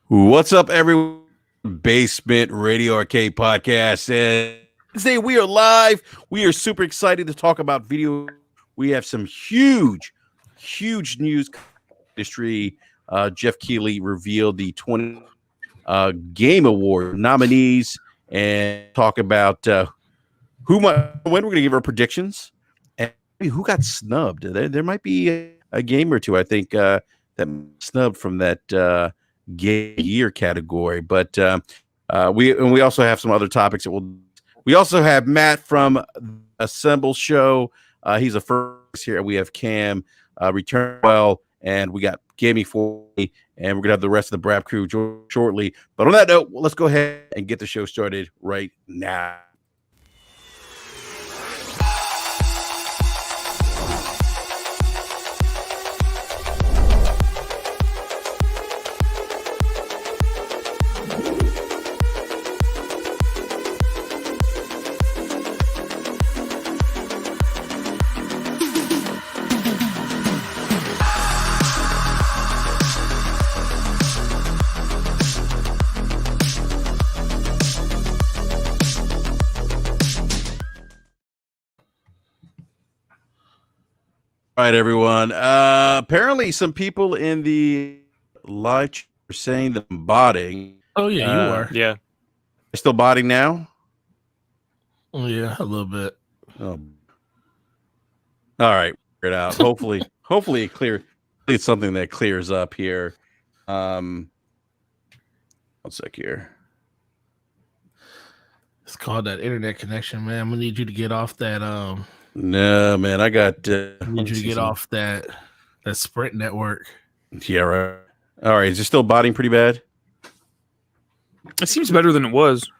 What's up, everyone? Basement Radio Arcade Podcast. And today we are live. We are super excited to talk about video. We have some huge news industry. Jeff Keighley revealed the 20 Game Award nominees and talk about when we're going to give our predictions and who got snubbed. There might be a game or two, I think, that snubbed from that game year category, but we also have some other topics that we also have Matt from Assemble Show. He's a first here. We have Cam return well, and we got Gaming 40, and we're gonna have the rest of the BRAP crew shortly. But on that note, let's go ahead and get the show started right now. All right, everyone. Apparently, some people in the live chat are saying that I'm botting. Oh, yeah, you are. Yeah. Still botting now? Oh, yeah, a little bit. Oh. All right, figure it out. Hopefully it clear. It's something that clears up here. 1 sec here. It's called that internet connection, man. I'm gonna need you to get off that. No, man, I got. I need you to get off that Sprint network. Yeah, right. All right, is it still botting pretty bad? It seems better than it was.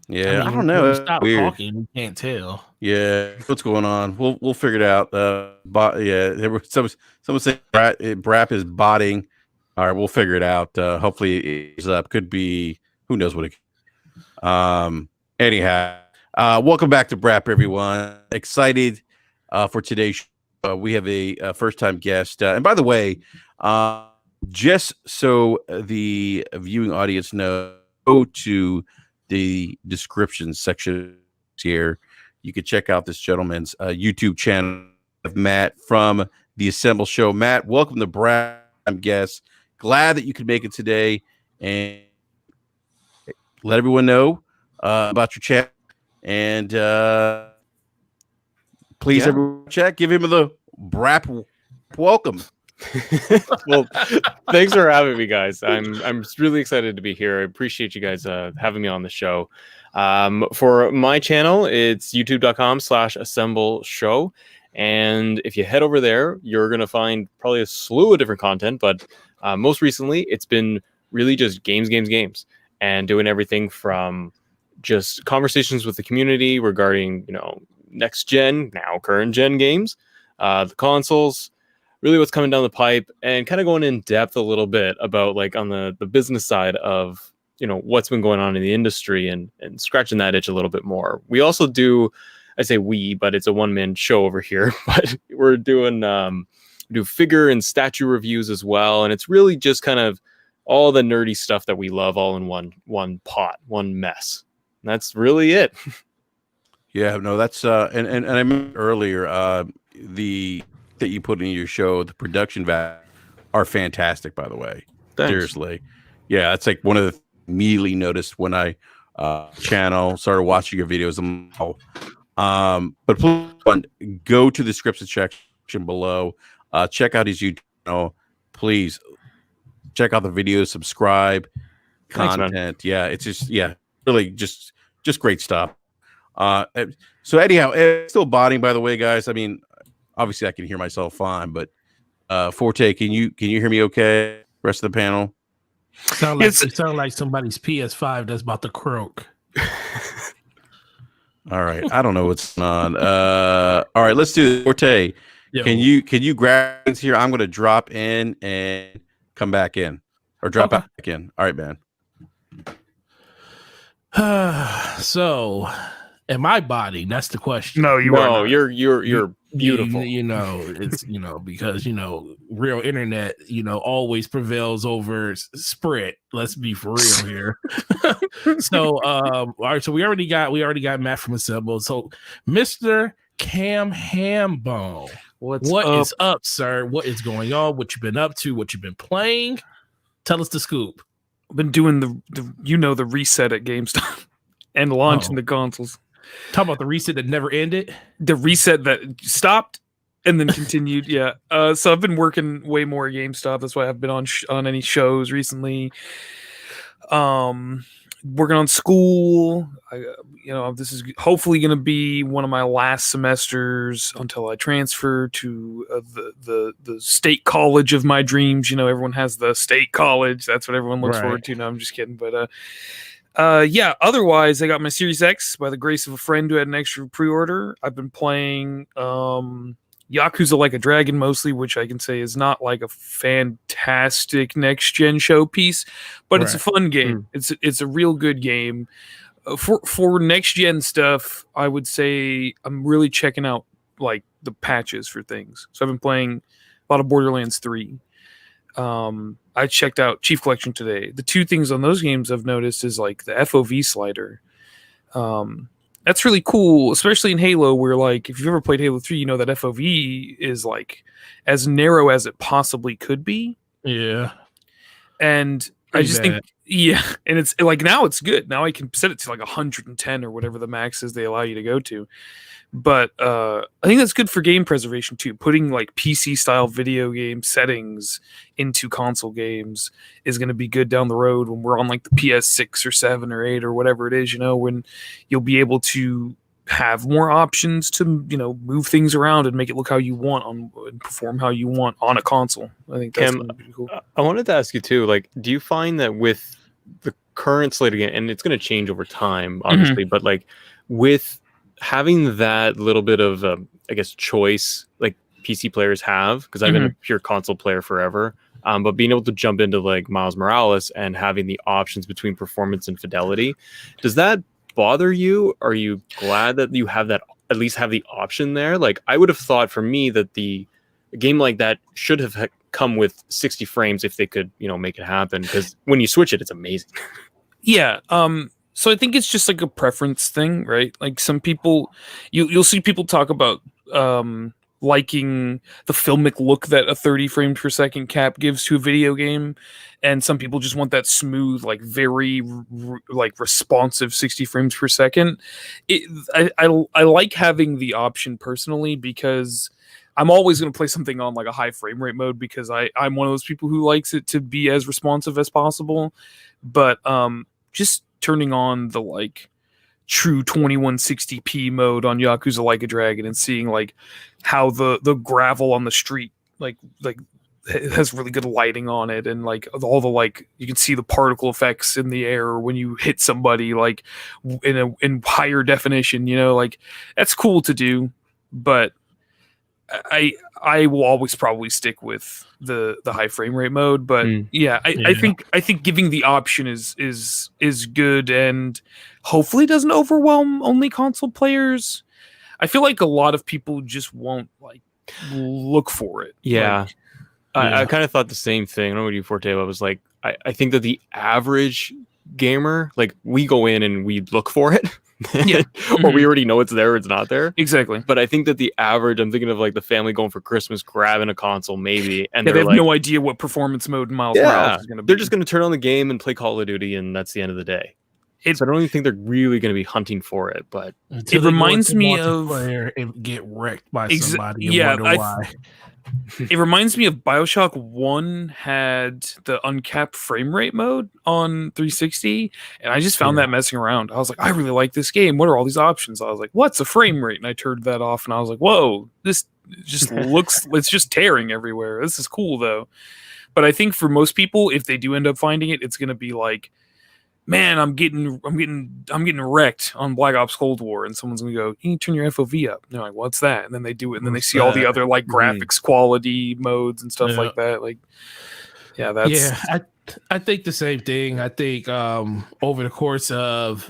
Yeah, I don't know. Stop talking. You can't tell. Yeah, what's going on? We'll figure it out. Yeah, there was someone saying BRAP is botting. All right, we'll figure it out. Hopefully it's up. Could be, who knows what it. Anyhow, welcome back to BRAP, everyone. Excited for today's show. We have a first-time guest. And by the way, just so the viewing audience know, go to the description section here. You can check out this gentleman's YouTube channel of Matt from the Assemble Show. Matt, welcome to BRAP. I'm guest. Glad that you could make it today and let everyone know about your chat. And please, everyone, check. Give him the BRAP welcome. Well, thanks for having me, guys. I'm really excited to be here. I appreciate you guys having me on the show. For my channel, it's youtube.com/assemble show. And if you head over there, you're going to find probably a slew of different content. But most recently, it's been really just games, and doing everything from just conversations with the community regarding, next gen, now current gen games, the consoles, really what's coming down the pipe, and kind of going in depth a little bit about like on the business side of, what's been going on in the industry and scratching that itch a little bit more. We also do, I say we, but it's a one-man show over here, but we're doing do figure and statue reviews as well. And it's really just kind of all the nerdy stuff that we love all in one pot, one mess. And that's really it. Yeah, no, that's and I mentioned earlier that you put in your show, the production value are fantastic, by the way. Thanks. Seriously. Yeah, it's like one of the immediately noticed when I started watching your videos. But please go to the description section below. Check out his YouTube channel. Please check out the videos, subscribe, content. Thanks, yeah, it's just really just great stuff. So anyhow, it's still botting, by the way, guys. I mean, obviously I can hear myself fine, but Forte, can you hear me okay? Rest of the panel? It sound like somebody's PS5 that's about to croak. All right. I don't know what's on. All right, let's do it. Forte. Yo. Can you grab things here? I'm gonna drop in and come back in. Or drop back in. All right, man. So am I botting? That's the question. No, you're Beautiful. It's because real internet always prevails over Sprint. Let's be for real here. So all right, so we already got Matt from Assemble. So Mr. Cam Hambone, what is up, sir? What is going on? What you been up to? What you been playing? Tell us the scoop. I've been doing the reset at GameStop and launching the consoles. Talk about the reset that never ended. The reset that stopped and then continued. Yeah. So I've been working way more at GameStop. That's why I haven't been on any shows recently. Working on school. This is hopefully going to be one of my last semesters until I transfer to the state college of my dreams. Everyone has the state college. That's what everyone looks forward to. No, I'm just kidding. But otherwise, I got my Series X by the grace of a friend who had an extra pre-order. I've been playing Yakuza Like a Dragon mostly, which I can say is not like a fantastic next-gen showpiece, but it's a fun game. It's a real good game. For next-gen stuff, I would say I'm really checking out like the patches for things. So I've been playing a lot of Borderlands 3. I checked out Chief Collection today. The two things on those games I've noticed is like the FOV slider. That's really cool, especially in Halo, where like if you've ever played Halo 3, that FOV is like as narrow as it possibly could be. Yeah. And I just think, and it's like now it's good. Now I can set it to like 110 or whatever the max is they allow you to go to. But I think that's good for game preservation too. Putting like PC style video game settings into console games is going to be good down the road when we're on like the PS6 or 7 or 8 or whatever it is, when you'll be able to have more options to, move things around and make it look how you want and perform how you want on a console. I think that's going to be cool. I wanted to ask you too, like, do you find that with the current slate again, and it's going to change over time, obviously, but like with having that little bit of choice like PC players have, because I've been a pure console player forever, but being able to jump into like Miles Morales and having the options between performance and fidelity, does that bother you? Are you glad that you have that, at least have the option there? Like I would have thought for me that a game like that should have come with 60 frames if they could make it happen, because when you switch it's amazing. So I think it's just like a preference thing, right? Like some people, you'll see people talk about liking the filmic look that a 30 frames per second cap gives to a video game, and some people just want that smooth, like very like responsive 60 frames per second. I like having the option personally because I'm always going to play something on like a high frame rate mode because I'm one of those people who likes it to be as responsive as possible. But just turning on the like true 2160p mode on Yakuza Like a Dragon and seeing like how the gravel on the street like it has really good lighting on it, and like all the like you can see the particle effects in the air when you hit somebody like in higher definition, like that's cool to do. But I will always probably stick with the high frame rate mode, but I think giving the option is good, and hopefully doesn't overwhelm only console players. I feel like a lot of people just won't like look for it. I kind of thought the same thing. I don't know what you Forte. I was like, I think that the average gamer, like we go in and we look for it. Or we already know it's there or it's not there. Exactly. But I think that the average, I'm thinking of like the family going for Christmas, grabbing a console maybe, and they have no idea what performance mode Miles Morales is going to be. They're just going to turn on the game and play Call of Duty, and that's the end of the day. So I don't even think they're really going to be hunting for it. But it reminds me of and get wrecked by somebody. And wonder why. It reminds me of BioShock 1 had the uncapped frame rate mode on 360, and I just found that messing around. I was like, I really like this game. What are all these options? I was like, what's a frame rate? And I turned that off, and I was like, whoa, this just looks, it's just tearing everywhere. This is cool, though. But I think for most people, if they do end up finding it, it's going to be like, man, I'm getting wrecked on Black Ops Cold War, and someone's gonna go, you need to turn your FOV up. And they're like, what's that? And then they do it, and then they see all the other like graphics quality modes and stuff like that. Like, I think the same thing. I think over the course of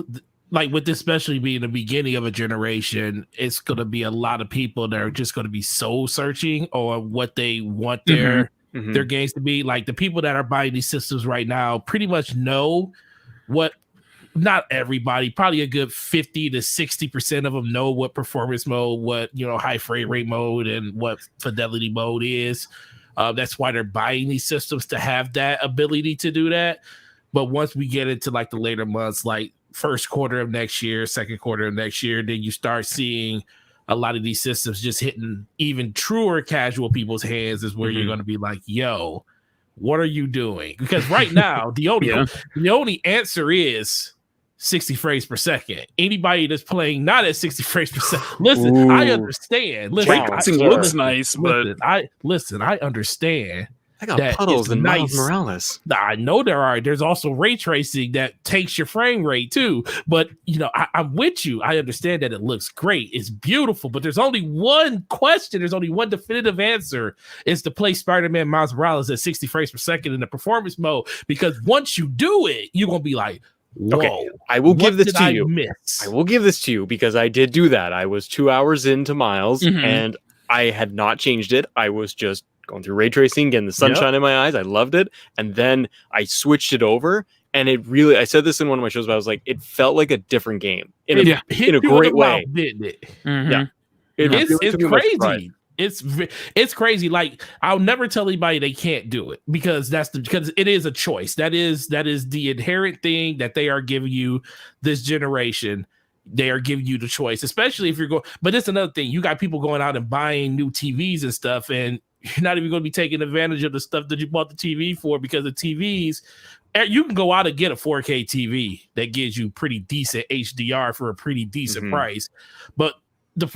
like with this especially being the beginning of a generation, it's going to be a lot of people that are just going to be soul searching on what they want their games to be. Like the people that are buying these systems right now pretty much know what, not everybody, probably a good 50 to 60% of them know what performance mode, what, high frame rate mode and what fidelity mode is. That's why they're buying these systems, to have that ability to do that. But once we get into like the later months, like first quarter of next year, second quarter of next year, then you start seeing a lot of these systems just hitting even truer casual people's hands, is where you're going to be like, yo, what are you doing? Because right now, the only answer is 60 frames per second. Anybody that's playing not at 60 frames per second, listen, I understand. Listen, looks nice, but I understand. I got puddles and nice. Miles Morales. I know there are. There's also ray tracing that takes your frame rate too. But I'm with you. I understand that it looks great. It's beautiful. But there's only one question. There's only one definitive answer: is to play Spider-Man Miles Morales at 60 frames per second in the performance mode. Because once you do it, you're gonna be like, whoa, okay, I will give this to you. Miss? I will give this to you because I did do that. I was 2 hours into Miles and I had not changed it. I was just going through ray tracing, getting the sunshine in my eyes. I loved it. And then I switched it over. And it really, I said this in one of my shows, but I was like, it felt like a different game in a great way. Didn't it? Yeah. It's crazy. It's crazy. Like, I'll never tell anybody they can't do it, because because it is a choice. That is the inherent thing that they are giving you this generation. They are giving you the choice, especially if you're going. But it's another thing. You got people going out and buying new TVs and stuff, and you're not even going to be taking advantage of the stuff that you bought the TV for, because the TVs, you can go out and get a 4K TV that gives you pretty decent HDR for a pretty decent price, but the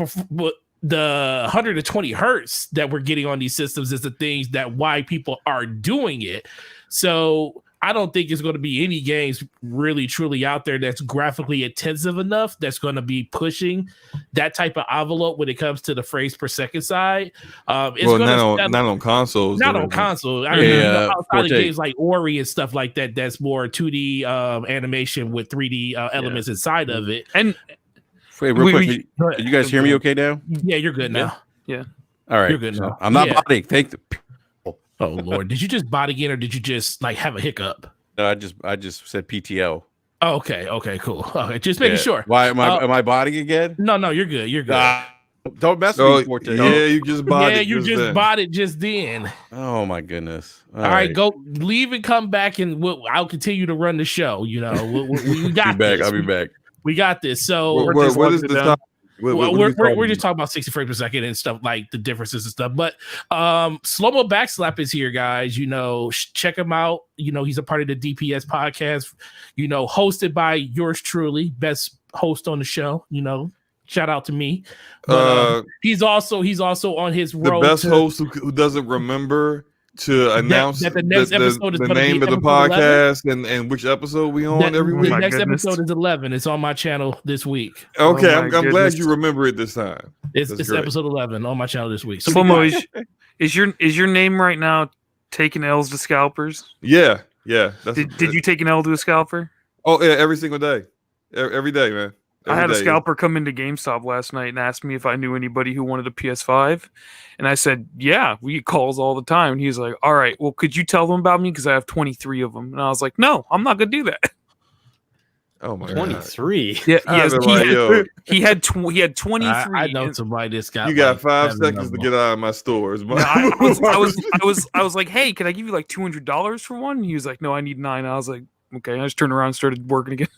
120 hertz that we're getting on these systems is the things that why people are doing it. So I don't think there's going to be any games really truly out there that's graphically intensive enough that's going to be pushing that type of envelope when it comes to the frames per second side. Not on consoles. Not on console. I mean, outside of games like Ori and stuff like that, that's more 2D animation with 3D elements inside of it. And wait, real quick, can you guys hear me okay now? Yeah, you're good now. Yeah. All right. You're good now. I'm not bodying. Thank the. Oh Lord! Did you just body again, or did you just like have a hiccup? No, I just said PTO. Oh, okay, cool. Okay, just making sure. Why am I bodying again? No, you're good. You're good. Don't mess with me, Forte. Yeah, you just bodied. Yeah, you just bodied just then. Oh my goodness! All right, go leave and come back, and I'll continue to run the show. We got this. I'll be back. We got this. So what is the topic? We're just talking about 60 frames per second and stuff, like the differences and stuff. But Slow-Mo Backslap is here, guys. Check him out. He's a part of the DPS podcast, hosted by yours truly, best host on the show. Shout out to me. But, he's also on his road. The best host who doesn't remember to announce that the next episode is the name of the podcast and which episode we on every week. The next episode is 11. It's on my channel this week. Okay, I'm glad you remember it this time. It's episode 11 on my channel this week. So Slow-Mo, is your name right now taking L's to scalpers? Yeah. Did you take an L to a scalper? Oh yeah, every single day, every day, man. I had a scalper come into GameStop last night and asked me if I knew anybody who wanted a PS5. And I said, yeah, we get calls all the time. And he was like, all right, well, could you tell them about me? Because I have 23 of them. And I was like, no, I'm not going to do that. Oh, my 23? God. Yeah, he had 23. I know somebody that's got. You got 5 seconds to get out of my stores. I was like, hey, can I give you like $200 for one? And he was like, no, I need 9. I was like, okay. I just turned around and started working again.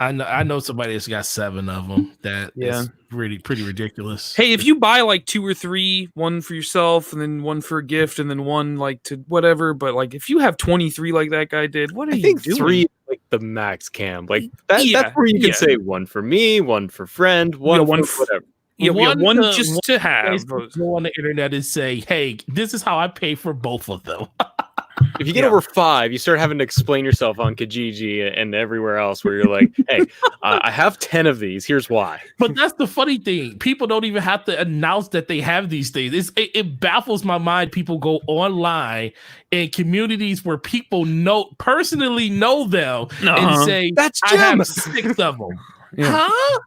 I know somebody that's got 7 of them. That is pretty ridiculous. Hey, if you buy like 2 or 3, one for yourself and then one for a gift and then one like to whatever, but like if you have 23 like that guy did, what are you doing? I think 3 is like the max cam. Like that's where you can say one for me, one for friend, one for whatever. Yeah, one just to have. Go on the internet and say, hey, this is how I pay for both of them. If you get over 5, you start having to explain yourself on Kijiji and everywhere else where you're like, hey, I have 10 of these. Here's why. But that's the funny thing. People don't even have to announce that they have these things. It baffles my mind. People go online in communities where people personally know them and say, that's I have 6 of them. Yeah. Huh?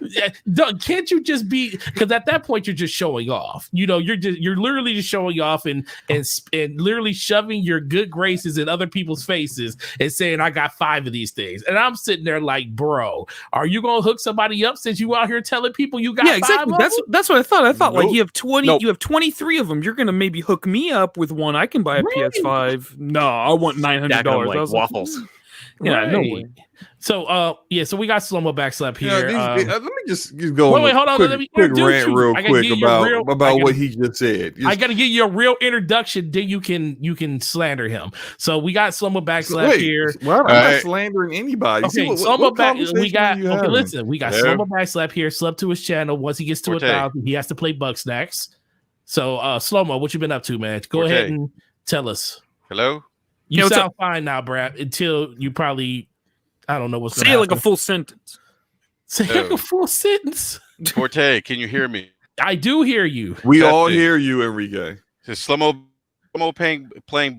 Yeah, Doug, can't you just be, because at that point you're just showing off. You're literally just showing off and literally shoving your good graces in other people's faces and saying, I got 5 of these things. And I'm sitting there like, bro, are you gonna hook somebody up since you out here telling people you got 5 exactly. of That's what I thought. I thought like Nope. you have 20, Nope. you have 23 of them. You're gonna maybe hook me up with one. I can buy a Right. PS5. No, I want $900. Stack 'em like I was waffles. yeah, no Right. way. So so we got slow-mo backslap here. Let me just go wait, on a hold on, quick, let me quick introduce rant you. real I gotta quick give you a real- about what he just said. I gotta give you a real introduction, then you can slander him. So we got slow-mo backslap Wait, here. well, I'm not Alright. slandering anybody. Okay, what slow-mo back. conversation We got are you okay. having? Listen, we got Yeah. slow-mo backslap here. Sub to his channel. Once he gets to Forte. 1,000, he has to play Bugsnax. So slow-mo, what you been up to, man? Go Forte. ahead and tell us. Hello? You Yeah, what's sound fine now, Brad. Until you probably, I don't know what's Say going it to like a full sentence. Say like Oh. a full sentence. Forte, can you hear me? I do hear you. We all Testing. hear you, Enrique. Is Slow-Mo playing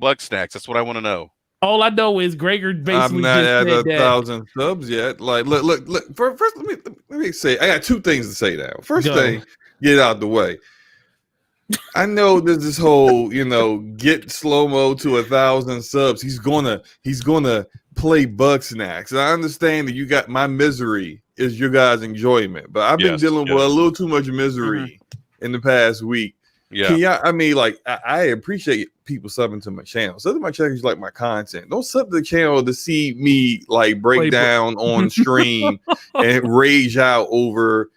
Bugsnax? That's what I want to know. All I know is Gregor basically I'm not just at said that. 1,000 subs yet. Like, look. First, let me say, I got 2 things to say now. First Go. thing, get out the way. I know there's this whole, get slow-mo to 1,000 subs. He's gonna play Bugsnax. And I understand that you got my misery is your guys' enjoyment, but I've been Yes, dealing with yes. a little too much misery in the past week. Yeah. Can y'all, I mean, like, I appreciate people subbing to my channel. Sub to my channel, you like my content. Don't sub to the channel to see me like break Play down on stream and rage out over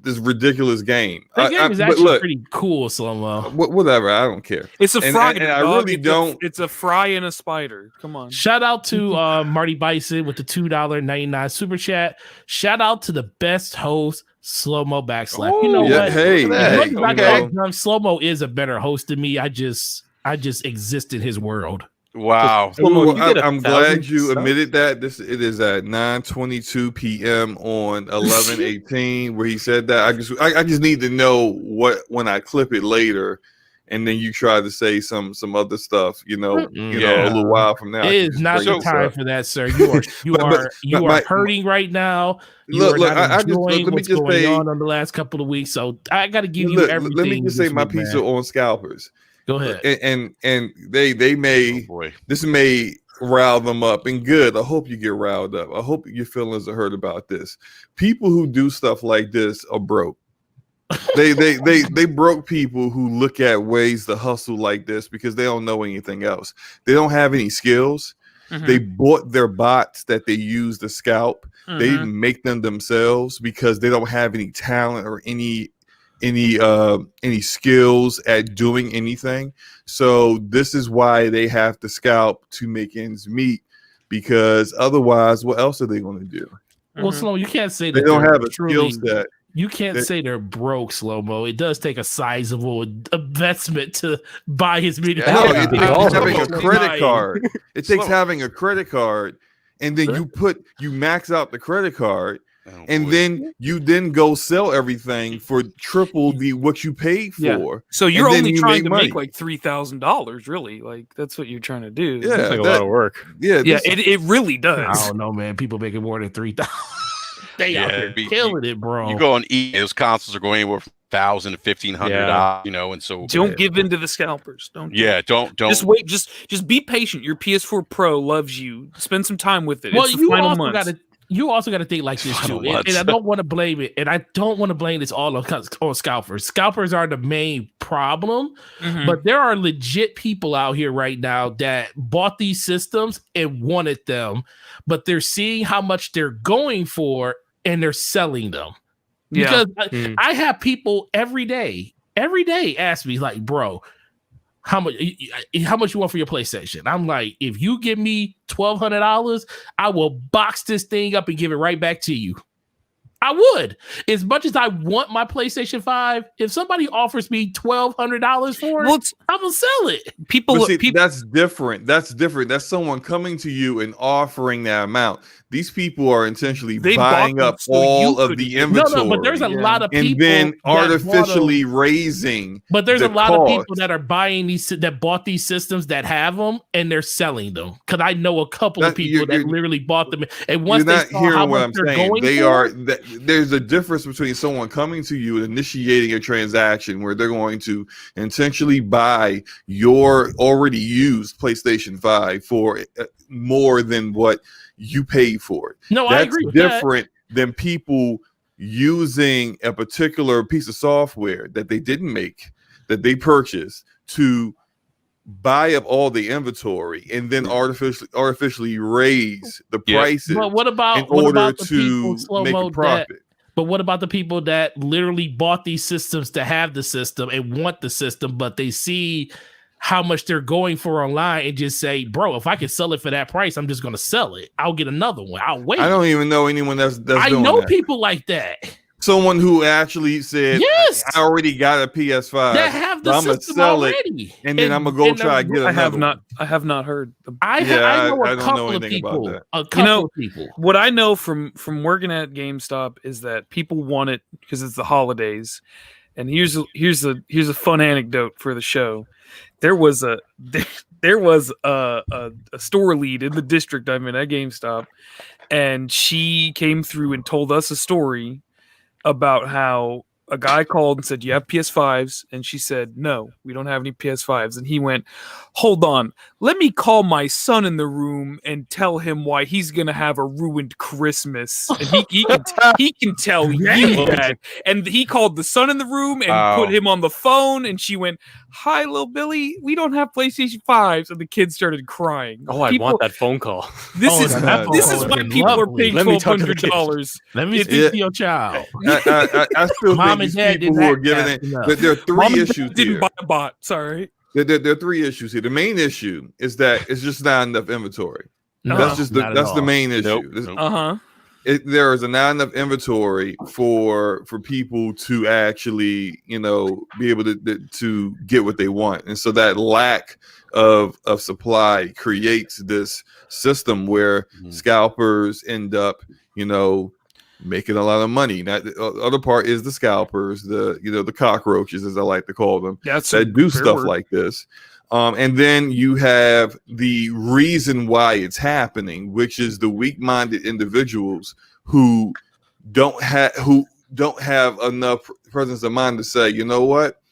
this ridiculous game. That game is but actually look, pretty cool, slow-mo. whatever, I don't care. It's a And- fry. and I dog. really don't- It's a fry and a spider. Come on. Shout out to Marty Bison with the $2.99 super chat. Shout out to the best host, Slow-Mo Backslap. You know yeah, what? hey, As Hey, much as I okay. talk drunk, Slow-Mo is a better host than me. I just exist in his world. Wow. Slow-Mo, you get I'm 1,000 glad you subs? admitted that. It is at 9:22 p.m. on 11/18 where he said that. I just need to know what when I clip it later, and then you try to say some other stuff. A little while from now. I It can is just not bring the this time up. for that, sir. You are my- hurting right now. You Look, are not I just enjoying let me what's just going say. on the last couple of weeks. So I got to give you Look, everything. let me just say this my week, piece man. on scalpers. Go ahead. And they Oh may boy. this may rile them up, and good. I hope you get riled up. I hope your feelings are hurt about this. People who do stuff like this are broke. They broke people who look at ways to hustle like this because they don't know anything else. They don't have any skills. Mhm. They bought their bots that they use to scalp. They Mhm. didn't make them themselves because they don't have any talent or any skills at doing anything. So this is why they have to scalp to make ends meet, because otherwise, what else are they going to do? Well, Mhm. Slow, you can't say They that don't they're have a truly- skill set. You can't They- say they're broke, Slow-Mo. It does take a sizable investment to buy his video. Yeah. No, Yeah, it they takes all having a have credit card. It takes Slow. having a credit card, and then you max out the credit card, Oh, and boy. then you go sell everything for triple what you paid Yeah. for. So you're and then only you trying make to money. make like $3,000, really? Like that's what you're trying to do. Yeah, It's like a that- lot of work. Yeah, Yeah, this- it really I does. don't know, man. People making more than 3,000. They out Yeah, there you- killing it, bro. You go on eBay, those consoles are going anywhere from $1,000 to $1,500, and so Don't give in to the scalpers. Don't. do yeah, it. don't Just wait. Just be patient. Your PS4 Pro loves you. Spend some time with it. Well, It's the you final also months. got to. You also got to think like this Final too, and months. I don't want to blame it, and I don't want to blame this all on scalpers. Scalpers are the main problem, Mhm. but there are legit people out here right now that bought these systems and wanted them, but they're seeing how much they're going for and they're selling them. Yeah. Because Hmm. I have people every day ask me like, bro, how much you want for your PlayStation? I'm like, if you give me $1,200, I will box this thing up and give it right back to you. I would. As much as I want my PlayStation 5, if somebody offers me $1,200 for it, I'm gonna sell it. People, But see, that's different. That's different. That's someone coming to you and offering that amount. These people are intentionally buying up all of the inventory. No, but there's a lot of people and then artificially raising. But there's the a lot cost. of people that are buying that bought these systems that have them and they're selling them. Because I know a couple of people that literally bought them. And once you're they not saw hearing how what much I'm they're saying. going They for, are. There's a difference between someone coming to you and initiating a transaction where they're going to intentionally buy your already used PlayStation 5 for more than what you paid for it. No, that's I agree with different than people using a particular piece of software that they didn't make, that they purchased to buy up all the inventory and then artificially raise the prices. But what about in order the to people, make a profit? But what about the people that literally bought these systems to have the system and want the system, but they see how much they're going for online and just say, bro, if I can sell it for that price, I'm just going to sell it. I'll get another one. I'll wait. I don't even know anyone that's I doing know that. people like that. Someone who actually said, yes, I already got a PS5. That have the I'm gonna system sell already. it, and then I'm gonna go try and get another. I have not heard. I know a couple of people. A couple of people. What I know from working at GameStop is that people want it because it's the holidays. And here's a fun anecdote for the show. There was a store lead in the district I'm in at GameStop, and she came through and told us a story about how a guy called and said, "You have PS5s?" And she said, "No, we don't have any PS5s." And he went, "Hold on, let me call my son in the room and tell him why he's gonna have a ruined Christmas." And he can tell you that. And he called the son in the room and put him on the phone. And she went, "Hi, little Billy, we don't have PlayStation 5s." And the kid started crying. Oh, I want that phone call. This is why people are paying $1,200. Let me speak to your child. I still Mom think and these dad people who are giving it. There are three issues didn't here. buy a bot. Sorry. There are three issues here. The main issue is that it's just not enough inventory. No, that's the main issue. Nope. There is not enough inventory for people to actually, be able to get what they want, and so that lack of supply creates this system where scalpers end up, making a lot of money. Now, the other part is the scalpers, the cockroaches, as I like to call them, that do stuff like this. And then you have the reason why it's happening, which is the weak-minded individuals who don't have enough presence of mind to say, you know what?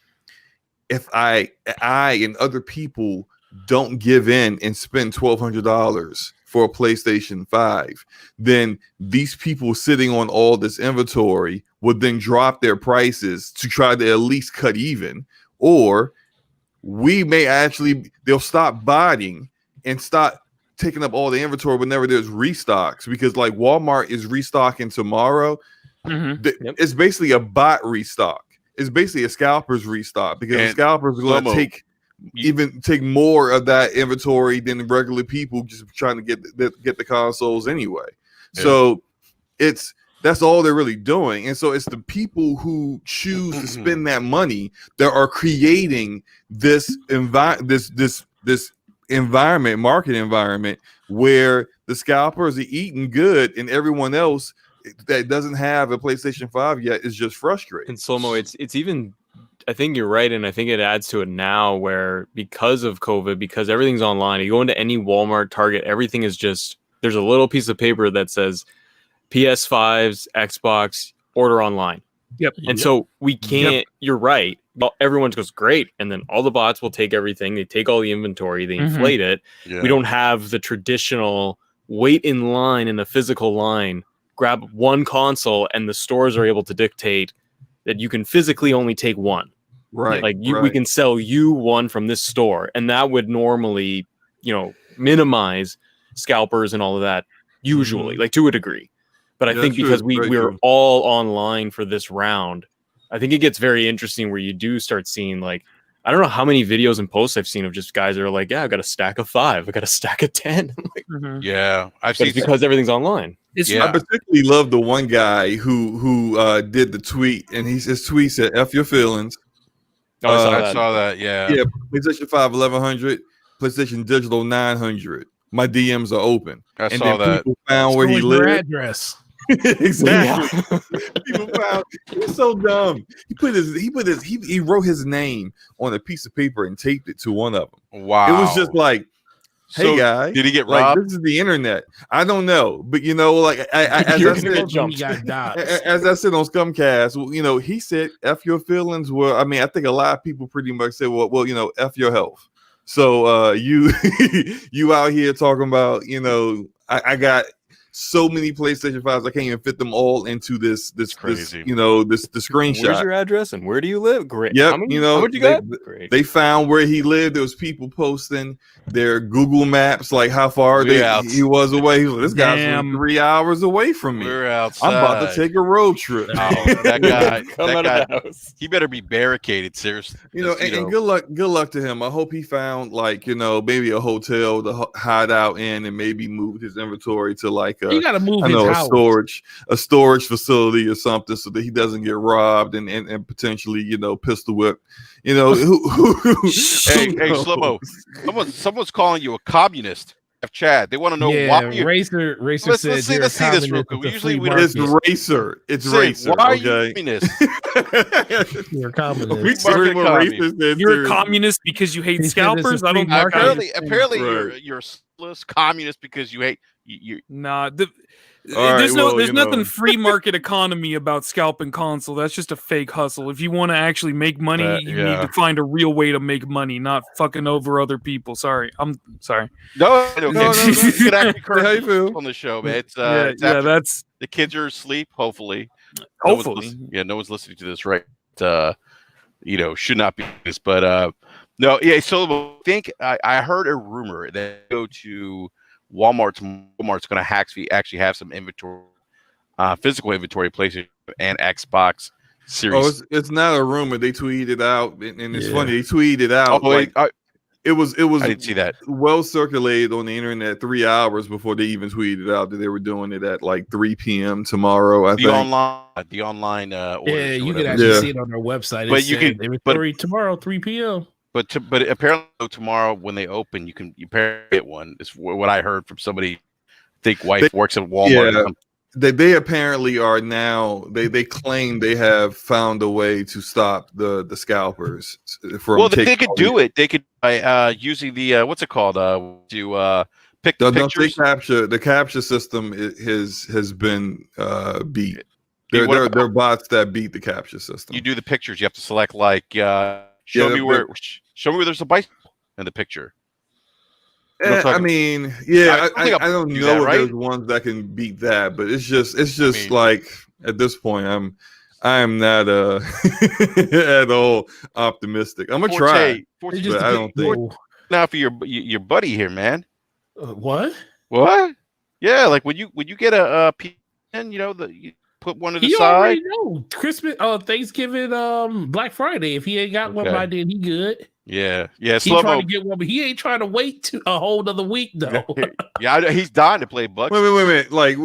If I and other people don't give in and spend $1,200 for a PlayStation 5, then these people sitting on all this inventory would then drop their prices to try to at least cut even, or they'll stop buying and stop taking up all the inventory whenever there's restocks, because like Walmart is restocking tomorrow. It's basically a bot restock. It's basically a scalper's restock, because the scalpers are going to take more of that inventory than regular people just trying to get the consoles anyway. So that's all they're really doing. And so it's the people who choose to spend that money that are creating this market environment where the scalpers are eating good and everyone else that doesn't have a PlayStation 5 yet is just frustrated. And Slomo, it's even, I think you're right, and I think it adds to it now where because of COVID, because everything's online, you go into any Walmart, Target, everything is just, there's a little piece of paper that says PS5s, Xbox, order online. And so we can't, you're right. Well, everyone goes, great. And then all the bots will take everything. They take all the inventory, they inflate it. Yeah. We don't have the traditional wait in line in the physical line, grab one console, and the stores are able to dictate that you can physically only take one. Right. Like we can sell you one from this store. And that would normally, minimize scalpers and all of that usually, like to a degree. But I think because we're all online for this round, I think it gets very interesting where you do start seeing, like, I don't know how many videos and posts I've seen of just guys that are like, yeah, I've got a stack of 5, I've got a stack of 10. Like, yeah, I've seen because everything's online. I particularly love the one guy who did the tweet, and his tweet said, "F your feelings." Oh, I saw that. Yeah. Yeah, PlayStation 5 1100, PlayStation Digital 900. My DMs are open. I And saw then that. people found where he Store your lived. address. Exactly. People found he's so dumb. He wrote his name on a piece of paper and taped it to one of them. Wow. It was just like, hey So, guy, did he get like, robbed? this is the internet. I don't know, but you know, like as You're I gonna said, get jumped. as I said on Scumcast, well, you know, he said F your feelings. Well, I mean, I think a lot of people pretty much said, well, you know, F your health. So you you out here talking about, you know, I got so many PlayStation 5s, I can't even fit them all into this crazy. you know, the screenshot. Where's your address and where do you live? Great. Yep, How many, you know, how much you got? Great. They found where he lived. There was people posting their Google Maps, like how far he was away. He was like, this guy's 3 hours away from me. We're outside. I'm about to take a road trip. Oh, that guy, Come out of the house. he better be barricaded. Seriously, You know, and good luck to him. I hope he found, like, you know, maybe a hotel to hide out in, and maybe move his inventory to like He got to move I his know house. a storage facility or something, so that he doesn't get robbed and potentially, you know, pistol whip. You know, hey, Slow-Mo, someone's calling you a communist. Chad, they want to know why you. Racer Let's said see this real quick. Usually we it's Racer. It's Racer. Why are okay? you communist? You're a communist. We see what Racer said. You're a communist because you hate He said it's a scalpers. I free don't. market. Apparently, Right. you're a socialist communist because you hate you. Nah, All there's right, well, there's you know. nothing free market economy about scalping console. That's just a fake hustle. If you want to actually make money, you need to find a real way to make money, not fucking over other people. Sorry, I'm sorry. No. You can actually How you curse feel? on the show, man. It's Yeah, it's after that's the kids are asleep. Hopefully. hopefully. No one's listening to this, right? You know, should not be this, but no, yeah. So I think I heard a rumor that go to Walmart's going to actually have some inventory, physical inventory, PlayStation and Xbox Series. Oh, it's not a rumor. They tweeted out, and it's funny. They tweeted out. It was I didn't see that. well circulated on the internet 3 hours before they even tweeted out that they were doing it at like 3 p.m. tomorrow. I think The online orders Yeah, or you whatever. can actually see it on their website. But you can- inventory tomorrow 3 p.m. But apparently tomorrow when they open, you can get one. It's what I heard from somebody. I think wife works at Walmart. Yeah. They apparently are now. They claim they have found a way to stop the scalpers from. Well, they could do it. They could by using the what's it called to pick the pictures. The capture system has been beat. There are bots that beat the capture system. You do the pictures. You have to select like show me where there's a bicycle in the picture. I mean, yeah, I don't know that, if right? there's ones that can beat that, but it's just like at this point, I am not at all optimistic. I'm gonna try, but I don't think. Now for your buddy here, man. What? Yeah, like when you get a PN, you know, you put one to the He side. already know Christmas, Thanksgiving, Black Friday. If he ain't got one by then, he good. Yeah. He Slow-Mo. trying to get one, but he ain't trying to wait a whole other week though. Yeah, he's dying to play Bucks. Wait a minute. Like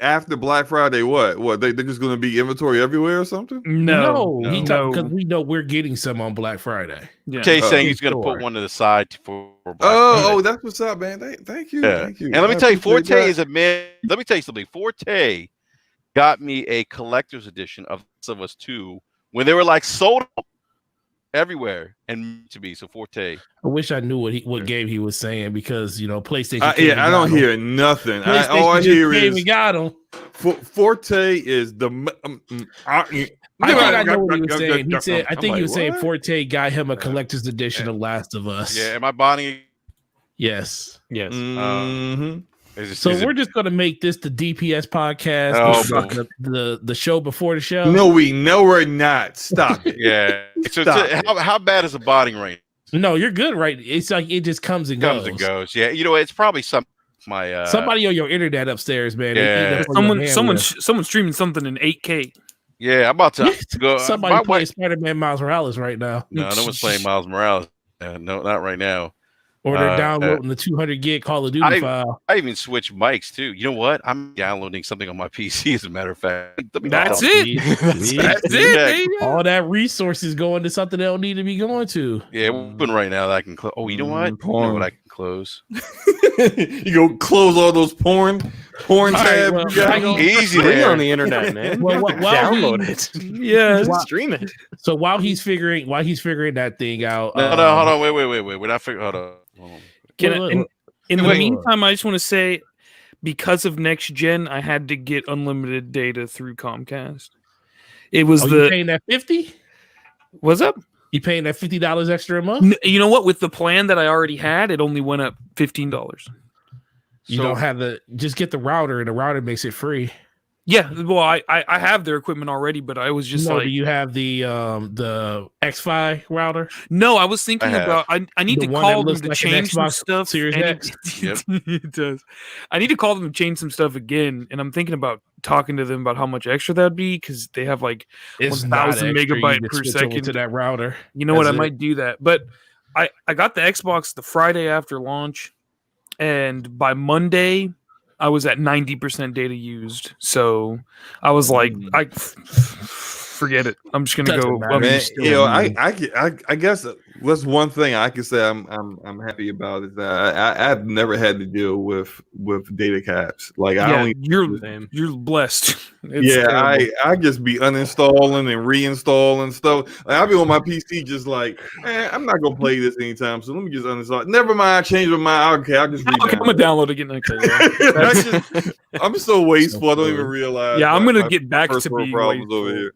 after Black Friday, what? They're just going to be inventory everywhere or something? No. He talking because we know we're getting some on Black Friday. Yeah. Jay's saying he's going to put one to the side for Black Friday. Oh, that's what's up, man. Thank you. Yeah. Thank you. And let me tell you, Forte is a man. Let me tell you something. Forte got me a collector's edition of Last of Us 2 when they were like sold everywhere and to be so Forte. I wish I knew what game he was saying because PlayStation. I don't hear nothing. All I hear is got him. Forte is the. I think I know what he was saying. He said, I think he was saying Forte got him a collector's edition of Last of Us. Yeah, am I bonding? Yes. Mm-hmm. We're just gonna make this the DPS podcast, the show before the show. No, we're not. Stop it. Yeah. So how bad is the bonding rate? No, you're good, right? It's like it just comes and goes. Yeah, it's probably somebody on your internet upstairs, man. Yeah. Someone streaming something in 8K. Yeah, I'm about to go. Somebody playing Spider-Man Miles Morales right now. No one's playing Miles Morales. No, not right now. or they're downloading the 200 gig Call of Duty file. I even switched mics too. You know what? I'm downloading something on my PC. As a matter of fact, That's it. That's it. All that resources going to something they don't need to be going to. Yeah, open right now that I can close. Oh, you know what? You know what I can close? You go close all those porn tabs. Well, Easy Free there. on the internet, man. Well, Download it. Yeah. Stream it. So while he's figuring that thing out, No, hold on, wait. We're not figuring. Hold on. In the meantime, I just want to say, because of next gen, I had to get unlimited data through Comcast. It was you paying that $50? What's up? You paying that $50 extra a month? You know what? With the plan that I already had, it only went up $15. You don't have just get the router, and the router makes it free. Yeah, well, I have their equipment already, but I was just do you have the X-Fi router? No, I was thinking about I need to call them to like change some stuff. Series X? It does. I need to call them to change some stuff again, and I'm thinking about talking to them about how much extra that'd be, because they have like 1,000 megabyte per second to that router. You know what? I might do that, but I got the Xbox the Friday after launch, and by Monday I was at 90% data used. So I was like, forget it. I'm just gonna go. Man, I guess that's one thing I can say I'm happy about is that I've never had to deal with data caps. Like you're blessed. I just be uninstalling and reinstalling stuff. Like, I'll be on my PC just like, I'm not gonna play this anytime, so let me just uninstall. Never mind, change my mind. Okay, I'll just I'm gonna download again. Okay, I'm so wasteful. I don't even realize. Yeah, I'm gonna get back to being problems over here.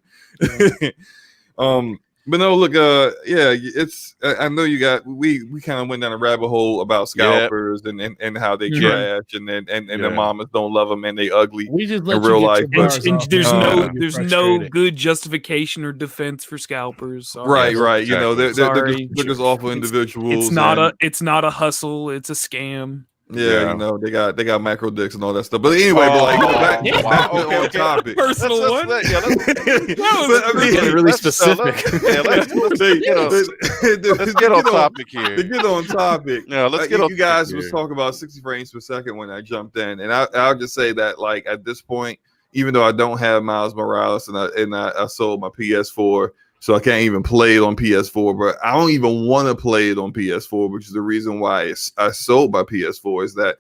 But no, look, it's I know you got we kind of went down a rabbit hole about scalpers and how they trash and the mamas don't love them and they ugly we just in real life. And there's no good justification or defense for scalpers. Sorry. Right. You know, they're just awful individuals. It's not a hustle. It's a scam. Yeah, you know, they got macro dicks and all that stuff. But anyway, back on topic. Personal one. Really specific. Let's get on topic here. To get on topic. Yeah, let's get on. You guys was talking about 60 frames per second when I jumped in, and I'll just say that, like, at this point, even though I don't have Miles Morales and I sold my PS4. So I can't even play it on PS4, but I don't even want to play it on PS4, which is the reason why I sold my PS4 is that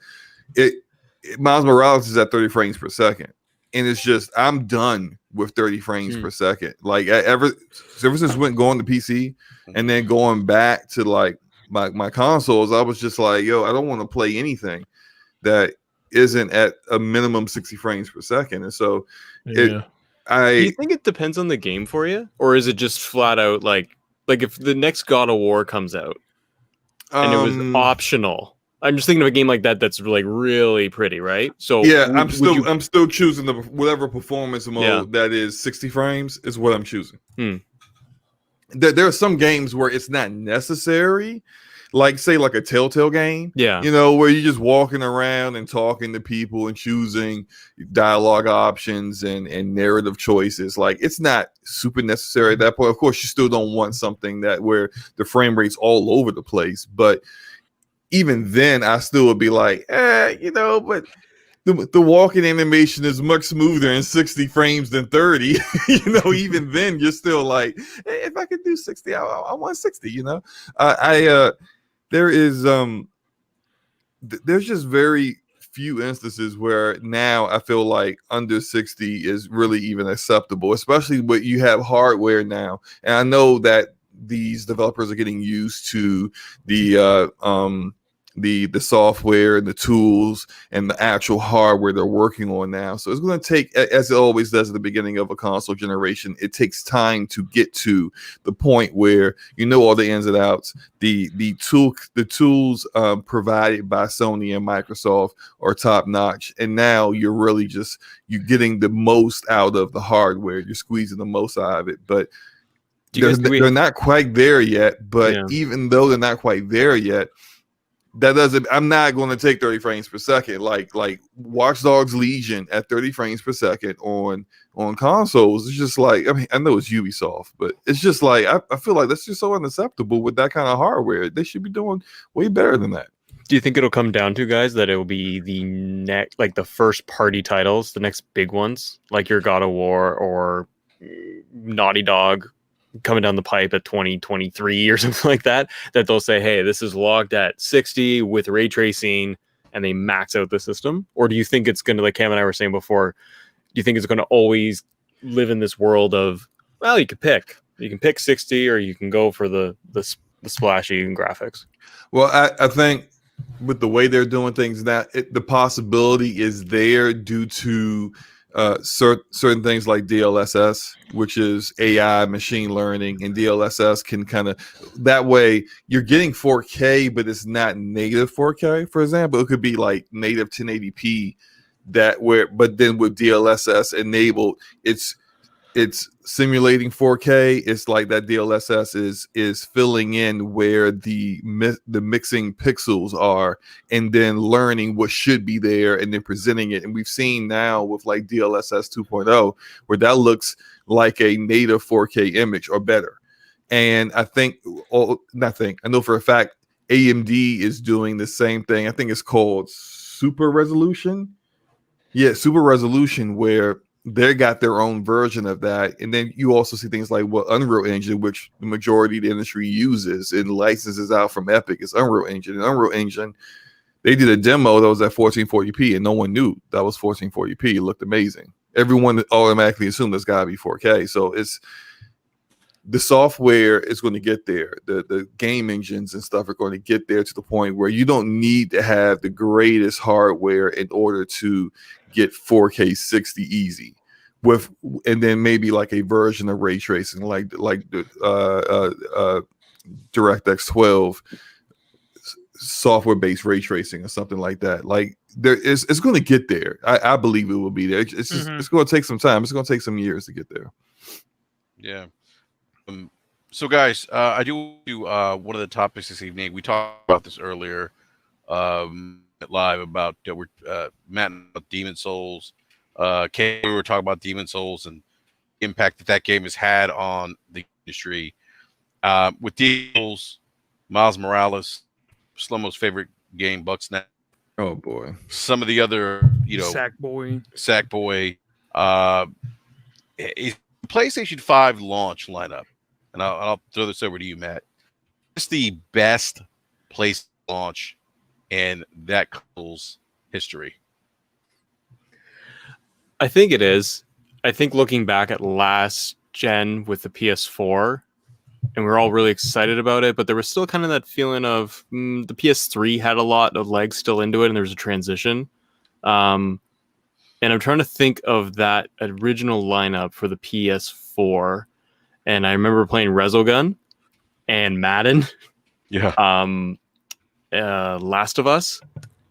Miles Morales is at 30 frames per second. And it's just, I'm done with 30 frames per second. Like ever since going to PC and then going back to like my consoles, I was just like, yo, I don't want to play anything that isn't at a minimum 60 frames per second. And so do you think it depends on the game for you, or is it just flat out like if the next God of War comes out and it was optional? I'm just thinking of a game like that that's like really pretty, right? So yeah, I'm still choosing whatever performance mode that is 60 frames is what I'm choosing. There are some games where it's not necessary. Like, say, like a Telltale game, you know, where you're just walking around and talking to people and choosing dialogue options and narrative choices. Like, it's not super necessary at that point. Of course, you still don't want something where the frame rate's all over the place. But even then, I still would be like, you know, but the walking animation is much smoother in 60 frames than 30. You know, even then, you're still like, hey, if I could do 60, I want 60, you know? There's just very few instances where now I feel like under 60 is really even acceptable, especially when you have hardware now. And I know that these developers are getting used to the software and the tools and the actual hardware they're working on now. So it's going to take, as it always does at the beginning of a console generation, it takes time to get to the point where you know all the ins and outs. The tools provided by Sony and Microsoft are top notch, and now you're really you're getting the most out of the hardware. You're squeezing the most out of it, but they're not quite there yet. But even though they're not quite there yet, that doesn't. I'm not going to take 30 frames per second like Watch Dogs Legion at 30 frames per second on consoles. It's just like, I mean, I know it's Ubisoft, but it's just like I feel like that's just so unacceptable with that kind of hardware. They should be doing way better than that. Do you think it'll come down to, guys, that it will be the next, like the first party titles, the next big ones, like your God of War or Naughty Dog coming down the pipe at 2023 or something like that, that they'll say, hey, this is logged at 60 with ray tracing, and they max out the system? Or do you think it's going to, like Cam and I were saying before, do you think it's going to always live in this world of, well, you can pick 60 or you can go for the splashy graphics? Well, I think with the way they're doing things now, the possibility is there due to certain things like DLSS, which is AI machine learning, and DLSS can kind of, that way you're getting 4K, but it's not native 4K. For example, it could be like native 1080p but then with DLSS enabled, it's simulating 4K. It's like that DLSS is filling in where the mixing pixels are, and then learning what should be there and then presenting it. And we've seen now with like DLSS 2.0 where that looks like a native 4K image or better. And I know for a fact AMD is doing the same thing. I think it's called Super Resolution. Yeah, Super Resolution, where they got their own version of that. And then you also see things like Unreal Engine, which the majority of the industry uses and licenses out from Epic, is Unreal Engine. And Unreal Engine, they did a demo that was at 1440p, and no one knew that was 1440p. It looked amazing. Everyone automatically assumed it's got to be 4K. So it's the software is going to get there. The game engines and stuff are going to get there to the point where you don't need to have the greatest hardware in order to get 4K 60 easy. And then maybe like a version of ray tracing, like the DirectX 12 software-based ray tracing or something like that. Like it's going to get there. I believe it will be there. It's just it's going to take some time. It's going to take some years to get there. Yeah. So guys, I do one of the topics this evening. We talked about this earlier live about Matt about Demon Souls. We were talking about Demon Souls and the impact that game has had on the industry. With Demon Souls, Miles Morales, Slow-Mo's favorite game, Bugsnap. Oh boy. Some of the other, Sackboy. PlayStation 5 launch lineup, and I'll throw this over to you, Matt. It's the best PlayStation launch in that console's history. I think it is. I think looking back at last gen with the PS4, and we were all really excited about it, but there was still kind of that feeling of the PS3 had a lot of legs still into it, and there was a transition. And I'm trying to think of that original lineup for the PS4, and I remember playing Resogun and Madden. Yeah. Last of Us,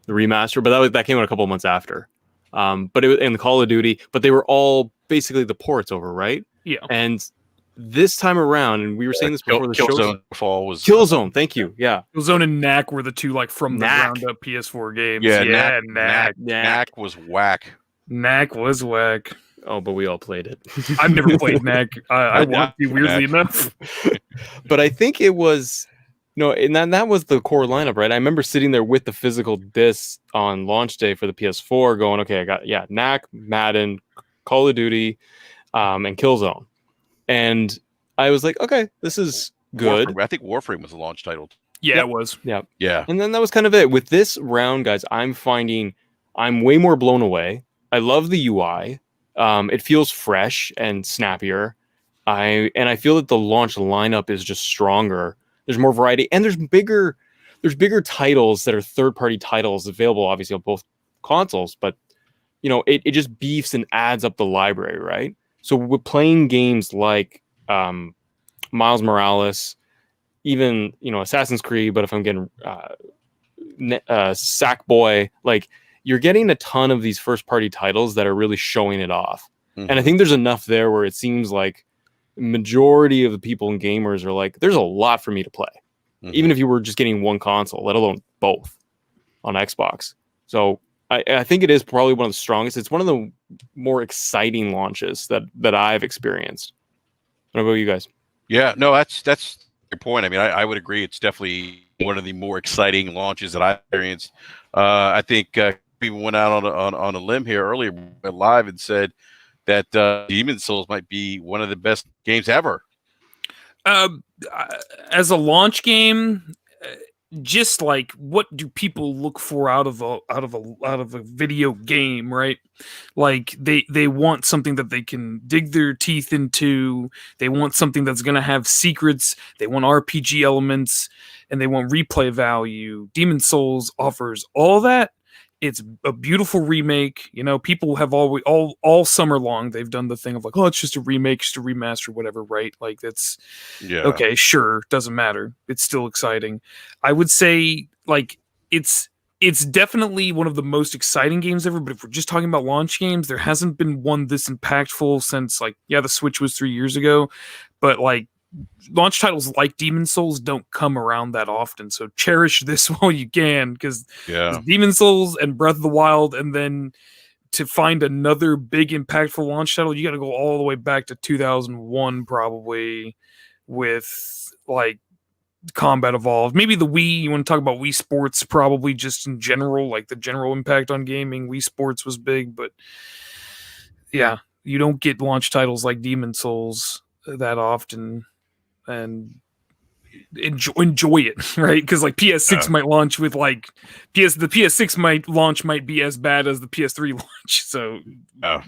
the remaster, but that came out a couple of months after. But it was in the Call of Duty, but they were all basically the ports over, right? Yeah. And this time around, and we were saying this before the show. Killzone, thank you. Yeah. Killzone and Knack were the two from the ground up PS4 games. Yeah, Knack was whack. Knack was whack. Oh, but we all played it. I've never played Knack. I want to, weirdly enough. But I think it was, and that was the core lineup, right? I remember sitting there with the physical disc on launch day for the PS4 going, okay, I got, Knack, Madden, Call of Duty, and Killzone. And I was like, okay, this is good. Warframe. I think Warframe was the launch title. Yeah, it was. Yeah. Yeah. And then that was kind of it. With this round, guys, I'm finding I'm way more blown away. I love the UI. It feels fresh and snappier. I feel that the launch lineup is just stronger. There's more variety, and there's bigger titles that are third-party titles available, obviously on both consoles. But it just beefs and adds up the library, right? So with playing games like Miles Morales, even Assassin's Creed, but if I'm getting Sackboy, like you're getting a ton of these first-party titles that are really showing it off. Mm-hmm. And I think there's enough there where it seems like majority of the people and gamers are like, there's a lot for me to play. Mm-hmm. Even if you were just getting one console, let alone both on Xbox. So I think it is probably one of the strongest. It's one of the more exciting launches that I've experienced. What about you guys? Yeah, no, that's your point. I mean, I would agree. It's definitely one of the more exciting launches that I experienced. I think people went out on a limb here earlier live and said that Demon Souls might be one of the best games ever. As a launch game, just like what do people look for out of a video game, right? Like they want something that they can dig their teeth into. They want something that's going to have secrets. They want RPG elements, and they want replay value. Demon Souls offers all that. It's a beautiful remake. You know, people have always all summer long they've done the thing of like, oh, it's just a remake, just a remaster, whatever, right? Like that's okay, sure, doesn't matter. It's still exciting. I would say like it's definitely one of the most exciting games ever. But if we're just talking about launch games, there hasn't been one this impactful since like the Switch was 3 years ago, but like launch titles like Demon Souls don't come around that often, so cherish this while you can, because Demon Souls and Breath of the Wild, and then to find another big impactful launch title, you got to go all the way back to 2001 probably with like Combat Evolved. Maybe the Wii, you want to talk about Wii Sports, probably just in general, like the general impact on gaming. Wii Sports was big, but yeah, you don't get launch titles like Demon Souls that often. And enjoy it, right? Because like PS6 might launch with like the PS6 might be as bad as the PS3 launch. So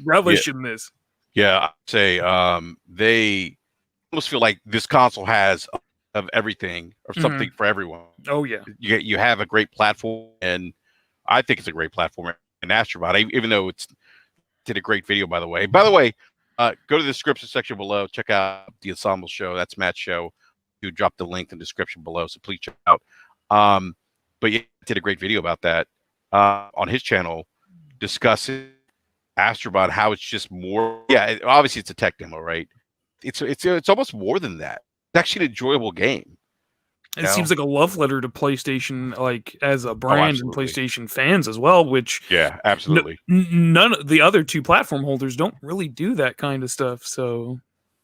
relish in this. Yeah, I'd say they almost feel like this console has of everything or something for everyone. Oh yeah, you have a great platform, and I think it's a great platform in Astrobot, even though it's did a great video. By the way, go to the description section below. Check out the Ensemble show. That's Matt's show. You drop the link in the description below, so please check out. But yeah, did a great video about that on his channel, discussing Astrobot, how it's just more. Yeah, obviously it's a tech demo, right? It's almost more than that. It's actually an enjoyable game. It seems like a love letter to PlayStation, like as a brand, and PlayStation fans as well. Which absolutely. None of the other two platform holders don't really do that kind of stuff. So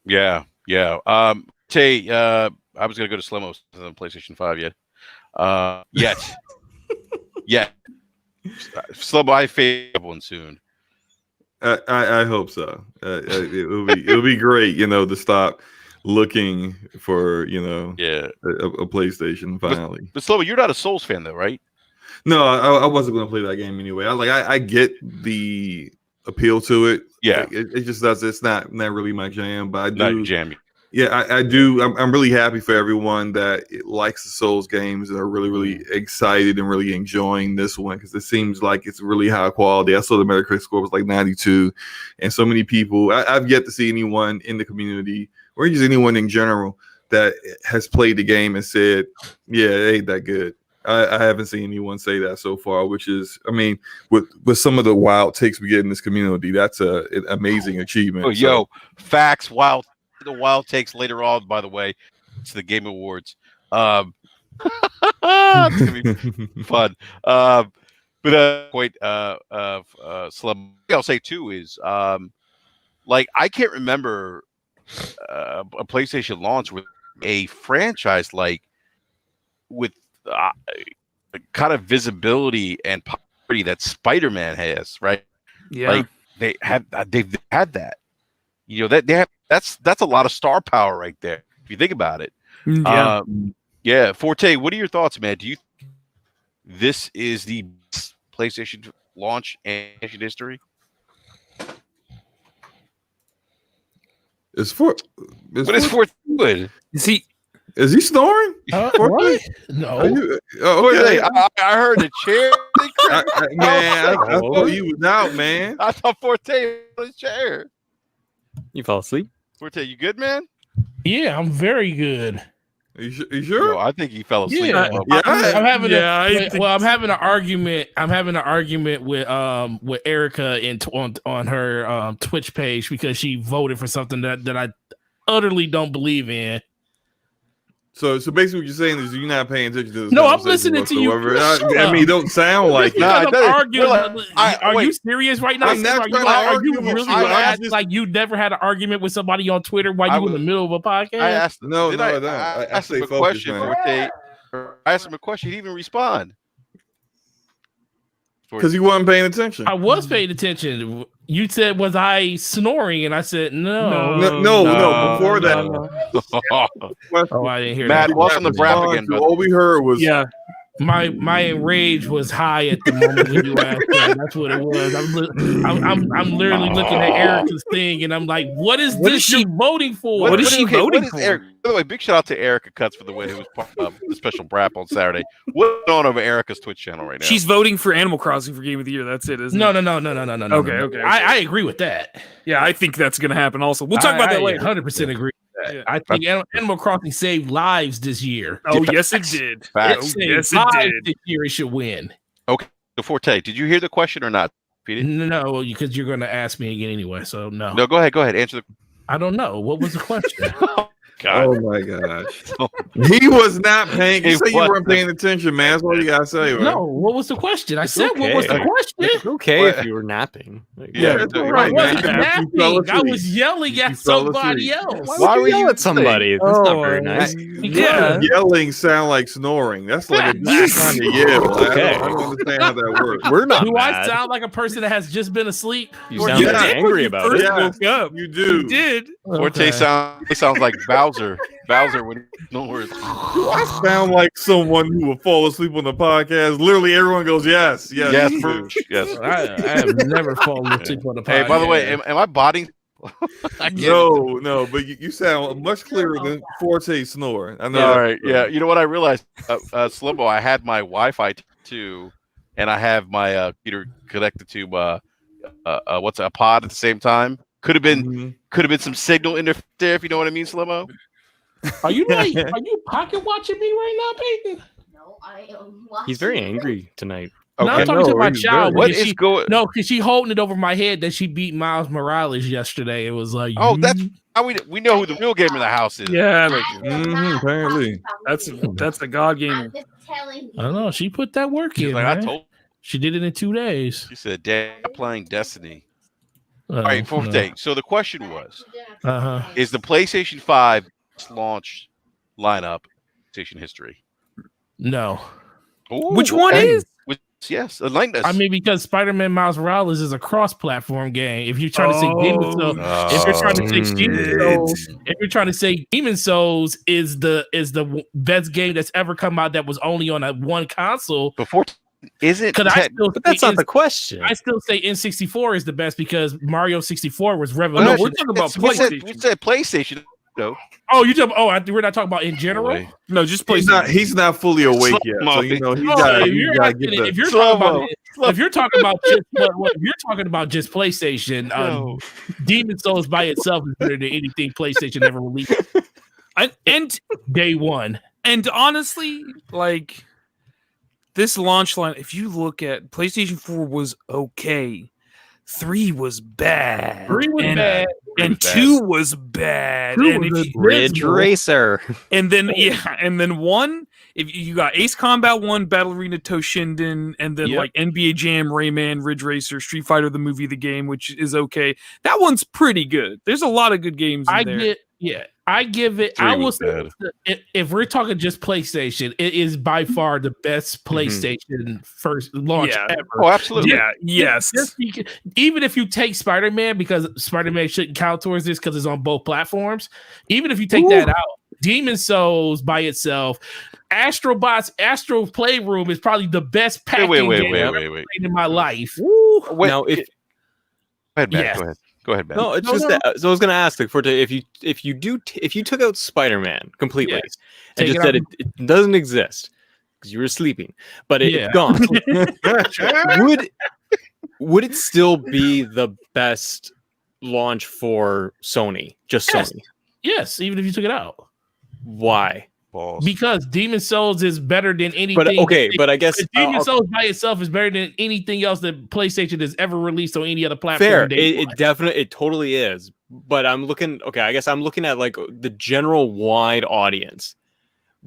yeah. I was gonna go to Slow-Mo on PlayStation 5 yet. Slow-Mo, I fade one soon. I hope so. It'll be great, to stop looking for a PlayStation finally. But Slow-Mo, you're not a Souls fan though, right? No, I wasn't going to play that game anyway. I get the appeal to it. Yeah, it just does. It's not really my jam, but I do. Not your jam. Yeah, I do. I'm really happy for everyone that likes the Souls games and are really, really excited and really enjoying this one, because it seems like it's really high quality. I saw the Metacritic score was like 92, and so many people. I've yet to see anyone in the community or just anyone in general that has played the game and said, "Yeah, it ain't that good." I haven't seen anyone say that so far, which is, I mean, with some of the wild takes we get in this community, that's an amazing achievement. Oh, yo, facts, the wild takes later on, by the way, to the Game Awards. It's gonna be fun. Point Slum, I'll say too is like I can't remember a PlayStation launch with a franchise like with kind of visibility and popularity that Spider-Man has, right? Yeah, like they've had that. That they have. That's a lot of star power right there, if you think about it. Yeah. Forte, what are your thoughts, man? Do you think this is the best PlayStation launch in history? Is Forte good? Is he snoring? What? No. I heard the chair. I thought you was out, man. I thought Forte was in his chair. You fall asleep? Forte, you good, man? Yeah, I'm very good. Are you sure? No, I think he fell asleep. I'm having an argument. I'm having an argument with Erica on her Twitch page because she voted for something that I utterly don't believe in. So basically, what you're saying is you're not paying attention to this. No, I'm conversation listening to you. whatsoever. I mean, it don't sound like it. Because I'm doesn't. arguing. Are wait. you serious right now? I'm not Are you, trying to are argue you with really you. gonna I'm act just- like you never had an argument with somebody on Twitter while you in the middle of a podcast? I asked. No, did no, I, I don't. I I asked stay him a focused, question. man. I asked him a question. He didn't even respond. Because he wasn't paying attention. I was paying attention. You said, "Was I snoring?" And I said, "No." No. Before that, Oh, I didn't hear Matt, that. welcome to BRAP again, brother. All we heard was Yeah. My rage was high at the moment when you asked that. That's what it was. I'm literally looking at Erica's thing, and I'm like, "What is What this is she- you're voting for?" What is she voting is for? Eric, by the way, big shout out to Erica Cuts for the way who was part of the special BRAP on Saturday. What's going on over Erica's Twitch channel right now? She's voting for Animal Crossing for Game of the Year. That's it, isn't No. it? Okay. I agree with that. Yeah, I think that's going to happen also. We'll talk about that later. 100% agree with that. Yeah. I think Animal Crossing saved lives this year. Oh, yes, it did. Facts. It saved Yes, it lives did. this year. It should win. So Forte, did you hear the question or not? Peter? No, because you're going to ask me again anyway. So no. No, go ahead. Answer the I don't know. What was the question? God. oh my gosh. He was not paying. You He say you wasn't. weren't paying attention, man. That's all you gotta say, man. No. What was the question? I said, what was the okay. question? It's okay if you were napping. Like, Yeah, That's you're all right, I right, wasn't man. You fell napping. I asleep. was yelling You at fell somebody asleep. else. Why would you were yell you at somebody? That's not very nice. Yeah. Yelling sound like snoring. That's like a different kind of yell. Okay. I don't understand how that works. We're not Do I mad. sound like a person that has just been asleep? You Or sound you very did when angry you about first it. Yeah. woke up. You You do. did. Forte sounds like Bowser. Bowser when no words. I sound like someone who will fall asleep on the podcast. Literally, everyone goes, yes. Yes, you for, do. yes. I have never fallen asleep on the podcast. Hey, by the way, am I botting? I get it. No, but you sound much clearer than Forte snore. I know. All that. right, yeah. You know what I realized, Slimbo? I had my Wi-Fi too, and I have my computer connected to what's a pod at the same time. Could have been some signal in there, if you know what I mean, Slimmo. Are you pocket watching me right now, Peyton? No, I am watching. He's very angry tonight. No, I'm Okay. talking to No, my he's child. What because is she, going? no, because she holding it over my head that she beat Miles Morales yesterday. It was like, Oh, that's how we know who the real gamer in the house is. Yeah, apparently. that's the God gamer. I'm just telling you. I don't know. She put that work She's in. like, I man. told. She did it in 2 days. She said, "Dad, I'm playing Destiny." All right, fourth day. So the question was: Uh-huh. is the PlayStation 5 launch lineup PlayStation history? No. Ooh, Which one okay. is? Yes, enlighten us. I mean, because Spider-Man Miles Morales is a cross-platform game. If you're trying to say Demon Souls, if you're trying to say Demon Souls, if you're trying to say Demon Souls is the best game that's ever come out that was only on that one console, before isn't because I still But that's say not the question. I still say N64 is the best because Mario 64 was No, revolutionary. we're talking about we said, PlayStation. we said PlayStation. No, Oh, you talking? We're not talking about in general. Boy. No, just PlayStation. He's not fully awake yet. So you know he Oh, got if you're to asking get it- the if you're Slow-mo. talking about just if you're talking about just PlayStation, No. Demon Souls by itself is better than anything PlayStation ever released. and Day one. And honestly, like this launch line, if you look at PlayStation 4 was okay. 3 was bad. 3 was and, bad. And Bad. 2 was bad. 2 and, was if you- Ridge abysmal. Racer. and then and then 1, if you got Ace Combat 1, Battle Arena Toshinden, and then Yep. like NBA Jam, Rayman, Ridge Racer, Street Fighter the movie, the game, which is okay. That one's pretty good. There's a lot of good games in there. I give it. 3 I will was say bad. if we're talking just PlayStation, it is by far the best PlayStation first launch Yeah. ever. Oh, absolutely. Yeah, yes. Even if you take Spider-Man, because Spider-Man shouldn't count towards this because it's on both platforms. Even if you take that out, Demon Souls by itself, Astro Playroom is probably the best packing game I've ever played in my life. Wait, Now, if go ahead, Matt. Yes. Go ahead, Matt. no, it's No, just no. that. So I was going to ask, like, if you took out Spider-Man completely Yes. and Take just it said out. it doesn't exist because you were sleeping, but Yeah. it's gone, would it still be the best launch for Sony? Just Yes. Sony? Yes, even if you took it out. Why? Balls. Because Demon Souls is better than anything. But okay, but I guess Demon Souls by itself is better than anything else that PlayStation has ever released on any other platform. fair. day It one. definitely, it totally is. But I'm looking. Okay, I guess I'm looking at like the general wide audience.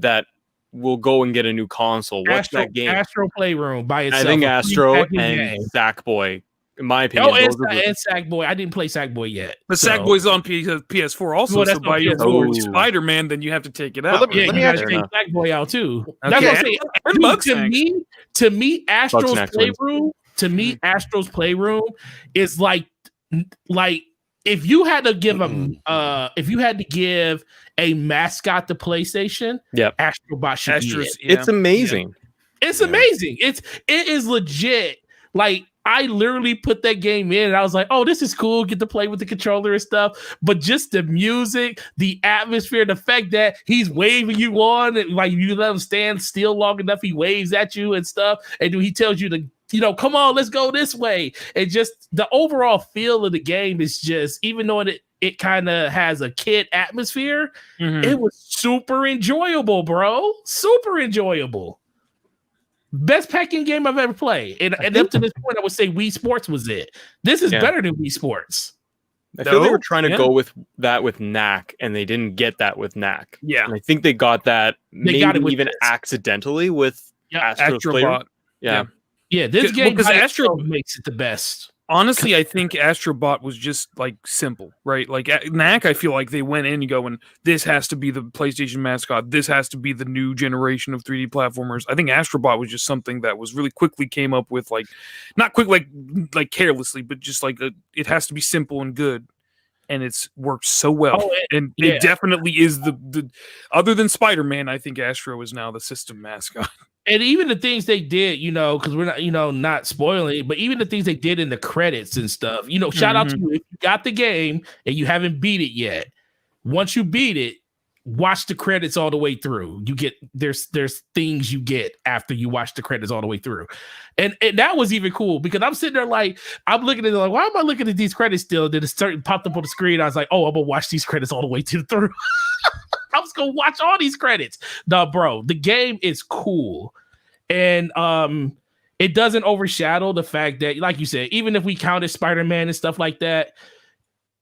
that will go and get a new console. What's that game? Astro Playroom by itself. I think Astro and game. Sackboy. In my opinion, and Sackboy. I didn't play Sackboy yet. But Sackboy's on PS4 also. Well, so by your PS4. Spider-Man, then you have to take it out. let me you ask have you- to take Sackboy out too. Okay. That's what I'm saying. And Bugsnax. To me, Astro's Bugsnax wins. Playroom. To me, Astro's Playroom is like if you had to give a mascot to PlayStation, Yep. Astrobot should be it. It's amazing. It's amazing. It is legit. Like I literally put that game in and I was like, oh, this is cool. Get to play with the controller and stuff. But just the music, the atmosphere, the fact that he's waving you on, and like you let him stand still long enough, he waves at you and stuff. And he tells you to, come on, let's go this way. And just the overall feel of the game is just, even though it kind of has a kid atmosphere, it was super enjoyable, bro. Super enjoyable. Best packing game I've ever played. And up to this point, I would say Wii Sports was it. This is better than Wii Sports. I feel they were trying to go with that with Knack, and they didn't get that with Knack. Yeah. And I think they got that maybe with even this. accidentally with Astro's Playroom. Astrobot. Yeah, this game because by Astro itself makes it the best. Honestly, I think Astrobot was just like simple, right? Like Knack, I feel like they went in and going, this has to be the PlayStation mascot. This has to be the new generation of 3D platformers. I think Astrobot was just something that was really quickly came up with, like, not quick, like carelessly, but just like it has to be simple and good. And it's worked so well. And it definitely is the other than Spider-Man, I think Astro is now the system mascot. And even the things they did, because we're not, not spoiling it, but even the things they did in the credits and stuff, shout out to you. If you got the game and you haven't beat it yet, once you beat it, watch the credits all the way through. You get there's things you get after you watch the credits all the way through. And that was even cool because I'm sitting there like, I'm looking at it like, why am I looking at these credits still? Then it popped up on the screen. I was like, oh, I'm gonna watch these credits all the way through. I was gonna watch all these credits. No, bro, the game is cool. And it doesn't overshadow the fact that, like you said, even if we counted Spider-Man and stuff like that,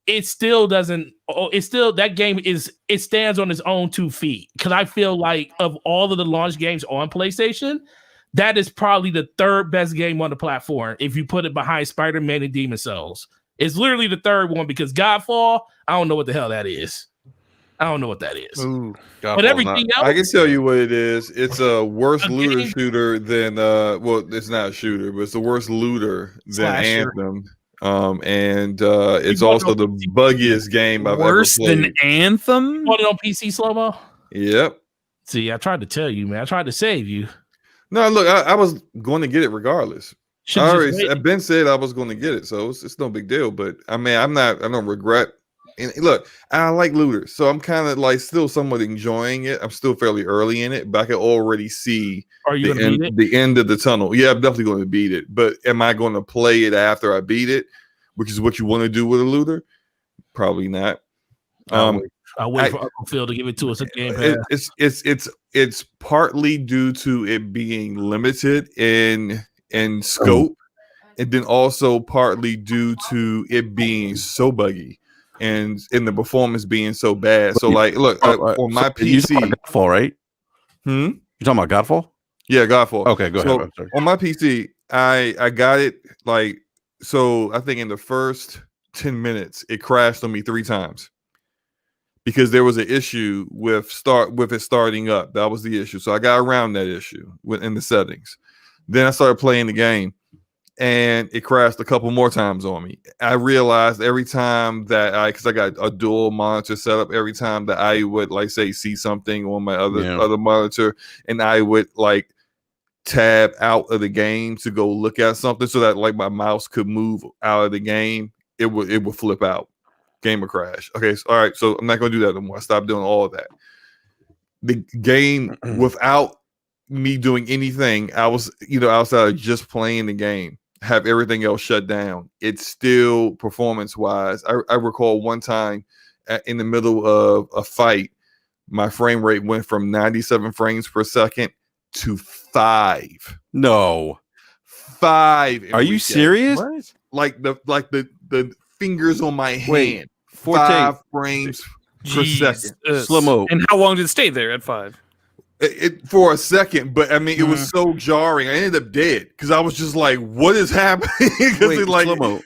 it still doesn't. That game it stands on its own 2 feet. Because I feel like of all of the launch games on PlayStation, that is probably the 3rd best game on the platform. If you put it behind Spider-Man and Demon's Souls, it's literally the 3rd one because Godfall, I don't know what the hell that is. I don't know what that is. Ooh, but everything else, I can tell you what it is. It's a worse looter shooter than it's not a shooter, but it's a worse looter than Slasher. Anthem. It's also the buggiest game I've ever Worse played. than Anthem? Put it on PC slow-mo. Yep. See, I tried to tell you, man. I tried to save you. No, look, I was going to get it regardless. Should've just I've been said I was going to get it, so it's no big deal. But I mean, I don't regret. And look, I like looters, so I'm kind of like still somewhat enjoying it. I'm still fairly early in it, but I can already see the end of the tunnel. Yeah, I'm definitely going to beat it. But am I going to play it after I beat it, which is what you want to do with a looter? Probably not. I'll wait for Uncle Phil to give it to us at Game Pass. It's partly due to it being limited in scope, and then also partly due to it being so buggy. And in the performance being so bad. So like, look, on my PC, Godfall, right? You're talking about Godfall? Yeah, Godfall. Okay, go ahead. I'm sorry. On my PC, I got it like, so I think in the first 10 minutes, it crashed on me 3 times because there was an issue with it starting up. That was the issue. So I got around that issue in the settings. Then I started playing the game. And it crashed a couple more times on me. I realized every time that because I got a dual monitor set up, every time that I would like say see something on my other monitor, and I would like tab out of the game to go look at something, so that like my mouse could move out of the game, it would flip out, game would crash. Okay, so, all right, so I'm not gonna do that anymore. I stopped doing all of that. The game without me doing anything, I was outside of just playing the game. Have everything else shut down. It's still performance-wise. I recall one time in the middle of a fight, my frame rate went from 97 frames per second to 5. No. 5. Are you serious? What? Like the fingers on my hand. Wait, 5 frames per second. Slow mo. And how long did it stay there at 5? for a second, but I mean, it was so jarring. I ended up dead because I was just like, "What is happening?" Because it like Slow-mo.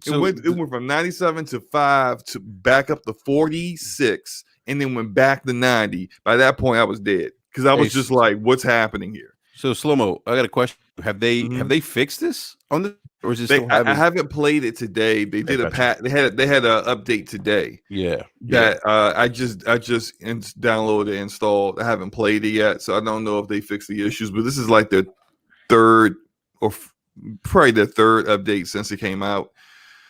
it went from 97 to 5 to back up to 46, and then went back to 90. By that point, I was dead because I was just like, "What's happening here?" So Slow-mo, I got a question. Have they fixed this on the, or is it still I haven't played it today. They did a they had an update today. Yeah. That I just downloaded and installed. I haven't played it yet, so I don't know if they fixed the issues. But this is like the third or probably the third update since it came out,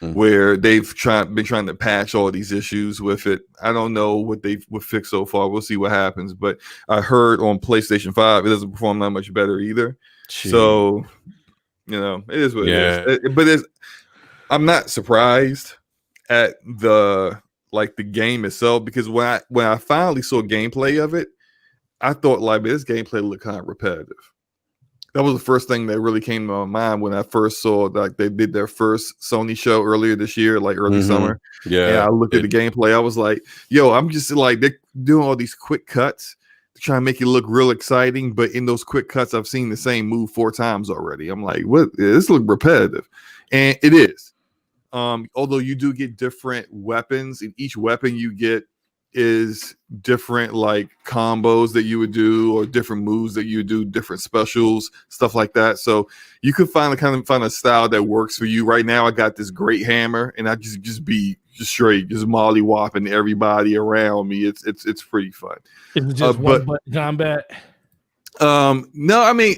where they've been trying to patch all these issues with it. I don't know what they've fixed so far. We'll see what happens. But I heard on PlayStation 5 it doesn't perform that much better either. Jeez. So it is what it is. But I'm not surprised at the game itself, because when I finally saw gameplay of it, I thought like, this gameplay looked kind of repetitive. That was the first thing that really came to my mind when I first saw like they did their first Sony show earlier this year, like early summer. Yeah, and I looked at the gameplay. I was like, "Yo, I'm just like they're doing all these quick cuts to try and make it look real exciting." But in those quick cuts, I've seen the same move 4 times already. I'm like, "What? This looks repetitive," and it is. Although you do get different weapons, and each weapon you get is different, like combos that you would do, or different moves that you would do, different specials, stuff like that. So you could find a style that works for you. Right now, I got this great hammer, and I just straight molly whopping everybody around me. It's pretty fun. Is it just one button combat? No, I mean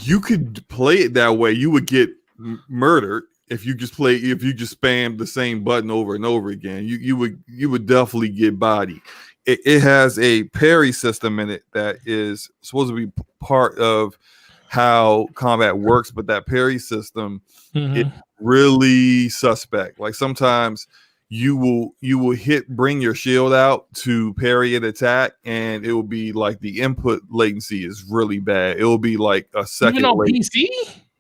you could play it that way. You would get murdered if you just spam the same button over and over again. You would definitely get body. It has a parry system in it that is supposed to be part of how combat works, but that parry system is really suspect. Like sometimes you will bring your shield out to parry an attack, and it will be like the input latency is really bad. It will be like a second. Even on PC?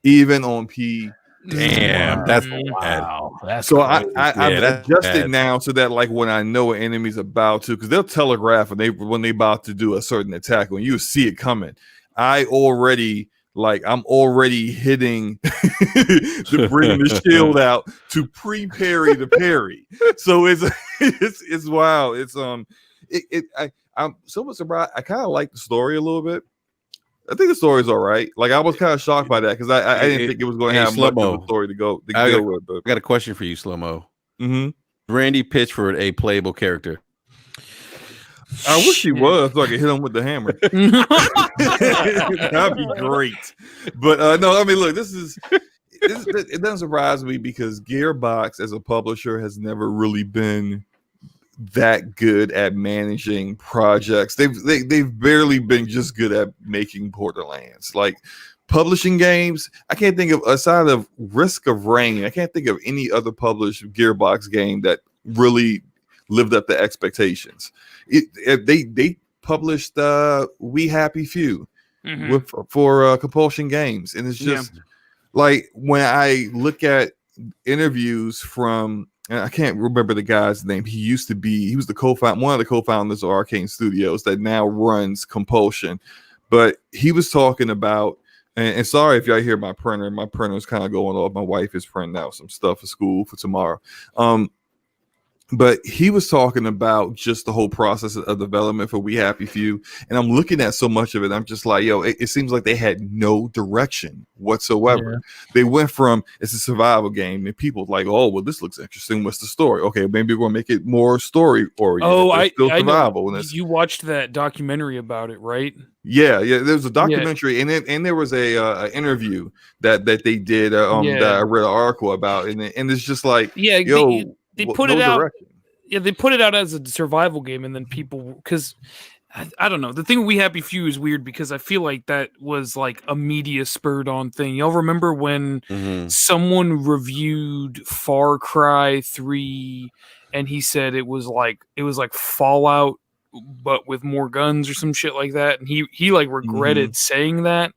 Even on PC. Damn, that's wow. That's so crazy. I've adjusted now so that like when I know an enemy's about to, because they'll telegraph when they about to do a certain attack, when you see it coming, I'm already hitting to bring the shield out to pre-parry the parry. So it's wild. I'm somewhat surprised. I kind of like the story a little bit. I think the story's all right. Like I was kind of shocked by that because I didn't think it was going to have much of a story to go with. I got a question for you, Slow-mo. Randy pitched for a playable character. I wish he was, so I could hit him with the hammer. That'd be great. But no, I mean, look, it doesn't surprise me because Gearbox as a publisher has never really been that good at managing projects. They've barely been just good at making Borderlands. Like publishing games, I can't think of, aside of Risk of Rain, I can't think of any other published Gearbox game that really lived up to expectations. They published We Happy Few for Compulsion Games, and it's just like when I look at interviews from, I can't remember the guy's name. He was one of the co-founders of Arcane Studios that now runs Compulsion, but he was talking about, and sorry if y'all hear my printer is kind of going off. My wife is printing out some stuff for school for tomorrow. But he was talking about just the whole process of development for We Happy Few. And I'm looking at so much of it. I'm just like, yo, it seems like they had no direction whatsoever. Yeah. They went from, it's a survival game, and people like, oh, well, this looks interesting. What's the story? Okay, maybe we're going to make it more story oriented. Oh, I know. You watched that documentary about it, right? Yeah. There's a documentary, and there was a interview that they did that I read an article about, and it's just like, They put it out. Direction. Yeah, they put it out as a survival game, and then people, because I don't know. The thing with We Happy Few is weird because I feel like that was like a media spurred on thing. Y'all remember when someone reviewed Far Cry 3 and he said it was like Fallout but with more guns or some shit like that, and he like regretted saying that.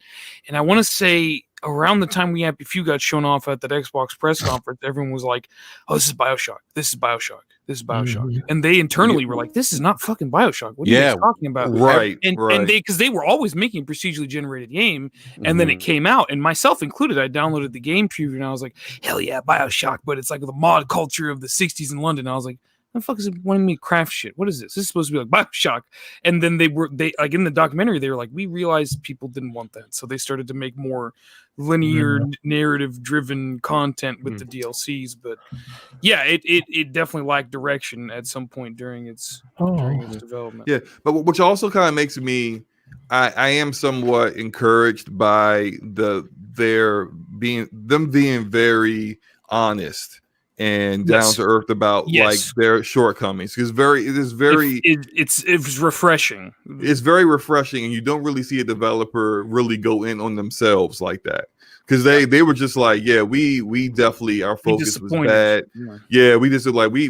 And I want to say around the time we had a few got shown off at that Xbox press conference, everyone was like, "Oh, this is BioShock. This is BioShock. This is BioShock." Mhm. And they internally were like, "This is not fucking BioShock. What are you Yeah, guys talking about?" Right, And right. because they were always making a procedurally generated game, and then it Mhm. came out, and myself included, I downloaded the game preview, and I was like, "Hell yeah, BioShock!" But it's like the mod culture of the '60s in London. I was like, "The fuck is it wanting me to craft shit? What is this? This is supposed to be like BioShock." And then they like in the documentary, they were like, "We realized people didn't want that, so they started to make more linear narrative driven content with the DLCs." But yeah, it definitely lacked direction at some point during its development. Yeah, but which also kind of makes me, I am somewhat encouraged by them being very honest and down Yes. to earth about Yes. like their shortcomings. It's refreshing. it's very refreshing, and you don't really see a developer really go in on themselves like that, because they were just like, yeah, we definitely, our focus was bad. Yeah, we just like we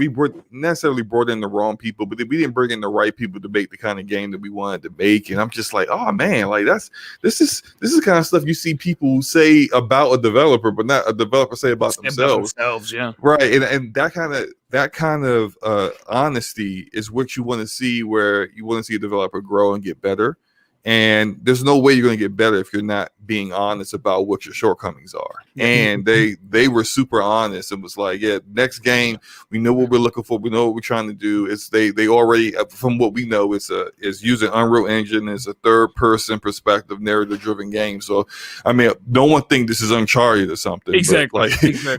were necessarily brought in the wrong people, but we didn't bring in the right people to make the kind of game that we wanted to make. And I'm just like, oh man, like this is the kind of stuff you see people say about a developer, but not a developer say about themselves. Yeah, right. And that kind of honesty is what you want to see, where you want to see a developer grow and get better. And there's no way you're going to get better if you're not being honest about what your shortcomings are. And they were super honest and was like, yeah, next game, we know what we're looking for. We know what we're trying to do. It's they already, from what we know, is using Unreal Engine as a third person perspective, narrative driven game. So, I mean, no one think this is Uncharted or something. Exactly.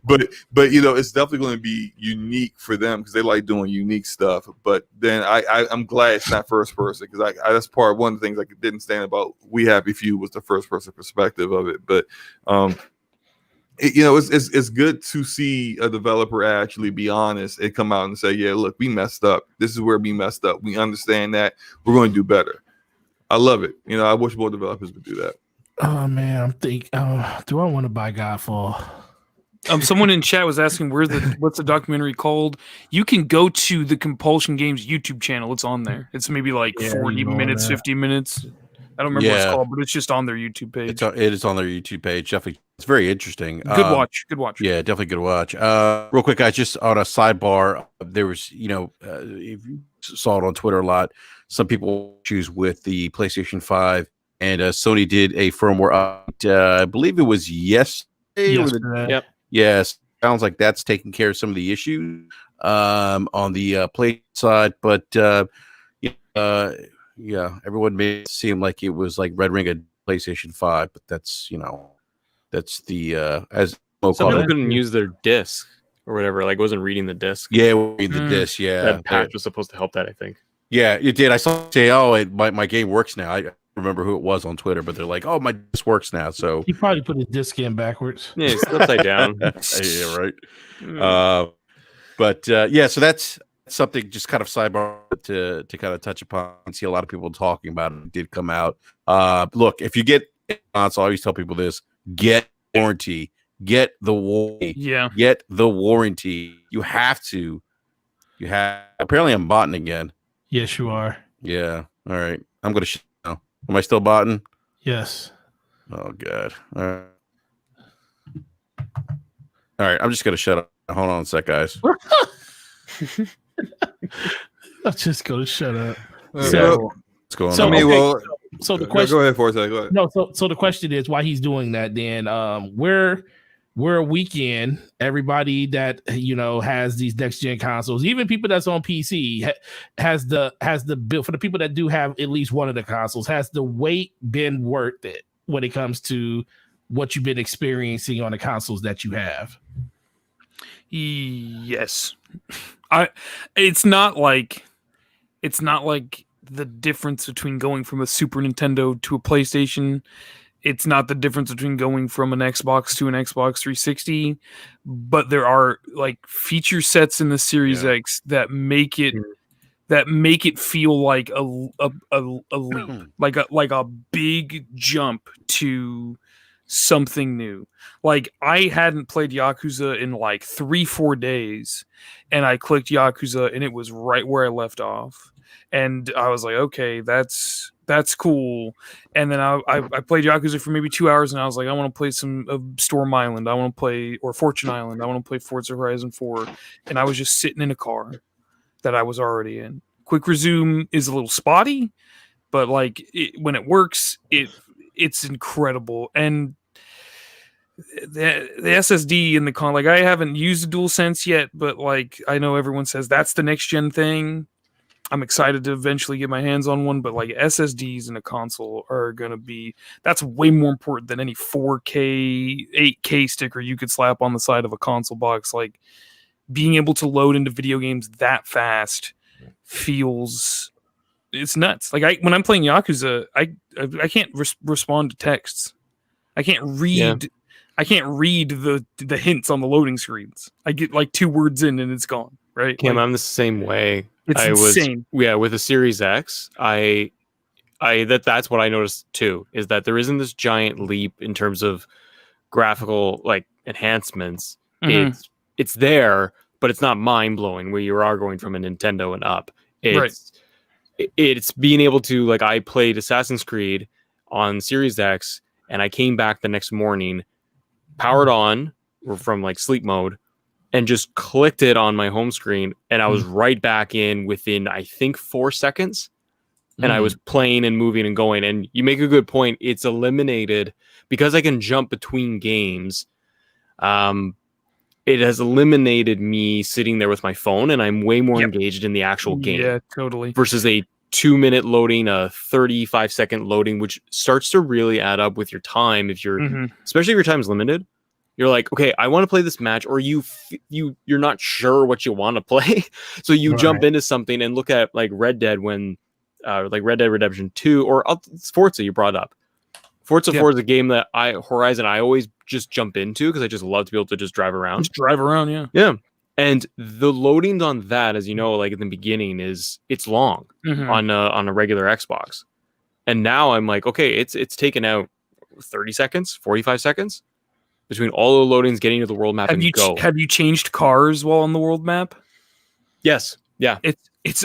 But you know, it's definitely going to be unique for them because they like doing unique stuff. But then I'm glad it's not first person, because that's one of the things I didn't stand about We Happy Few was the first person perspective of it. But it's good to see a developer actually be honest and come out and say, yeah, look, we messed up. This is where we messed up. We understand that. We're going to do better. I love it. You know, I wish more developers would do that. Oh man, I'm thinking, do I want to buy Godfall? Someone in chat was asking what's the documentary called. You can go to the Compulsion Games YouTube channel. It's on there. It's maybe like 40 minutes, 50 minutes. I don't remember what it's called, but it's just on their YouTube page. It is on their YouTube page. Definitely, it's very interesting. Good watch. Yeah, definitely good watch. Real quick, guys, just on a sidebar, there was, if you saw it on Twitter a lot, some people choose with the PlayStation 5, and Sony did a firmware update. I believe it was yesterday. Yep. Yes, sounds like that's taking care of some of the issues on the play side, but yeah, everyone made it seem like it was like Red Ring of PlayStation 5, but that's that's the as some people couldn't use their disc or whatever, like wasn't reading the disc. Yeah, read the disc. Yeah, that patch was supposed to help that, I think. Yeah, it did. I saw it say, "Oh, my game works now." I remember who it was on Twitter, but they're like, "Oh, my disc works now." So he probably put his disc in backwards. Yeah, it's upside down. Yeah, right. Yeah, so that's something just kind of sidebar to kind of touch upon and see a lot of people talking about it. It did come out. Look, if you get console, I always tell people this: get warranty, get the warranty, get the warranty. You have to. You have. Apparently, I'm botting again. Yes, you are. Yeah. All right. I'm gonna. Now. Am I still botting? Yes. Oh God. All right. All right. I'm just gonna shut up. Hold on a sec, guys. I'm just gonna shut up. So, what's going on? So the question. Go ahead for a second. Go ahead. No. So the question is why he's doing that. Then we're a weekend. Everybody that has these next gen consoles, even people that's on PC, has the bill. For the people that do have at least one of the consoles, has the wait been worth it when it comes to what you've been experiencing on the consoles that you have? Yes. It's not like the difference between going from a Super Nintendo to a PlayStation. It's not the difference between going from an Xbox to an Xbox 360, but there are like feature sets in the Series X that make it feel like a leap, like a big jump to something new. Like I hadn't played Yakuza in like 3-4 days, and I clicked Yakuza and it was right where I left off, and I was like, okay, that's That's cool. And then I played Yakuza for maybe 2 hours, and I was like, I want to play some Storm Island. I want to play, or Fortune Island. I want to play Forza Horizon 4. And I was just sitting in a car that I was already in. Quick resume is a little spotty, but like when it works, it's incredible. And the SSD in the like I haven't used the DualSense yet, but like I know everyone says that's the next gen thing. I'm excited to eventually get my hands on one, but like SSDs in a console are gonna be, that's way more important than any 4K, 8K sticker you could slap on the side of a console box. Like being able to load into video games that fast feels, it's nuts. Like when I'm playing Yakuza, I can't respond to texts. I can't read. Yeah. I can't read the hints on the loading screens. I get like 2 words in and it's gone. Right? Cam, like, I'm the same way. It's insane. With the Series X, that's what I noticed too, is that there isn't this giant leap in terms of graphical like enhancements. Mm-hmm. It's there, but it's not mind blowing where you are going from a Nintendo and up. It's being able to, like, I played Assassin's Creed on Series X and I came back the next morning, powered on from like sleep mode, and just clicked it on my home screen, and I was right back in within, I think, 4 seconds. And I was playing and moving and going. And you make a good point. It's eliminated, because I can jump between games. It has eliminated me sitting there with my phone, and I'm way more engaged in the actual game. Yeah, totally. Versus a 2-minute loading, a 35-second loading, which starts to really add up with your time. If you're, especially if your time is limited. You're like, okay, I want to play this match, or you're not sure what you want to play, so you jump into something and look at like Red Dead like Red Dead Redemption 2, or Forza you brought up. Forza 4 is a game that I always just jump into because I just love to be able to just drive around. Just drive around, yeah. And the loading on that, as you know, like in the beginning, it's long on a regular Xbox, and now I'm like, okay, it's taken out 30 seconds, 45 seconds. Between all the loadings, getting to the world map, Have you changed cars while on the world map? Yes. Yeah. It's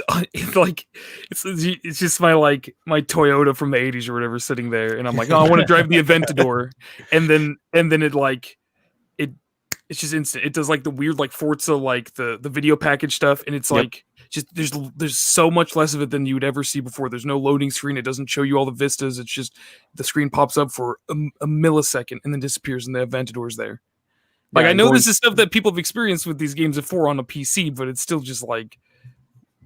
like it's just my Toyota from the 80s or whatever sitting there, and I'm like, oh, I want to drive the Aventador, and then it's just instant. It does like the weird like Forza like the video package stuff, and it's like just there's so much less of it than you would ever see before. There's no loading screen. It doesn't show you all the vistas. It's just the screen pops up for a millisecond and then disappears, and the Aventador's there. Like, I know this is stuff that people have experienced with these games before on a PC, but it's still just like,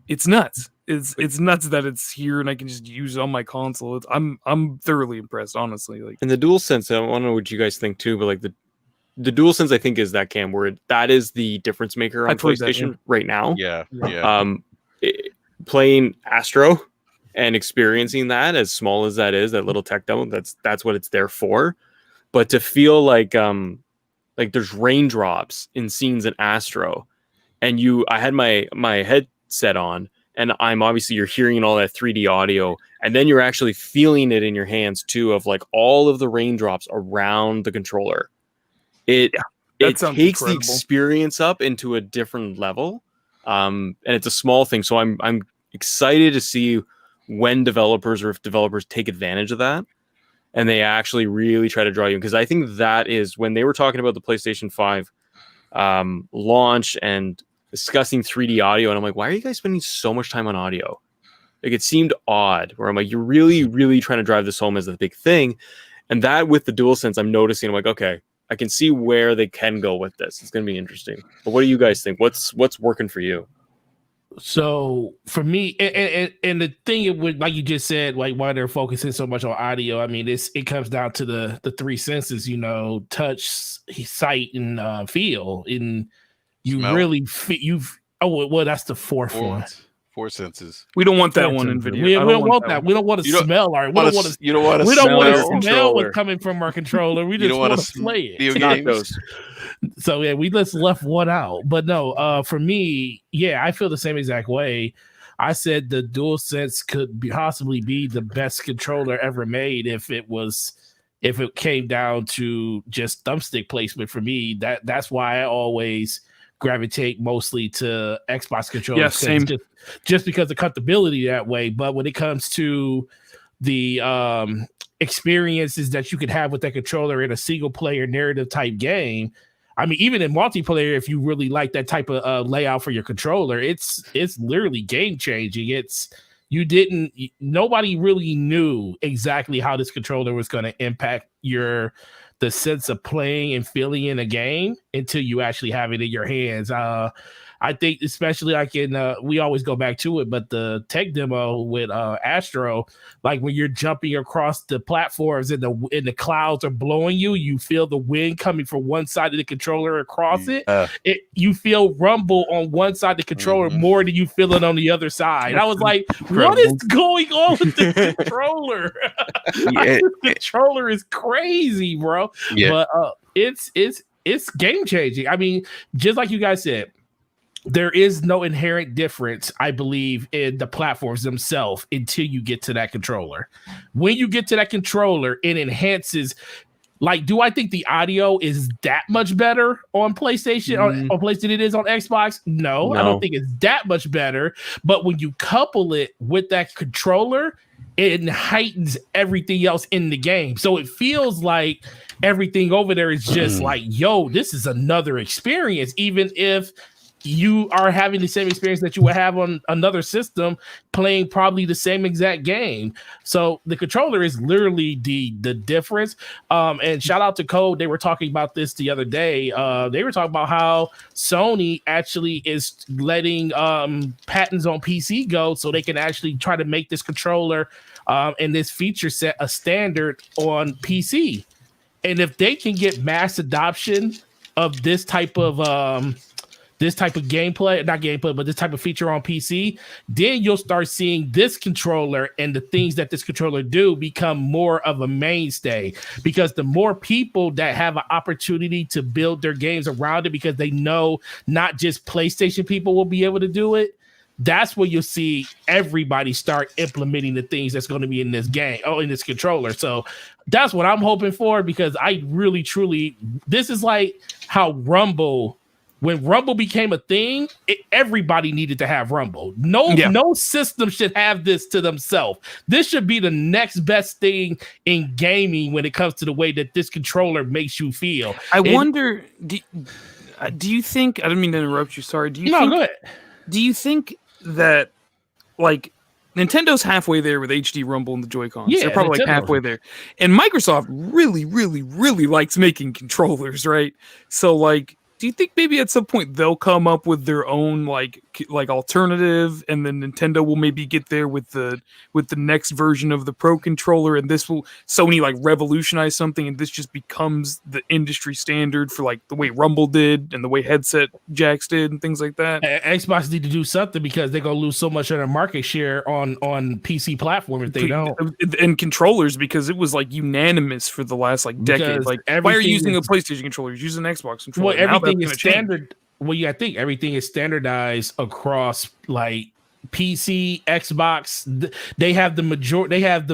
it's nuts. It's nuts that it's here and I can just use it on my console. I'm thoroughly impressed, honestly. Like, and the DualSense, I don't know what you guys think too, but like the DualSense, I think, is that, Cam, where that is the difference maker on PlayStation right now. Yeah. Playing Astro and experiencing that, as small as that is, that little tech demo, that's what it's there for. But to feel like there's raindrops in scenes in Astro, and I had my headset on, and you're hearing all that 3D audio, and then you're actually feeling it in your hands too, of like all of the raindrops around the controller. It takes incredible. The experience up into a different level, and it's a small thing. So I'm excited to see when developers take advantage of that, and they actually really try to draw you. Because I think that is when they were talking about the PlayStation 5 launch and discussing 3D audio, and I'm like, why are you guys spending so much time on audio? Like, it seemed odd. Where I'm like, you're really, really trying to drive this home as the big thing, and that with the DualSense, I'm noticing. I'm like, okay, I can see where they can go with this. It's going to be interesting. But what do you guys think? What's working for you? So for me, and the thing it would, like you just said, like why they're focusing so much on audio. I mean, it comes down to the 3 senses, touch, sight, and feel. And you smell. Really that's the fourth one. 4 senses. We don't want that one in video. We don't want that. We don't want to smell. We don't want to smell what's coming from our controller. We just want to play it. So yeah, we just left one out. But no, for me, yeah, I feel the same exact way. I said the DualSense could possibly be the best controller ever made if it came down to just thumbstick placement. For me, that's why I always gravitate mostly to Xbox controllers. Yeah, same. Just because of comfortability that way. But when it comes to the experiences that you could have with that controller in a single player narrative type game. I mean, even in multiplayer, if you really like that type of layout for your controller, it's literally game changing. Nobody really knew exactly how this controller was going to impact the sense of playing and feeling in a game until you actually have it in your hands. I think especially like we always go back to it, but the tech demo with Astro, like when you're jumping across the platforms and the clouds are blowing you feel the wind coming from one side of the controller across it. You feel rumble on one side of the controller more than you feel it on the other side. I was like, what is going on with the controller? This controller is crazy, bro. Yeah. But it's game changing. I mean, just like you guys said, there is no inherent difference, I believe, in the platforms themselves until you get to that controller. When you get to that controller, it enhances. Like, do I think the audio is that much better on PlayStation on PlayStation it is on Xbox? No, I don't think it's that much better. But when you couple it with that controller, it heightens everything else in the game. So it feels like everything over there is just like, yo, this is another experience, even if you are having the same experience that you would have on another system playing probably the same exact game. So the controller is literally the difference. And shout out to Code. They were talking about this the other day. They were talking about how Sony actually is letting patents on PC go so they can actually try to make this controller and this feature set a standard on PC. And if they can get mass adoption of this type of gameplay, not gameplay, but this type of feature on PC, then you'll start seeing this controller and the things that this controller do become more of a mainstay, because the more people that have an opportunity to build their games around it, because they know not just PlayStation people will be able to do it, that's where you'll see everybody start implementing the things that's going to be in this game, in this controller. So that's what I'm hoping for, because I really, truly, this is like how when Rumble became a thing, everybody needed to have Rumble. No system should have this to themselves. This should be the next best thing in gaming when it comes to the way that this controller makes you feel. I wonder, do you think, I didn't mean to interrupt you, sorry. Go ahead. Do you think that, like, Nintendo's halfway there with HD Rumble and the Joy-Cons? Yeah, they're probably like halfway there. And Microsoft really, really, really likes making controllers, right? So, like, do you think maybe at some point they'll come up with their own like alternative, and then Nintendo will maybe get there with the next version of the Pro controller, and this will Sony like revolutionize something, and this just becomes the industry standard for like the way Rumble did and the way headset jacks did and things like that? Xbox need to do something, because they're gonna lose so much of their market share on PC platform if they don't. And controllers, because it was like unanimous for the last like decade. Like, why are you using a PlayStation controller? You're using an Xbox controller. Well, everything is standard. Well, yeah, I think everything is standardized across like PC, Xbox. They have the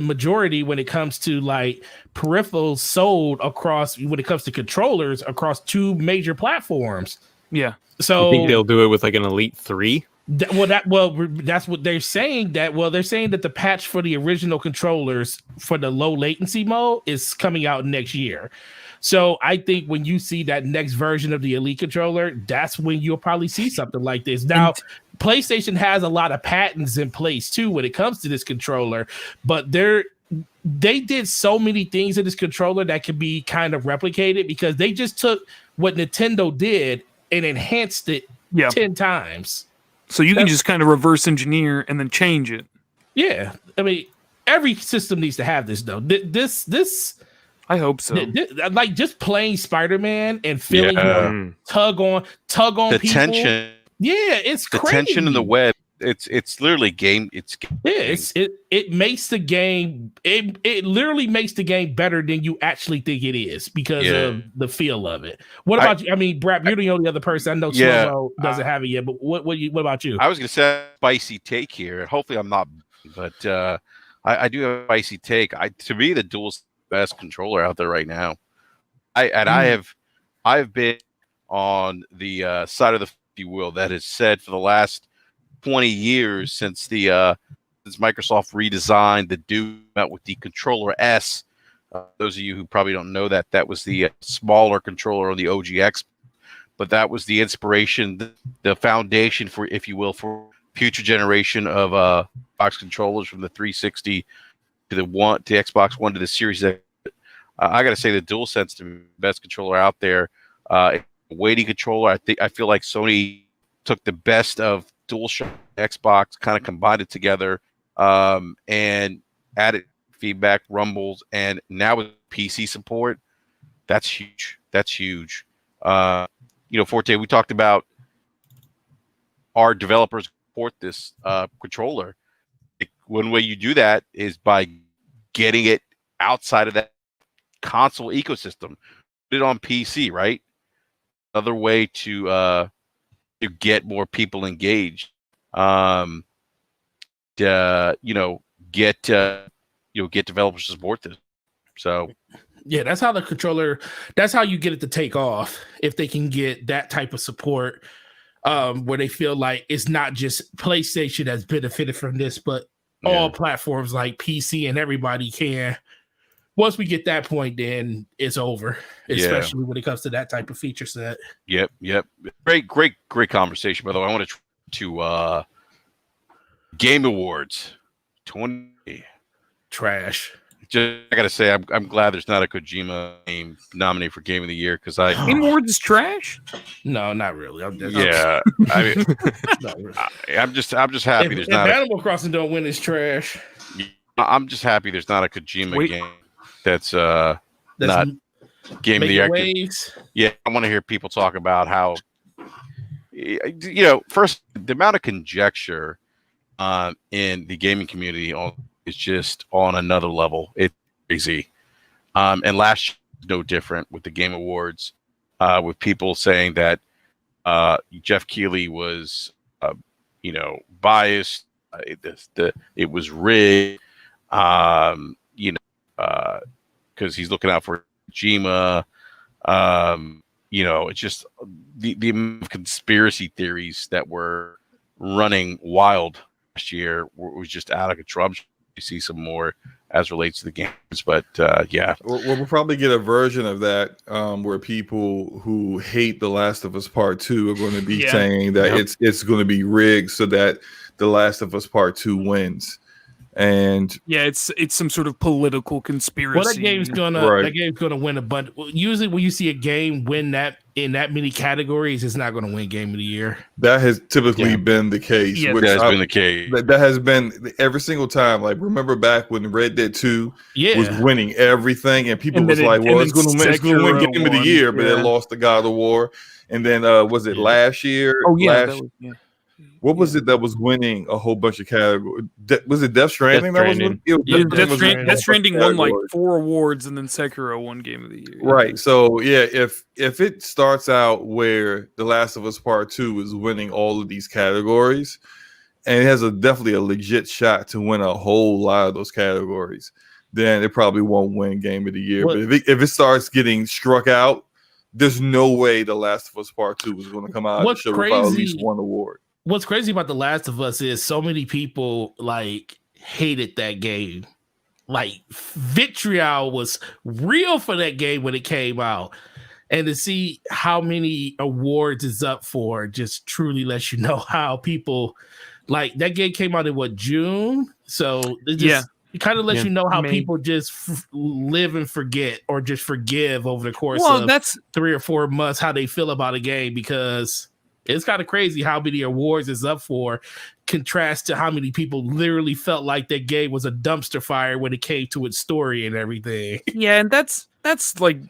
majority when it comes to like peripherals sold across, when it comes to controllers, across two major platforms. Yeah. I So think they'll do it with like an Elite 3. That's what they're saying. They're saying that the patch for the original controllers for the low latency mode is coming out next year. So I think when you see that next version of the Elite controller, that's when you'll probably see something like this. Now, PlayStation has a lot of patents in place too when it comes to this controller, but they did so many things in this controller that can be kind of replicated, because they just took what Nintendo did and enhanced it 10 times. So you can just kind of reverse engineer and then change it. Yeah. I mean, every system needs to have this though. This I hope so. Like just playing Spider-Man and feeling tug on the people. tension. Yeah, it's the crazy. tension in the web. It's literally game. It makes the game. It literally makes the game better than you actually think it is, because of the feel of it. What about you? I mean, BRAP, you're the only other person I know. Slow doesn't have it yet, but what about you? I was going to say spicy take here. Hopefully, I'm not, but I do have a spicy take. To me, the DualSense best controller out there right now. I've been on the side of the, if you will, that has said for the last 20 years since the Microsoft redesigned the Doom out with the controller S. Those of you who probably don't know that, that was the smaller controller on the OGX, but that was the inspiration, the foundation for, if you will, for future generation of box controllers from the 360 to the Xbox One to the Series X. I got to say the DualSense to me, the best controller out there. Weighty controller. I feel like Sony took the best of DualShock, Xbox, kind of combined it together, and added feedback, rumbles, and now with PC support, that's huge. That's huge. Forte, we talked about our developers support this controller. One way you do that is by getting it outside of that console ecosystem. Put it on PC, right? Another way to get more people engaged. Get developers to support this. So yeah, that's how you get it to take off. If they can get that type of support, where they feel like it's not just PlayStation that's benefited from this, but all platforms like PC and everybody can. Once we get that point, then it's over, especially when it comes to that type of feature set. Yep. Great conversation, by the way. I want to Game Awards 20. Trash. I gotta say, I'm glad there's not a Kojima game nominated for Game of the Year, because Game Awards is trash. No, not really. I'm just happy there's not. Animal Crossing don't win, it's trash. I'm just happy there's not a Kojima game that's not Game of the Year. Waves. Yeah, I want to hear people talk about how, first, the amount of conjecture in the gaming community is just on another level. It's crazy. And last year was no different with the Game Awards, with people saying that Jeff Keighley was, biased. It was rigged. Because he's looking out for Kojima. It's just the amount of conspiracy theories that were running wild last year was just out of control. I'm sure you see some more as relates to the games, but we'll probably get a version of that where people who hate The Last of Us Part 2 are going to be saying that it's going to be rigged so that The Last of Us Part 2 wins. And it's some sort of political conspiracy. Well, that game's gonna win a bunch. Usually, when you see a game win that in that many categories, it's not going to win Game of the Year. That has typically been the case. Yeah, that has been the case. That has been every single time. Like, remember back when Red Dead 2 was winning everything, and people was like, "Well, it's going to win Game of the Year," but it lost to God of War. And then was it last year? Oh yeah. What was it that was winning a whole bunch of categories? Was it Death Stranding? Death Stranding won like 4 awards, and then Sekiro won Game of the Year. Right. So if it starts out where The Last of Us Part 2 is winning all of these categories, and it has definitely a legit shot to win a whole lot of those categories, then it probably won't win Game of the Year. But if it starts getting struck out, there's no way The Last of Us Part 2 is going to come out and show without at least one award. What's crazy about The Last of Us is so many people hated that game. Like, vitriol was real for that game when it came out. And to see how many awards is up for just truly lets you know how people that game came out in June. So it kind of lets you know how people just live and forget, or just forgive over the course of 3 or 4 months how they feel about a game, because it's kind of crazy how many awards is up for, contrast to how many people literally felt like that game was a dumpster fire when it came to its story and everything. Yeah, and that's like,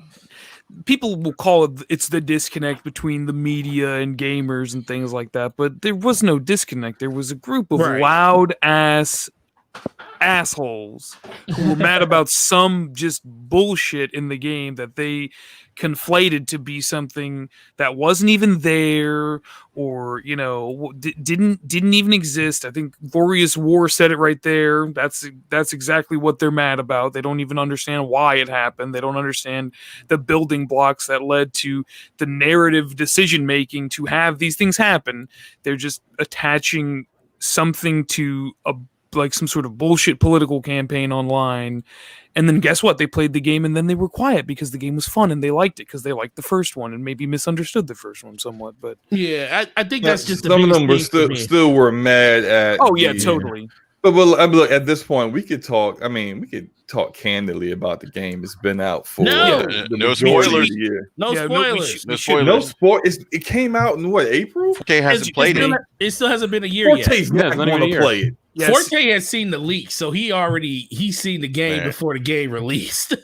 people will call it's the disconnect between the media and gamers and things like that, but there was no disconnect. There was a group of loud ass assholes who were mad about some just bullshit in the game that they conflated to be something that wasn't even there, or didn't even exist. I think Glorious War said it right there. That's exactly what they're mad about. They don't even understand why it happened. They don't understand the building blocks that led to the narrative decision making to have these things happen. They're just attaching something to a like some sort of bullshit political campaign online. And then guess what? They played the game and then they were quiet because the game was fun and they liked it because they liked the first one and maybe misunderstood the first one somewhat. But yeah, I think that's just some of them were still were mad at. Oh yeah, totally. But look, at this point, we could talk. I mean, we could talk candidly about the game. It's been out for No spoilers. No spoilers. No spoilers. It came out in what, April? 4K hasn't played it. It still hasn't been a year yet. Forte's not going to play it. Yes. Forte has seen the leak, so he's seen the game before the game released.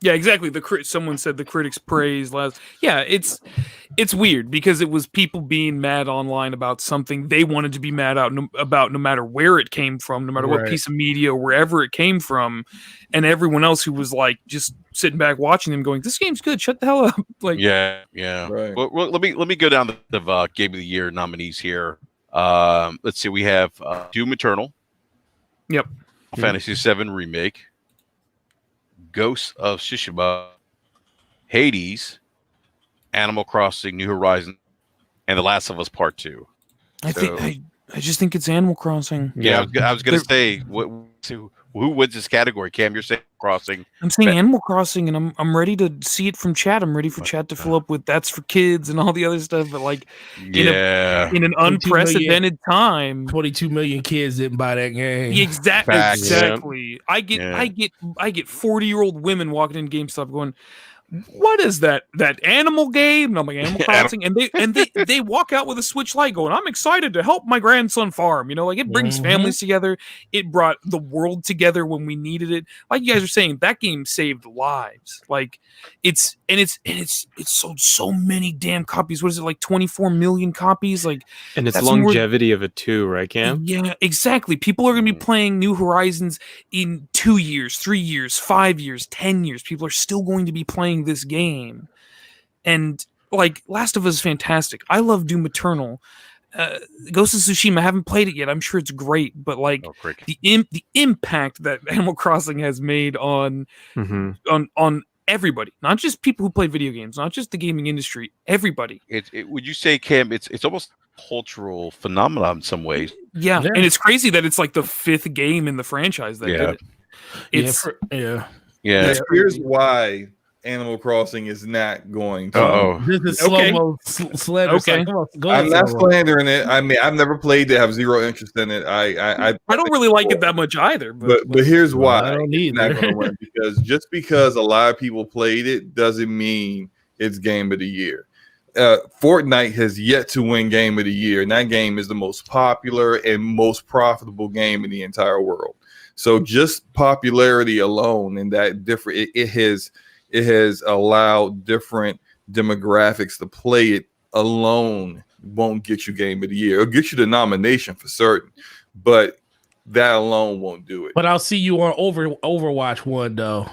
Yeah, exactly. Someone said the critics praised last. Yeah, it's weird because it was people being mad online about something they wanted to be mad about, no matter where it came from, no matter what piece of media or wherever it came from, and everyone else who was like just sitting back watching them, going, "This game's good. Shut the hell up!" Like, yeah. Right. Well, let me go down the Game of the Year nominees here. Let's see. We have Doom Eternal. Yep. Fantasy VII Remake. Ghost of Tsushima, Hades, Animal Crossing, New Horizons, and The Last of Us Part 2. I just think it's Animal Crossing. Yeah, I was going to say, who wins this category? Cam, you're saying Crossing. I'm saying Animal Crossing, and I'm ready to see it from chat. I'm ready for chat to fill up with "that's for kids" and all the other stuff. But like, in an unprecedented time, 22 million kids didn't buy that game. Exactly. I get 40-year-old women walking in GameStop going, "What is that animal game?" And I'm like, Animal Crossing, and they walk out with a Switch Lite going, "I'm excited to help my grandson farm." You know, like, it brings families together. It brought the world together when we needed it. Like you guys are saying, that game saved lives. Like, it's sold so many damn copies. What is it, like 24 million copies? Like, and it's longevity of it too, right, Cam? Yeah, exactly. People are going to be playing New Horizons in 2 years, 3 years, 5 years, 10 years. People are still going to be playing this game. And like, Last of Us is fantastic. I love Doom Eternal. Ghost of Tsushima, I haven't played it yet. I'm sure it's great, but like the impact that Animal Crossing has made on everybody, not just people who play video games, not just the gaming industry, everybody. Would you say, Cam, it's almost a cultural phenomenon in some ways? Yeah, and it's crazy that it's like the 5th game in the franchise that did it. Here's why Animal Crossing is not going to. This is slow-mo slander. Okay. I'm not slandering it. I mean, I've never played it. I have zero interest in it. I don't really like it that much either. But here's why I don't it's not going to win. Because a lot of people played it doesn't mean it's Game of the Year. Fortnite has yet to win Game of the Year, and that game is the most popular and most profitable game in the entire world. So just popularity alone, and that different, it has allowed different demographics to play it alone. Won't get you Game of the Year. It'll get you the nomination for certain, but that alone won't do it. But I'll see you on Overwatch 1 though.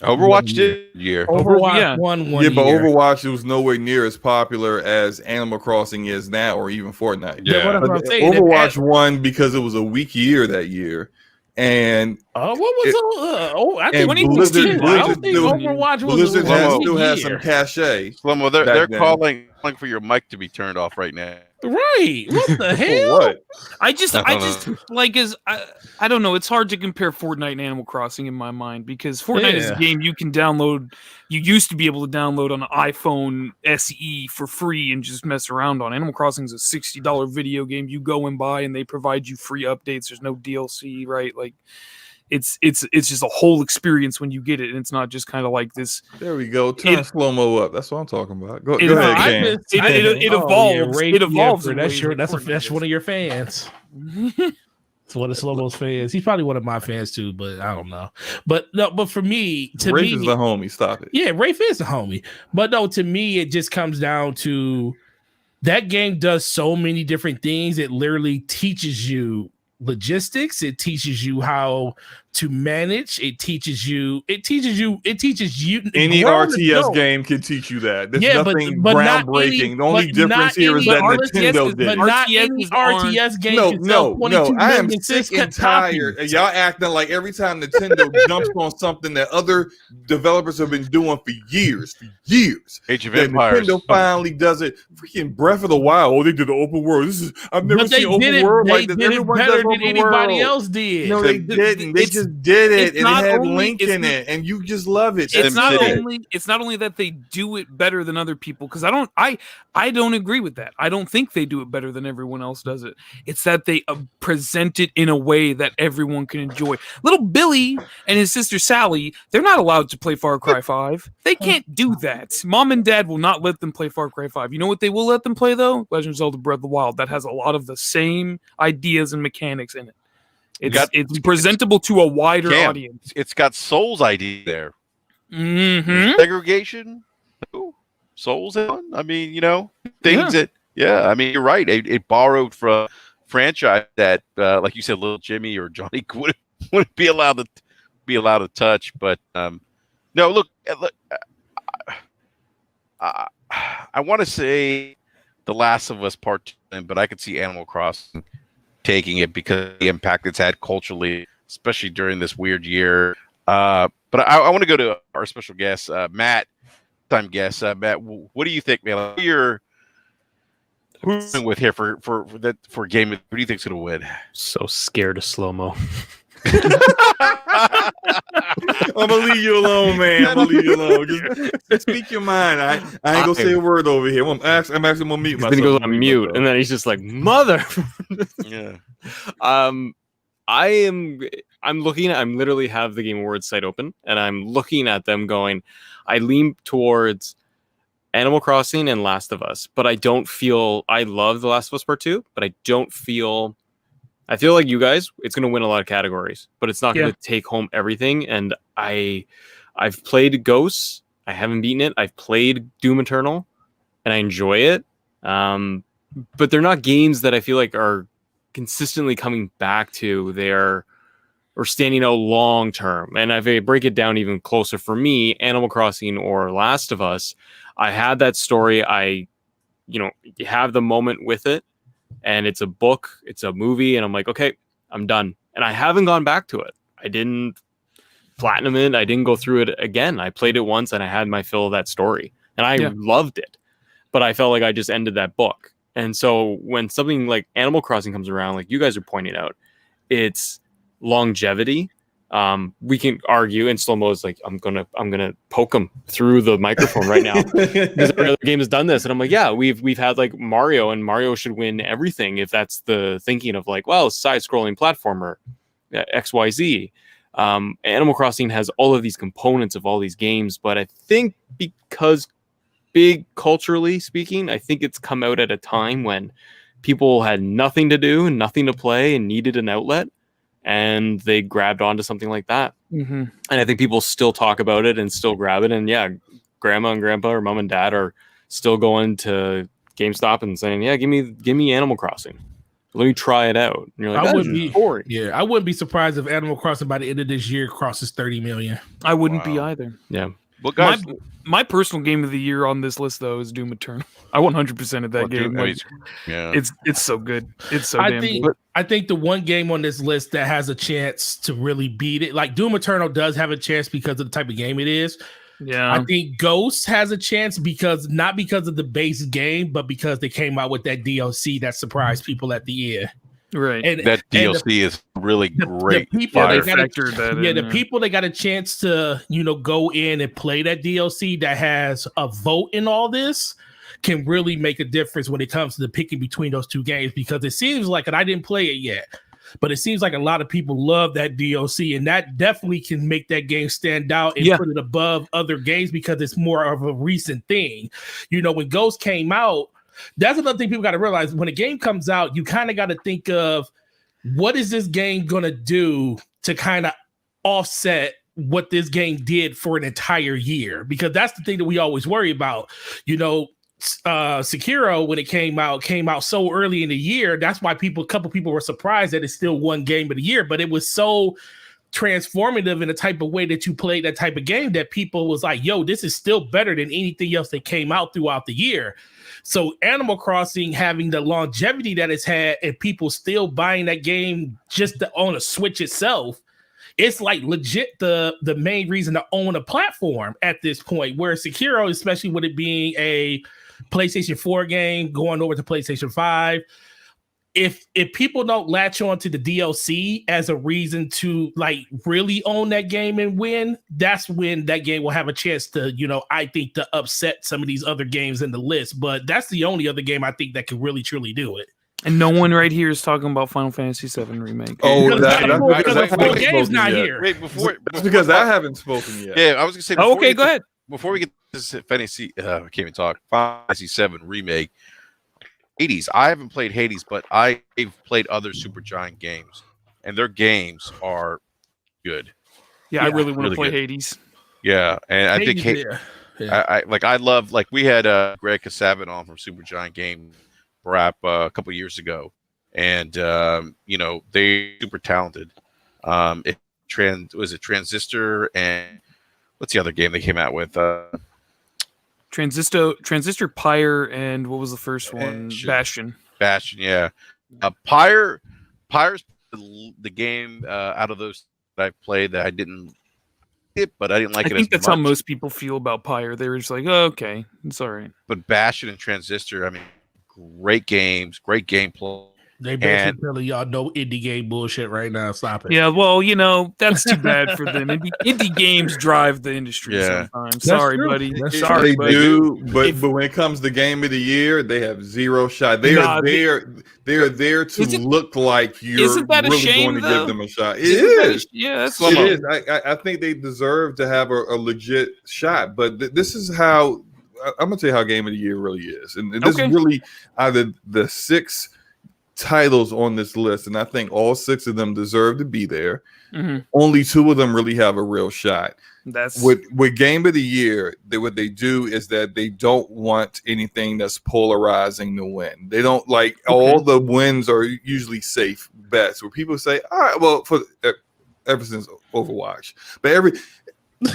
Overwatch did year. Overwatch one but year. Overwatch was nowhere near as popular as Animal Crossing is now, or even Fortnite. Yeah, what I'm saying, Overwatch won because it was a weak year that year. And what was I think Blizzard Overwatch still has some cachet. Slomo, they're calling for your mic to be turned off right now. Right? What the hell? What? I just like, I don't know. It's hard to compare Fortnite and Animal Crossing in my mind, because Fortnite is a game you can download. You used to be able to download on an iPhone SE for free and just mess around on. Animal Crossing is a $60 video game you go and buy, and they provide you free updates. There's no DLC, right? Like, it's just a whole experience when you get it, and it's not just kind of like this. There we go. Turn slow-mo up. That's what I'm talking about. Go ahead, Cam. It evolves. It evolves. That's one of your fans. It's one of Slow-mo's fans. He's probably one of my fans too, but I don't know. But no, but for me, Rafe is the homie. Stop it. Yeah, Rafe is the homie. But no, to me, it just comes down to that game does so many different things. It literally teaches you logistics. It teaches you how to manage. It teaches you. Any grown RTS adult. game can teach you that. There's Yeah, nothing but not groundbreaking. any- The only but difference not here is any that Nintendo did But it. not RTS any is on- RTS game No, can sell no, 22 no. I am million sick and copies. tired. Y'all acting like every time Nintendo jumps on something that other developers have been doing for years. Age of That Empires. Nintendo finally does it. Freaking Breath of the Wild. Oh, they did the open world. I've never But they seen open did it. world They like this. did it Everyone better does than open anybody world. else did. No, they didn't. They it's- just did it, it's and not it had only- Link it's in not- it, and you just love it. It's not SimCity. only that they do it better than other people, because I don't agree with that. I don't think they do it better than everyone else does it. It's that they present it in a way that everyone can enjoy. Little Billy and his sister Sally, they're not allowed to play Far Cry 5. They can't do that. Mom and Dad will not let them play Far Cry 5. You know what they will let them play though? Legend of Zelda: Breath of the Wild. That has a lot of the same ideas and mechanics in it. It's presentable to a wider Cam, audience. It's got Souls ID there. Mm-hmm. Segregation. Ooh, Souls. I mean, things that. Yeah, I mean, you're right. It borrowed from franchise that, like you said, Little Jimmy or Johnny wouldn't be allowed to touch. But no, look. I want to say The Last of Us Part 2, but I could see Animal Crossing taking it because of the impact it's had culturally, especially during this weird year. But I want to go to our special guest, Matt. Time guest, Matt. What do you think, man? Who's with here for game? Who do you think's gonna win? So scared of slow mo. I'm gonna leave you alone, man. I'm gonna leave you alone. Just speak your mind. I ain't gonna say a word over here. I'm actually gonna mute myself. Then he goes on mute, and then he's just like, "Mother." Yeah. I'm literally have the Game Awards site open, and I'm looking at them going, I lean towards Animal Crossing and Last of Us, but I don't feel I love The Last of Us Part 2, but I feel like you guys, it's going to win a lot of categories, but it's not going to take home everything. And I've played Ghosts. I haven't beaten it. I've played Doom Eternal and I enjoy it. But they're not games that I feel like are consistently coming back to or standing out long term. And if I break it down even closer for me, Animal Crossing or Last of Us, I had that story. You have the moment with it, and it's a book, it's a movie, and I'm like, okay, I'm done. And I haven't gone back to it. I didn't platinum it. I didn't go through it again. I played it once and I had my fill of that story, and I loved it. But I felt like I just ended that book. And so when something like Animal Crossing comes around, like you guys are pointing out, it's longevity. We can argue, and slow mo is like, I'm gonna poke him through the microphone right now because every other game has done this, and I'm like, yeah, we've had like Mario, and Mario should win everything if that's the thinking of like, well, side-scrolling platformer, XYZ. Animal Crossing has all of these components of all these games, but I think because big culturally speaking, I think it's come out at a time when people had nothing to do and nothing to play and needed an outlet, and they grabbed onto something like that. Mm-hmm. And I think people still talk about it and still grab it. And yeah, grandma and grandpa or mom and dad are still going to GameStop and saying, yeah, give me Animal Crossing. Let me try it out. And you're like, I wouldn't be surprised if Animal Crossing by the end of this year crosses 30 million. I wouldn't be either. Yeah. Well, guys, My personal game of the year on this list though is Doom Eternal. I 100% of that game. It's so good. It's so damn good. I think the one game on this list that has a chance to really beat it, like Doom Eternal does have a chance because of the type of game it is. Yeah. I think Ghost has a chance not because of the base game, but because they came out with that DLC that surprised people at the end. Right. And that DLC is really great. The people the people that got a chance to, go in and play that DLC that has a vote in all this can really make a difference when it comes to the picking between those two games, because it seems like, and I didn't play it yet, but it seems like a lot of people love that DLC, and that definitely can make that game stand out and put it above other games because it's more of a recent thing. When Ghost came out, that's another thing people got to realize. When a game comes out, you kind of got to think of what is this game going to do to kind of offset what this game did for an entire year, because that's the thing that we always worry about. Sekiro, when it came out so early in the year. That's why a couple people were surprised that it's still one game of the year, but it was so transformative in the type of way that you played that type of game that people was like, yo, this is still better than anything else that came out throughout the year. So Animal Crossing having the longevity that it's had and people still buying that game just on a Switch itself, it's like legit the main reason to own a platform at this point, where Sekiro, especially with it being a PlayStation 4 game going over to PlayStation 5, if people don't latch on to the DLC as a reason to like really own that game and win, that's when that game will have a chance to, I think, to upset some of these other games in the list. But that's the only other game I think that can really truly do it. And no one right here is talking about Final Fantasy VII Remake. Oh, Because that's because because the I full haven't game's spoken not yet. here. Wait, That's because I haven't spoken yet. Yeah, I was gonna say. Oh, before we okay, get go to- ahead. Before we get to this Fantasy, I can't even talk. Final Fantasy VII Remake. Hades. I haven't played Hades, but I've played other Supergiant games, and their games are good. Yeah, I really want to really play good. Hades. Yeah, and I think Hades, yeah. I love, like, we had Greg Casavant on from Supergiant Game BRAP a couple years ago, and they super talented. Was it Transistor, and what's the other game they came out with? Transistor, Pyre, and what was the first one? Bastion. Bastion. Bastion, yeah. Pyre's the game out of those that I've played that I didn't it, but I didn't like I it think as that's much. how most people feel about Pyre. They were just like, oh, okay, it's all right. But Bastion and Transistor, I mean, great games, great gameplay. They basically telling y'all no indie game bullshit right now. Stop it. Yeah, well, that's too bad for them. Indie games drive the industry Yeah. sometimes. That's Sorry, true. buddy. That's Sorry, They buddy. do, but when it comes to game of the year, they have zero shot. They Nah, are there to Isn't- look like you're isn't that a really shame, going to though? give them a shot. Isn't that is. yeah, that's Some It of is. I think they deserve to have a legit shot, but this is how I'm gonna tell you how game of the year really is, and this Okay. is really out of the 6 titles on this list, and I think all 6 of them deserve to be there. Mhm. Only 2 of them really have a real shot. That's With game of the year, what they do is that they don't want anything that's polarizing to win. They don't like all the wins are usually safe bets where people say, all right, well, ever since Overwatch, but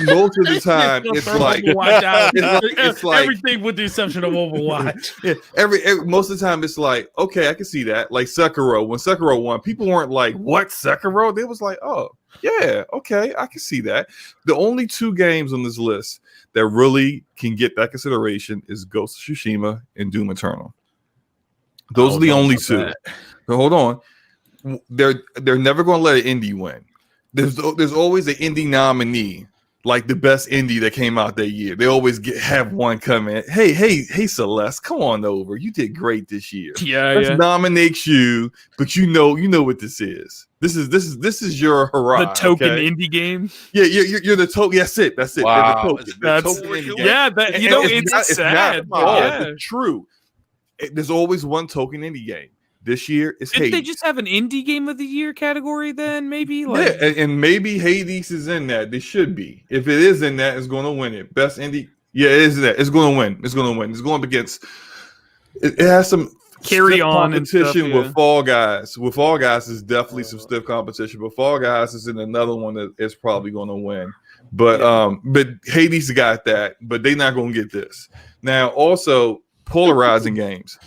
most of the time it's like Overwatch out. it's like Everything with the exception of Overwatch. yeah, every most of the time it's like, okay, I can see that. Like Sekiro, when Sekiro won, people weren't like, what, Sekiro? They was like, oh yeah, okay, I can see that. The only 2 games on this list that really can get that consideration is Ghost of Tsushima and Doom Eternal. Those are the only 2. But hold on, they're never going to let an indie win. There's always an indie nominee, like the best indie that came out that year. They always have one come in. Hey, Celeste, come on over. You did great this year. Let's nominate you, but you know what this is. This is your hurrah. the token okay? indie game. Yeah, you're the token. That's it. Wow. They're the token. That's token indie game. yeah, that And it's not sad. false, Yeah. it's true. There's always one token indie game. This year it's Didn't Hades. they just have an indie game of the year category then? Maybe like Yeah, and maybe Hades is in that. They should be. If it is in that, it's going to win it. Best indie. Yeah, it is in that. It's going to win. It's going to win. It's going up against. It has some Carry stiff On and stuff, competition yeah. with Fall Guys. With Fall Guys, is definitely some stiff competition. But Fall Guys is in another one that is probably going to win. But Hades got that. But they're not going to get this. Now, also polarizing games.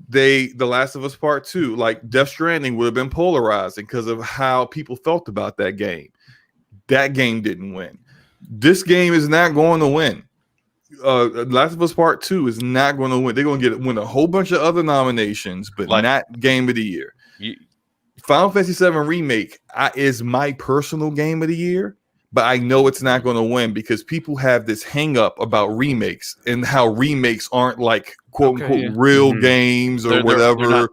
The Last of Us Part 2, like Death Stranding, would have been polarizing because of how people felt about that game. That game didn't win. This game is not going to win. Last of Us Part 2 is not going to win. They're going to win a whole bunch of other nominations, but not Game of the Year. Final Fantasy VII Remake is my personal Game of the Year, but I know it's not going to win because people have this hang up about remakes and how remakes aren't like quote unquote real games or whatever.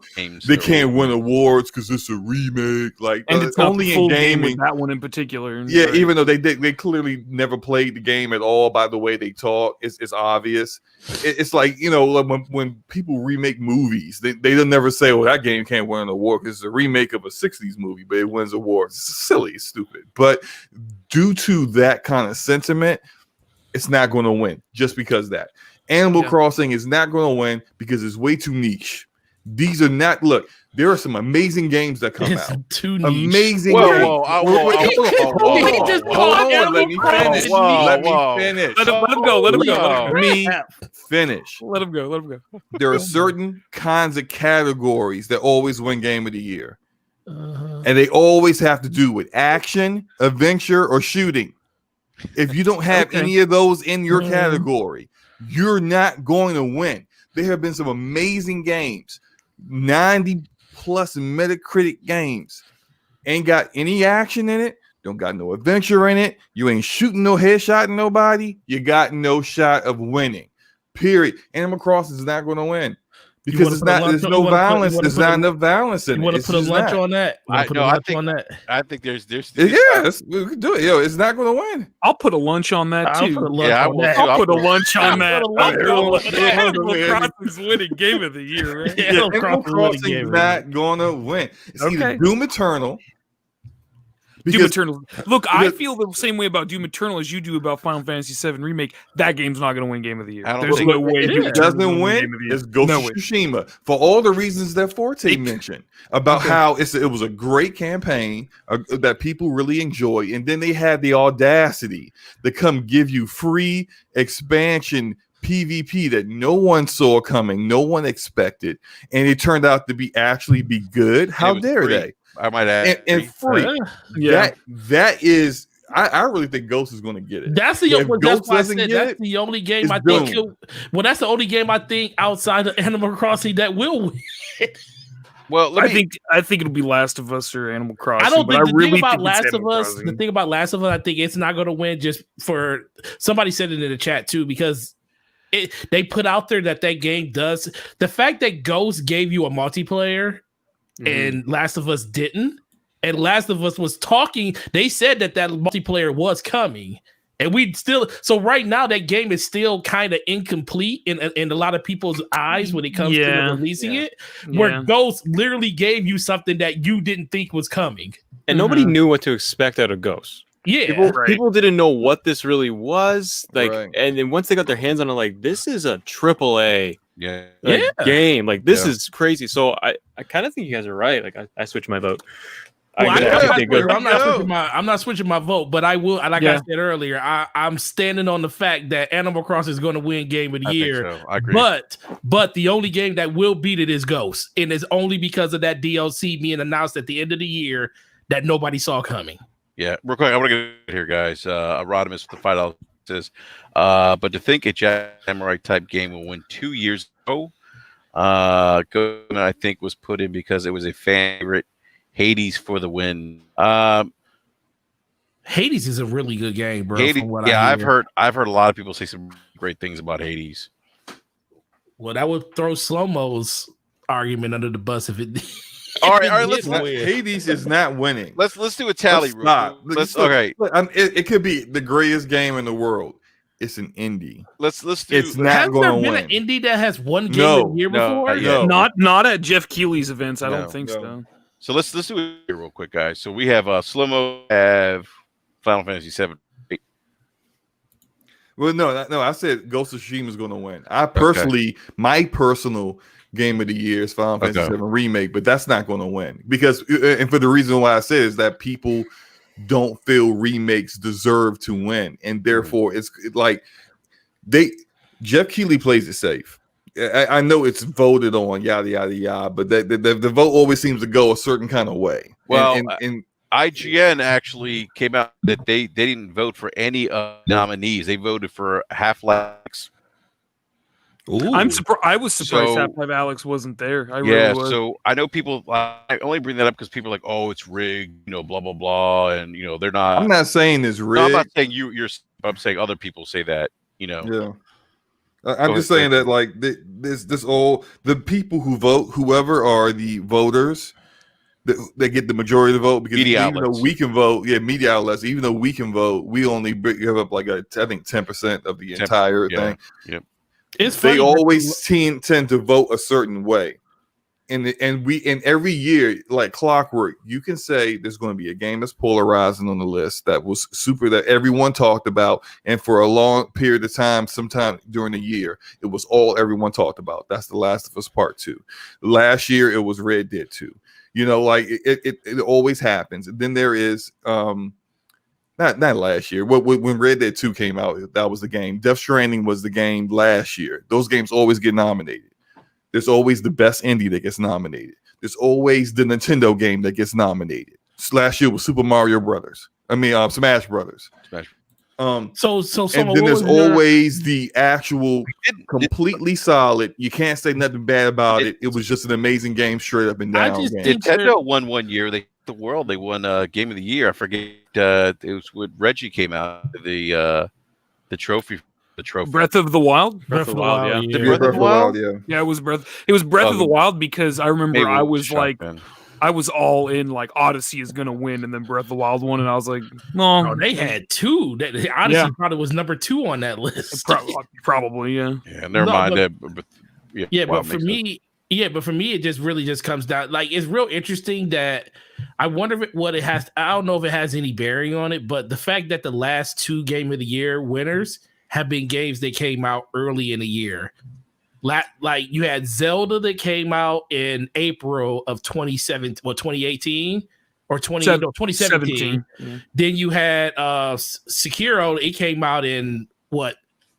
They can't win awards because it's a remake. Like, and it's only in gaming. That one in particular. Yeah, right. Even though they clearly never played the game at all by the way they talk, it's obvious. It's like, when people remake movies, they'll never say, "Oh, that game can't win an award because it's a remake of a '60s movie, but it wins awards." It's silly, it's stupid. But due to that kind of sentiment, it's not going to win just because of that. Animal Crossing is not going to win because it's way too niche. These are not. Look, there are some amazing games that come It's out. too niche. Amazing Whoa, games. whoa, He just Hold called on, Animal let me finish. Crossing Let whoa. me finish. Let him go. Let him go. Let me finish. Let him go. Let him go. There are certain kinds of categories that always win Game of the Year. And they always have to do with action, adventure, or shooting. If you don't have any of those in your category, you're not going to win. There have been some amazing games, 90 plus Metacritic games, ain't got any action in it, don't got no adventure in it, you ain't shooting no headshot in nobody, you got no shot of winning. Period. Animal Crossing is not going to win. Because it's not. There's no violence. There's not enough violence in it. You want to put a lunch on that? I think there's Yes, we can do it. Yo, it's not going to win. I'll put a lunch on that too. I'll put a lunch on that. Animal Crossing's winning Game of the Year, man. Animal Crossing is not going to win. It's either Doom Eternal. Doom Eternal. Look, I feel the same way about Doom Eternal as you do about Final Fantasy VII Remake. That game's not going to win Game of the Year. There's no way Doom It doesn't win. It's Ghost of Tsushima for all the reasons that Forte mentioned about how it was a great campaign that people really enjoy, and then they had the audacity to come give you free expansion PvP that no one saw coming, no one expected, and it turned out to be good. How dare they? I might add, and free. That is. I really think Ghost is going to get it. That's the only game I think. That's the only game I think outside of Animal Crossing that will win. Well, I think it'll be Last of Us or Animal Crossing. I don't think the thing about Last of Us. The thing about Last of Us, I think it's not going to win. Just for somebody said it in the chat too, because they put out there that game does. The fact that Ghost gave you a multiplayer. And Last of Us didn't. And Last of Us was talking. They said that multiplayer was coming. And we still. So right now, that game is still kind of incomplete in a lot of people's eyes when it comes to releasing it. Where Ghost literally gave you something that you didn't think was coming. And nobody knew what to expect out of Ghost. Yeah. People didn't know what this really was. And then once they got their hands on it, this is a AAA game. This is crazy. So I kind of think you guys are right. I switched my vote. I'm not switching my vote, but I will. Like I said earlier, I'm standing on the fact that Animal Crossing is going to win Game of the Year. So. I agree. But the only game that will beat it is Ghost, and it's only because of that DLC being announced at the end of the year that nobody saw coming. Yeah, real quick, I want to get here, guys. Rodimus with the $5 says, but to think a Samurai type game will win 2 years ago, I think was put in because it was a favorite. Hades for the win. Hades is a really good game, bro. Hades, I've heard a lot of people say some great things about Hades. Well, that would throw Slow-Mo's argument under the bus if it. All right. Hades is not winning. Let's do a tally. It could be the greatest game in the world. It's an indie. Let's do. It's not going to win. An indie that has one game a year before. Not at Jeff Keighley's events. I don't think so. So let's do it real quick, guys. So we have Slow-Mo, have Final Fantasy VII. Well, no. I said Ghost of Tsushima is going to win. I personally, my personal game of the year is Final Fantasy VII Remake, but that's not going to win because, and for the reason why I said is that people don't feel remakes deserve to win, and therefore it's like Jeff Keighley plays it safe. I know it's voted on, yada yada yada, but the vote always seems to go a certain kind of way. Well, and IGN actually came out that they didn't vote for any nominees. They voted for Half-Life. I'm surprised. I was surprised Half-Life Alex wasn't there. I really was. So I know people. I only bring that up because people are like, "Oh, it's rigged," blah blah blah, and they're not. I'm not saying it's rigged. No, I'm not saying you're. I'm saying other people say that. Yeah. I'm just saying that this all the people who vote, whoever are the voters, they get the majority of the vote because though we can vote, media outlets. Even though we can vote, we only give up I think 10% of the entire thing. Yep. It's funny, they always tend to vote a certain way. and every year, like clockwork, you can say there's going to be a game that's polarizing on the list that was super that everyone talked about, and for a long period of time, sometime during the year, it was all everyone talked about. That's The Last of Us Part 2. Last year, it was Red Dead 2. You know, like it always happens. And then there is not last year. When Red Dead 2 came out, that was the game. Death Stranding was the game last year. Those games always get nominated. There's always the best indie that gets nominated. There's always the Nintendo game that gets nominated. Last year was Super Mario Brothers. Smash Brothers. So And then there's always the actual completely solid. You can't say nothing bad about it. It was just an amazing game, straight up and down. Nintendo won one year. They the world. They won Game of the Year. I forget. It was when Reggie came out. The trophy. The trophy. Breath of the Wild. Breath of the Wild, yeah. Breath of the Wild, yeah. Yeah, it was Breath. It was Breath of the Wild because I remember I was shotgun. I was all in like Odyssey is gonna win, and then Breath of the Wild won, and I was like, no, oh, they had two. They honestly thought it was number 2 on that list. Probably, yeah. Yeah, never mind that. But for me, it just really just comes down. Like, it's real interesting that I wonder what it has. I don't know if it has any bearing on it, but the fact that the last 2 Game of the Year winners have been games that came out early in the year. Like you had Zelda that came out in April of 2018 or 2017. Yeah. Then you had Sekiro. It came out in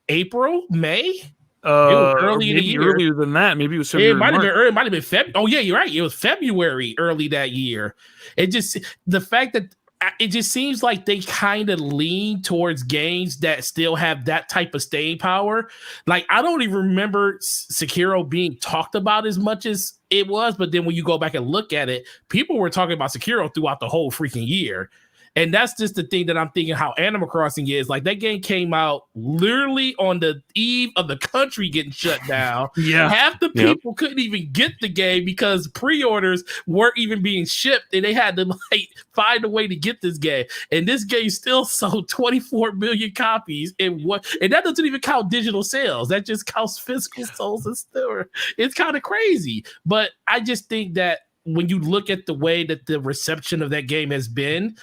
April, May? Early in the year. Earlier than that. Maybe it was February. It might have been early. It might have been February. Oh yeah, you're right. It was February early that year. It just the fact that it just seems like they kind of lean towards games that still have that type of staying power. Like, I don't even remember Sekiro being talked about as much as it was, but then when you go back and look at it, people were talking about Sekiro throughout the whole freaking year. And that's just the thing that I'm thinking how Animal Crossing is. Like, that game came out literally on the eve of the country getting shut down. Yeah. Half the people couldn't even get the game because pre-orders weren't even being shipped, and they had to like find a way to get this game. And this game still sold 24 million copies. And that doesn't even count digital sales. That just counts physical sales and store. It's kind of crazy. But I just think that when you look at the way that the reception of that game has been,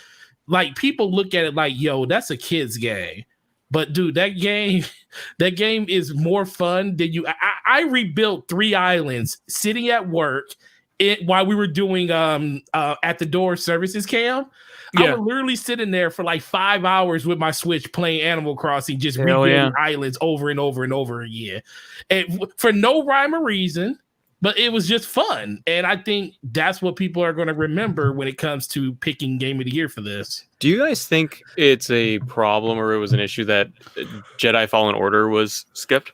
like, people look at it like, yo, that's a kid's game. But dude, that game is more fun than you. I rebuilt 3 islands sitting at work while we were doing at the door services cam. I was literally sitting there for like 5 hours with my Switch playing Animal Crossing, just rebuilding islands over and over and over again. And for no rhyme or reason. But it was just fun. And I think that's what people are going to remember when it comes to picking Game of the Year for this. Do you guys think it's a problem or it was an issue that Jedi Fallen Order was skipped?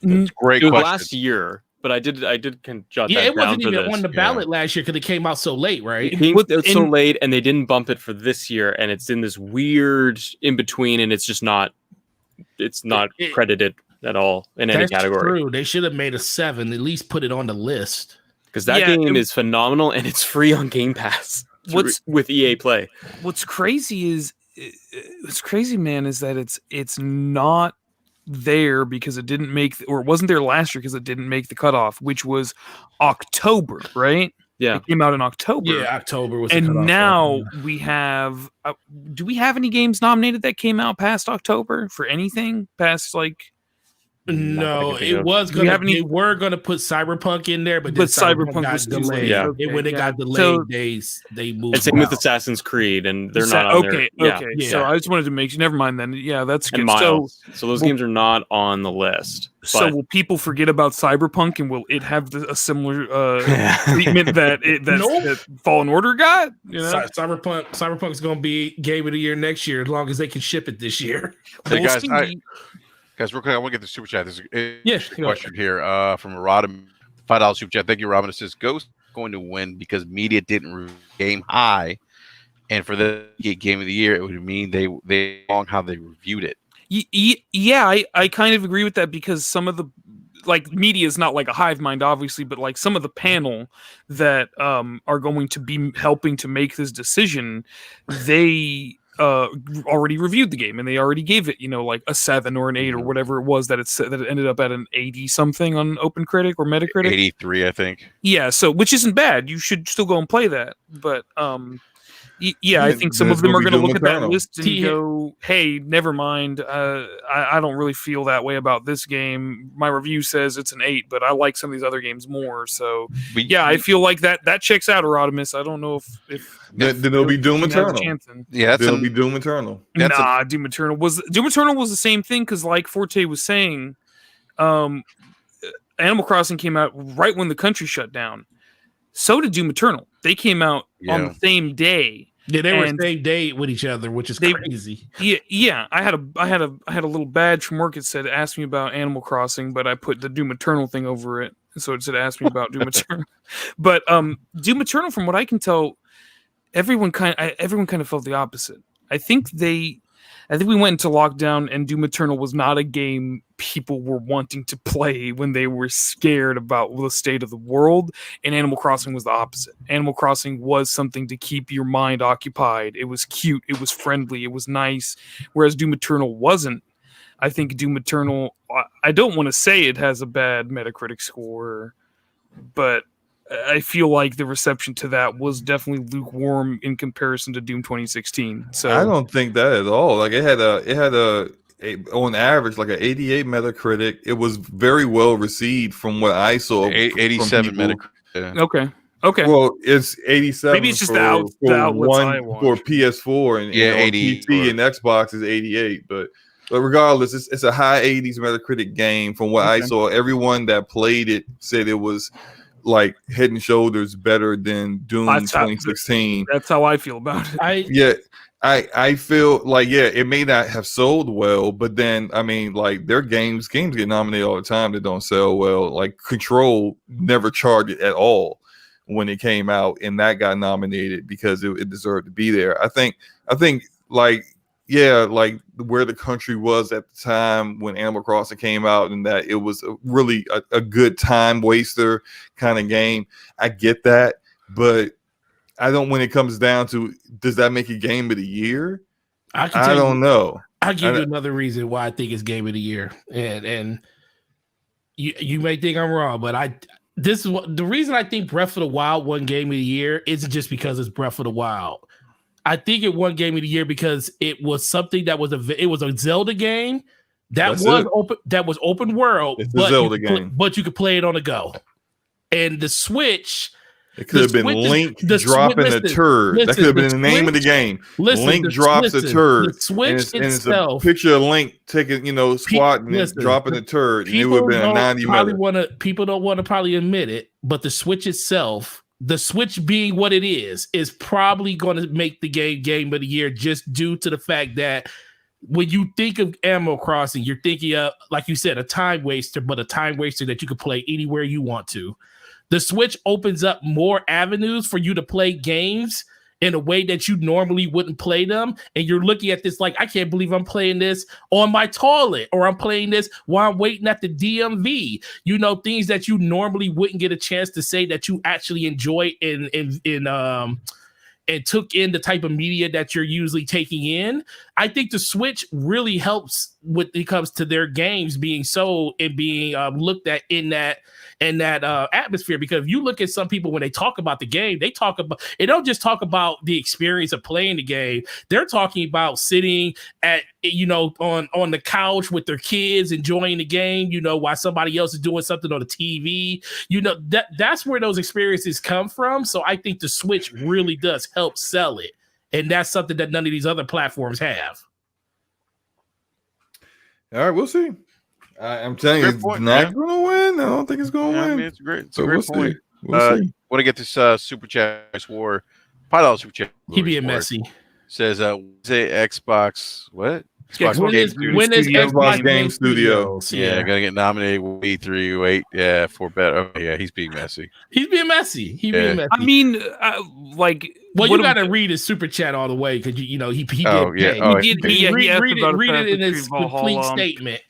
That's a great it was question. last year, but I did kind of jot that Yeah, it down wasn't for even this. on the ballot last year because it came out so late, right? It's so late, and they didn't bump it for this year, and it's in this weird in between, and it's just not. It's not credited at all in any category. True. They should have made a 7, at least put it on the list. Because that game is phenomenal, and it's free on Game Pass with EA Play. What's crazy, man, is that it's not there because it didn't make, or it wasn't there last year because it didn't make the cutoff, which was October, right? Yeah, it came out in October. Yeah, October was. And now we have. Do we have any games nominated that came out past October for anything past like? No, it was gonna. They were gonna put Cyberpunk in there, but Cyberpunk got delayed. Yeah, when it got delayed, they moved. And same with Assassin's Creed, and they're not on there. Okay. Yeah. So I just wanted to make. Never mind then. Yeah, that's good. And Miles. So those games are not on the list. So will people forget about Cyberpunk, and will it have a similar treatment that Fallen Order got? You know? Cyberpunk's gonna be Game of the Year next year, as long as they can ship it this year. Hey guys, real quick, I want to get the super chat. There's a question here from Rodham, $5 super chat. Thank you, Robin. It says Ghost going to win because media didn't review game high, and for the game of the year, it would mean they wrong how they reviewed it. Yeah, I kind of agree with that because some of the media is not like a hive mind, obviously, but like some of the panel that are going to be helping to make this decision, they already reviewed the game and they already gave it, like a 7 or an 8 or whatever it was that it ended up at an 80 something on OpenCritic or Metacritic. 83, I think. Yeah, so which isn't bad. You should still go and play that. But yeah, I think some of them are going to look at that list and go, "Hey, never mind. I don't really feel that way about this game. My review says it's an 8, but I like some of these other games more." So yeah, I feel like that checks out, Erodimus. I don't know if then it'll be Doom Eternal. Yeah, it'll be Doom Eternal. Doom Eternal was the same thing because, like Forte was saying, Animal Crossing came out right when the country shut down. So did Doom Eternal. They came out on the same day. Yeah, they were the same day with each other, which is crazy. Yeah. I had a little badge from work. It said "Ask me about Animal Crossing," but I put the Doom Eternal thing over it, so it said "Ask me about Doom Eternal." But Doom Eternal, from what I can tell, everyone kind of felt the opposite. I think we went into lockdown, and Doom Eternal was not a game people were wanting to play when they were scared about the state of the world, and Animal Crossing was the opposite. Animal Crossing was something to keep your mind occupied. It was cute, it was friendly, it was nice, whereas Doom Eternal wasn't. I think Doom Eternal, I don't want to say it has a bad Metacritic score, but I feel like the reception to that was definitely lukewarm in comparison to Doom 2016. So I don't think that at all. Like it had a on average like an 88 Metacritic. It was very well received from what I saw. 87 Metacritic. Yeah. Okay. Well, it's 87. Maybe it's just the outlets I watch. For PS4 and 80 PC and Xbox is 88. But regardless, it's a high 80s Metacritic game. From what I saw, everyone that played it said it was like head and shoulders better than Doom 2016. That's how I feel about it. I feel like it may not have sold well, but then I mean, like their games get nominated all the time that don't sell well. Like Control never charged it at all when it came out, and that got nominated because it deserved to be there. I think like where the country was at the time when Animal Crossing came out, and that it was really a good time waster kind of game. I get that, but I don't. When it comes down to, does that make a game of the year? I don't know. I'll give you another reason why I think it's game of the year, and you may think I'm wrong, but this is the reason I think Breath of the Wild won game of the year isn't just because it's Breath of the Wild. I think it won game of the year because it was something that was it was a Zelda game that was open world. It's a Zelda game, but you could play it on the go, and the Switch. It could have been Link dropping a turd. That could have been the name of the game. Link drops a turd. The Switch itself. It's a picture of Link taking, squatting and dropping a turd. And it would have been a 90 minute. People don't want to probably admit it, but the Switch itself, the Switch being what it is probably going to make the game of the year just due to the fact that when you think of Animal Crossing, you're thinking of, like you said, a time waster, but a time waster that you could play anywhere you want to. The Switch opens up more avenues for you to play games in a way that you normally wouldn't play them. And you're looking at this like, I can't believe I'm playing this on my toilet, or I'm playing this while I'm waiting at the DMV. Things that you normally wouldn't get a chance to say that you actually enjoy and took in the type of media that you're usually taking in. I think the Switch really helps when it comes to their games being sold and being looked at in that atmosphere, because if you look at some people when they talk about the game, they don't just talk about the experience of playing the game. They're talking about sitting at on the couch with their kids enjoying the game, while somebody else is doing something on the TV. That's where those experiences come from. So I think the Switch really does help sell it, and that's something that none of these other platforms have. All right, we'll see. I'm telling you, it's not going to win. I don't think it's going to win. I mean, it's great. It's a great point. We'll see. Want to get this super chat war? $5 super chat. He being messy. Says, say Xbox. What? When is Xbox Game Studios? Yeah, gonna get nominated with E3. Wait, yeah, for better. Oh, yeah, he's being messy. Being messy. I mean, you got to read his super chat all the way because he did. Read it in his complete statement.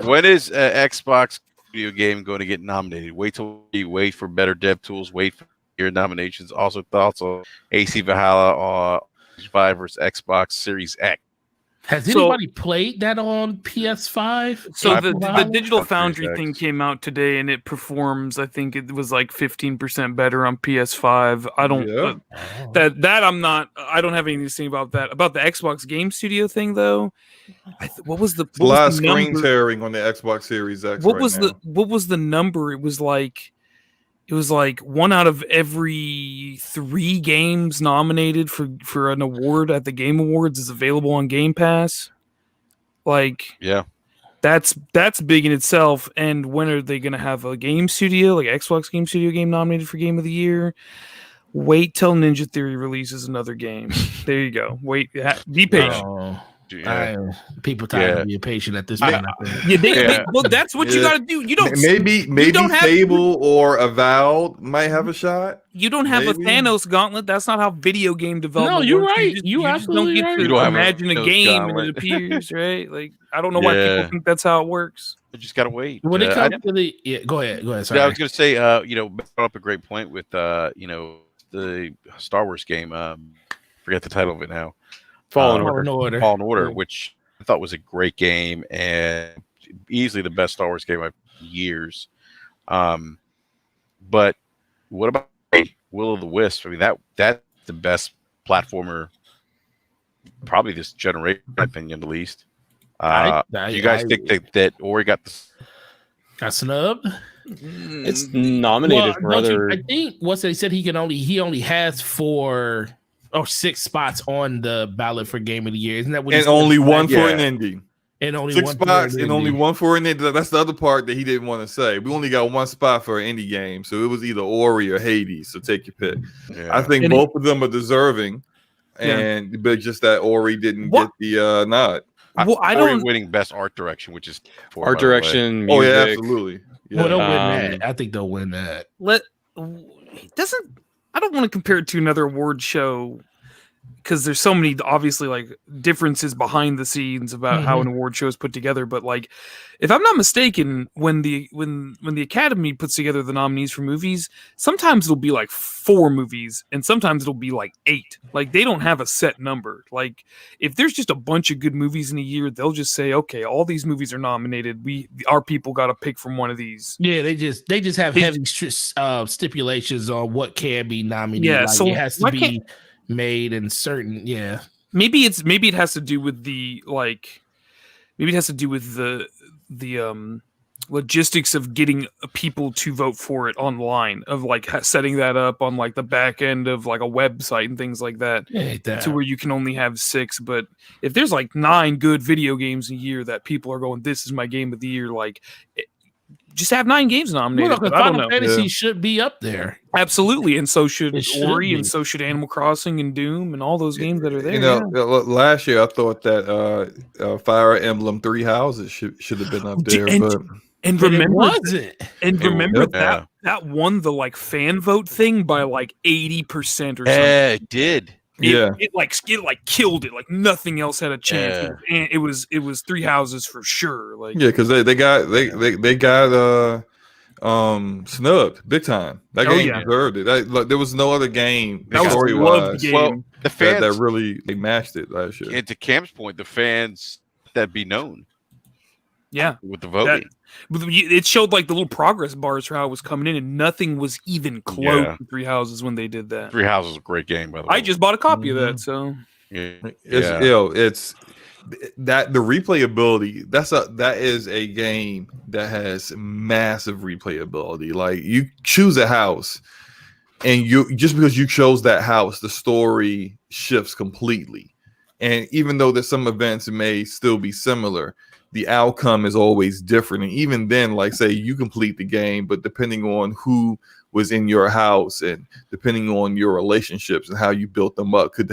When is Xbox video game going to get nominated? Wait for better dev tools. Wait for your nominations. Also thoughts on AC Valhalla 5 versus Xbox Series X. Has So- anybody played that on PS5? So I- the Wow. Digital Xbox Foundry Series thing X. came out today, and it performs. I think it was like 15% better on PS5. I don't Yeah. that I'm not. I don't have anything to say about that. About the Xbox Game Studio thing, though. What was the It's a lot of the screen number? tearing on the Xbox Series X. What right was now. what was the number? It was like 1 out of every 3 games nominated for an award at the Game Awards is available on Game Pass. Like, Yeah. that's big in itself. And when are they going to have a game studio, like Xbox Game Studio game nominated for Game of the Year? Wait till Ninja Theory releases another game. There you go. Wait, be patient. Oh, Yeah. people tired Yeah. of being patient at this point. I think. Yeah. Well, that's what you Yeah. got to do. You don't Maybe don't have- Fable or Avowed might have a shot. You don't have Maybe. a Thanos gauntlet. That's not how video game development. No, you're works. right. You You just don't absolutely get right. to You don't have a imagine a Thanos game gauntlet. and it appears, right? Like, I don't know why Yeah. people think that's how it works. You just gotta wait. When it I- comes to the go ahead. Sorry. Yeah, I was gonna say, brought up a great point with, the Star Wars game. Forget the title of it now. Fallen Fallen Order. Order. Fallen Order, Yeah. which I thought was a great game and easily the best Star Wars game I've years. But what about Will of the Wisp? I mean, that's the best platformer, probably this generation, in my opinion, at least. Do you guys think that Ori got the got snubbed? It's nominated for don't you- other. I think what they said he only has 4 or 6 spots on the ballot for Game of the Year. Isn't that what? he And said? only one Yeah. for an indie. and only 6 one for spots an and only indie. one for an indie. That's the other part that he didn't want to say. We only got 1 spot for an indie game, so it was either Ori or Hades. So take your pick. Yeah. I think And both of them are deserving, Yeah. but just that Ori didn't What- get the nod. Well, I Ori don't. winning best art direction, which is Art direction, music. Oh yeah, absolutely. Yeah. Well, they'll win Um, that. I think they'll win that. I don't want to compare it to another award show because there's so many obviously like differences behind the scenes about how an award show is put together. But like, if I'm not mistaken, when the Academy puts together the nominees for movies, sometimes it'll be like 4 movies and sometimes it'll be like 8. Like, they don't have a set number. Like, if there's just a bunch of good movies in a year, they'll just say, okay, all these movies are nominated. Our people got to pick from one of these. Yeah, they just have They- heavy stipulations on what can be nominated. Yeah, Like, so it has to why be can't- made in certain. Yeah, Maybe it has to do with the logistics of getting people to vote for it online, of like setting that up on like the back end of like a website and things like that, ain't that. to where you can only have 6. But if there's like 9 good video games a year that people are going, this is my game of the year, like just have 9 games nominated. Well, But I don't Final know. Fantasy Yeah. should be up there. Absolutely, and so should It should Ori, be. and so should Animal Crossing and Doom, and all those games that are there. You know, last year I thought that Fire Emblem 3 Houses should have been up there, And- but and But it remember, wasn't. and It- remember yeah. that won the like fan vote thing by like 80% or something. Yeah, it did. It like killed it. Like nothing else had a chance. And it was 3 Houses for sure. Like yeah, because they got snubbed big time. That Oh, game yeah. deserved it. There was no other game that was story loved wise game. Well, the fans, that really they matched it last year. and to Cam's point, the fans that be known yeah. with the voting. It showed like the little progress bars for how it was coming in, and nothing was even close Yeah. to 3 Houses when they did that. 3 Houses is a great game, by the way. I just bought a copy of that, so yeah. It's that the replayability. That is a game that has massive replayability. Like, you choose a house, and you just because you chose that house, the story shifts completely. And even though there's some events that may still be similar, the outcome is always different. And even then, like, say you complete the game, but depending on who was in your house and depending on your relationships and how you built them up could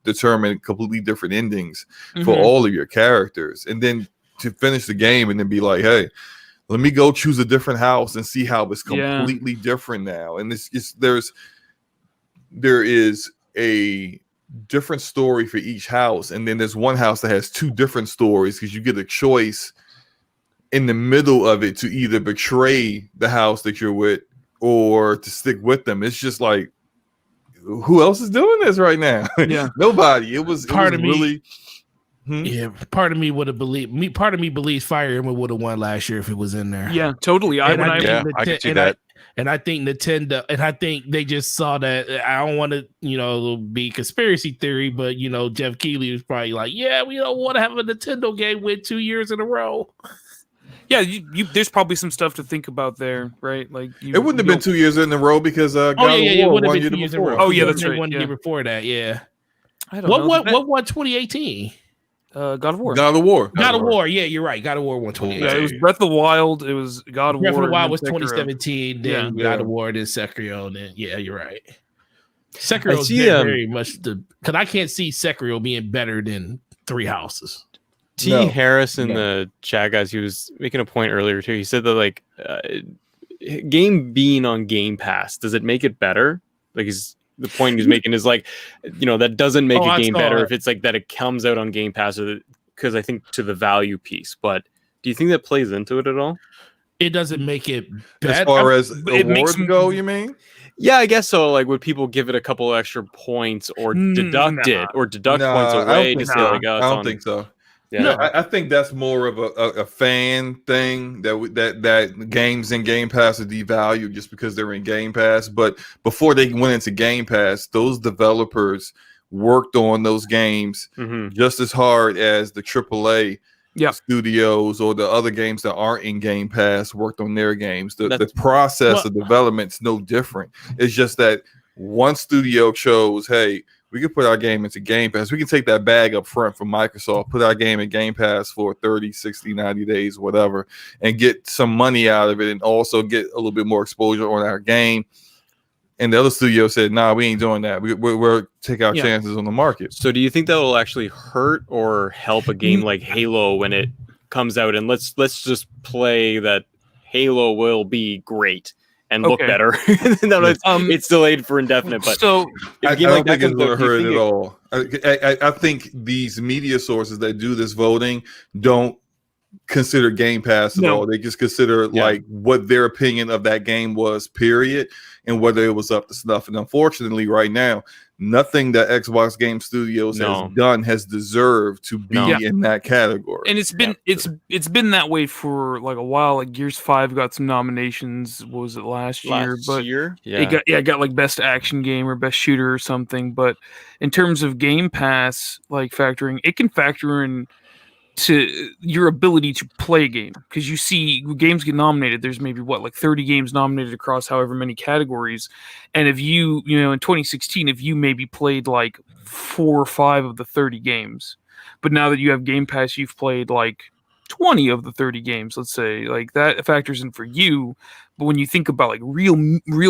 determine completely different endings for Mhm. all of your characters. And then to finish the game and then be like, hey, let me go choose a different house and see how it's Yeah. completely different now. And there is a different story for each house, and then there's one house that has 2 different stories because you get a choice in the middle of it to either betray the house that you're with or to stick with them. It's just like, who else is doing this right now? Yeah. Nobody. It was Part of me- really. Yeah, part of me would have believed me. Part of me believes Fire Emblem would have won last year if it was in there. Yeah, totally. And I can see that. And I think Nintendo, and I think they just saw that. I don't want to, be conspiracy theory, but Jeff Keighley was probably like, "Yeah, we don't want to have a Nintendo game win 2 years in a row." Yeah, there's probably some stuff to think about there, right? Like It wouldn't have been 2 years in a row because God of War won year before. Oh, yeah, that's right. One Yeah. year before that, yeah. I don't know. What won 2018? God of War. God of War. God of War. Yeah, you're right. God of War won 2018. Yeah, it was Breath of the Wild. It was God of War. Breath of the Wild and was then Sekiro. 2017. Then Yeah. God of War, then Sekiro. And then you're right. Sekiro is see, very much because I can't see Sekiro being better than Three Houses. T. No. Harris in the chat, guys, he was making a point earlier too. He said that game being on Game Pass, does it make it better? Like the point he's making is like, that doesn't make a game better if it's like that it comes out on Game Pass, because I think to the value piece. But do you think that plays into it at all? It doesn't make it better. As far as it makes awards go, you mean? Yeah, I guess so. Like, would people give it a couple extra points or deduct it or deduct points away to say like, oh, I don't think so. Yeah, No, I think that's more of a fan thing that games in Game Pass are devalued just because they're in Game Pass. But before they went into Game Pass, those developers worked on those games just as hard as the AAA studios or the other games that aren't in Game Pass worked on their games. The process of development's no different. It's just that one studio chose, hey, we can put our game into Game Pass. We can take that bag up front from Microsoft, put our game in Game Pass for 30, 60, 90 days, whatever, and get some money out of it and also get a little bit more exposure on our game. And the other studio said, nah, we ain't doing that. We're take our chances on the market. So do you think that will actually hurt or help a game like Halo when it comes out? And let's just play that Halo will be great and look better. It's delayed for indefinite, but so I don't think it's going to hurt at all. I think these media sources that do this voting don't consider Game Pass at all. They just consider like what their opinion of that game was, period, and whether it was up to snuff. And unfortunately, right now, nothing that Xbox Game Studios has done has deserved to be in that category. And it's been that way for like a while. Like Gears 5 got some nominations. What was it last year? It got like best action game or best shooter or something. But in terms of Game Pass, like factoring, it can factor in to your ability to play a game, because you see games get nominated. There's maybe 30 games nominated across however many categories, and if you in 2016, if you maybe played like 4 or 5 of the 30 games, but now that you have Game Pass, you've played like 20 of the 30 games, let's say, like that factors in for you. But when you think about like real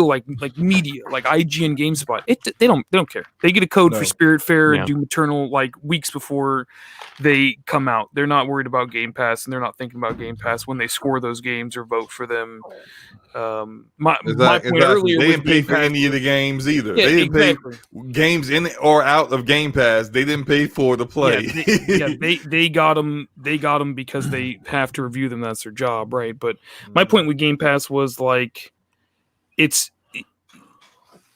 like media, like IGN, GameSpot, they don't care. They get a code for Spiritfarer and Doom Eternal like weeks before they come out. They're not worried about Game Pass, and they're not thinking about Game Pass when they score those games or vote for them. My point earlier, they didn't pay for any of the games either. Yeah, they didn't pay games in or out of Game Pass. They didn't pay for the play. They got them. They got them because they have to review them. That's their job, right? But my point with Game Pass was like, it's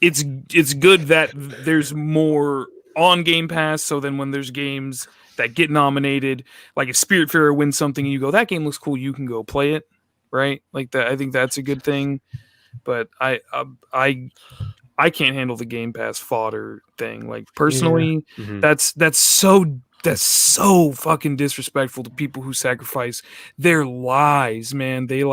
good that there's more on Game Pass. So then when there's games that get nominated, like if Spiritfarer wins something and you go, that game looks cool, you can go play it. Right, like that. I think that's a good thing, but I can't handle the Game Pass fodder thing. Like personally, that's so fucking disrespectful to people who sacrifice their lives, man. They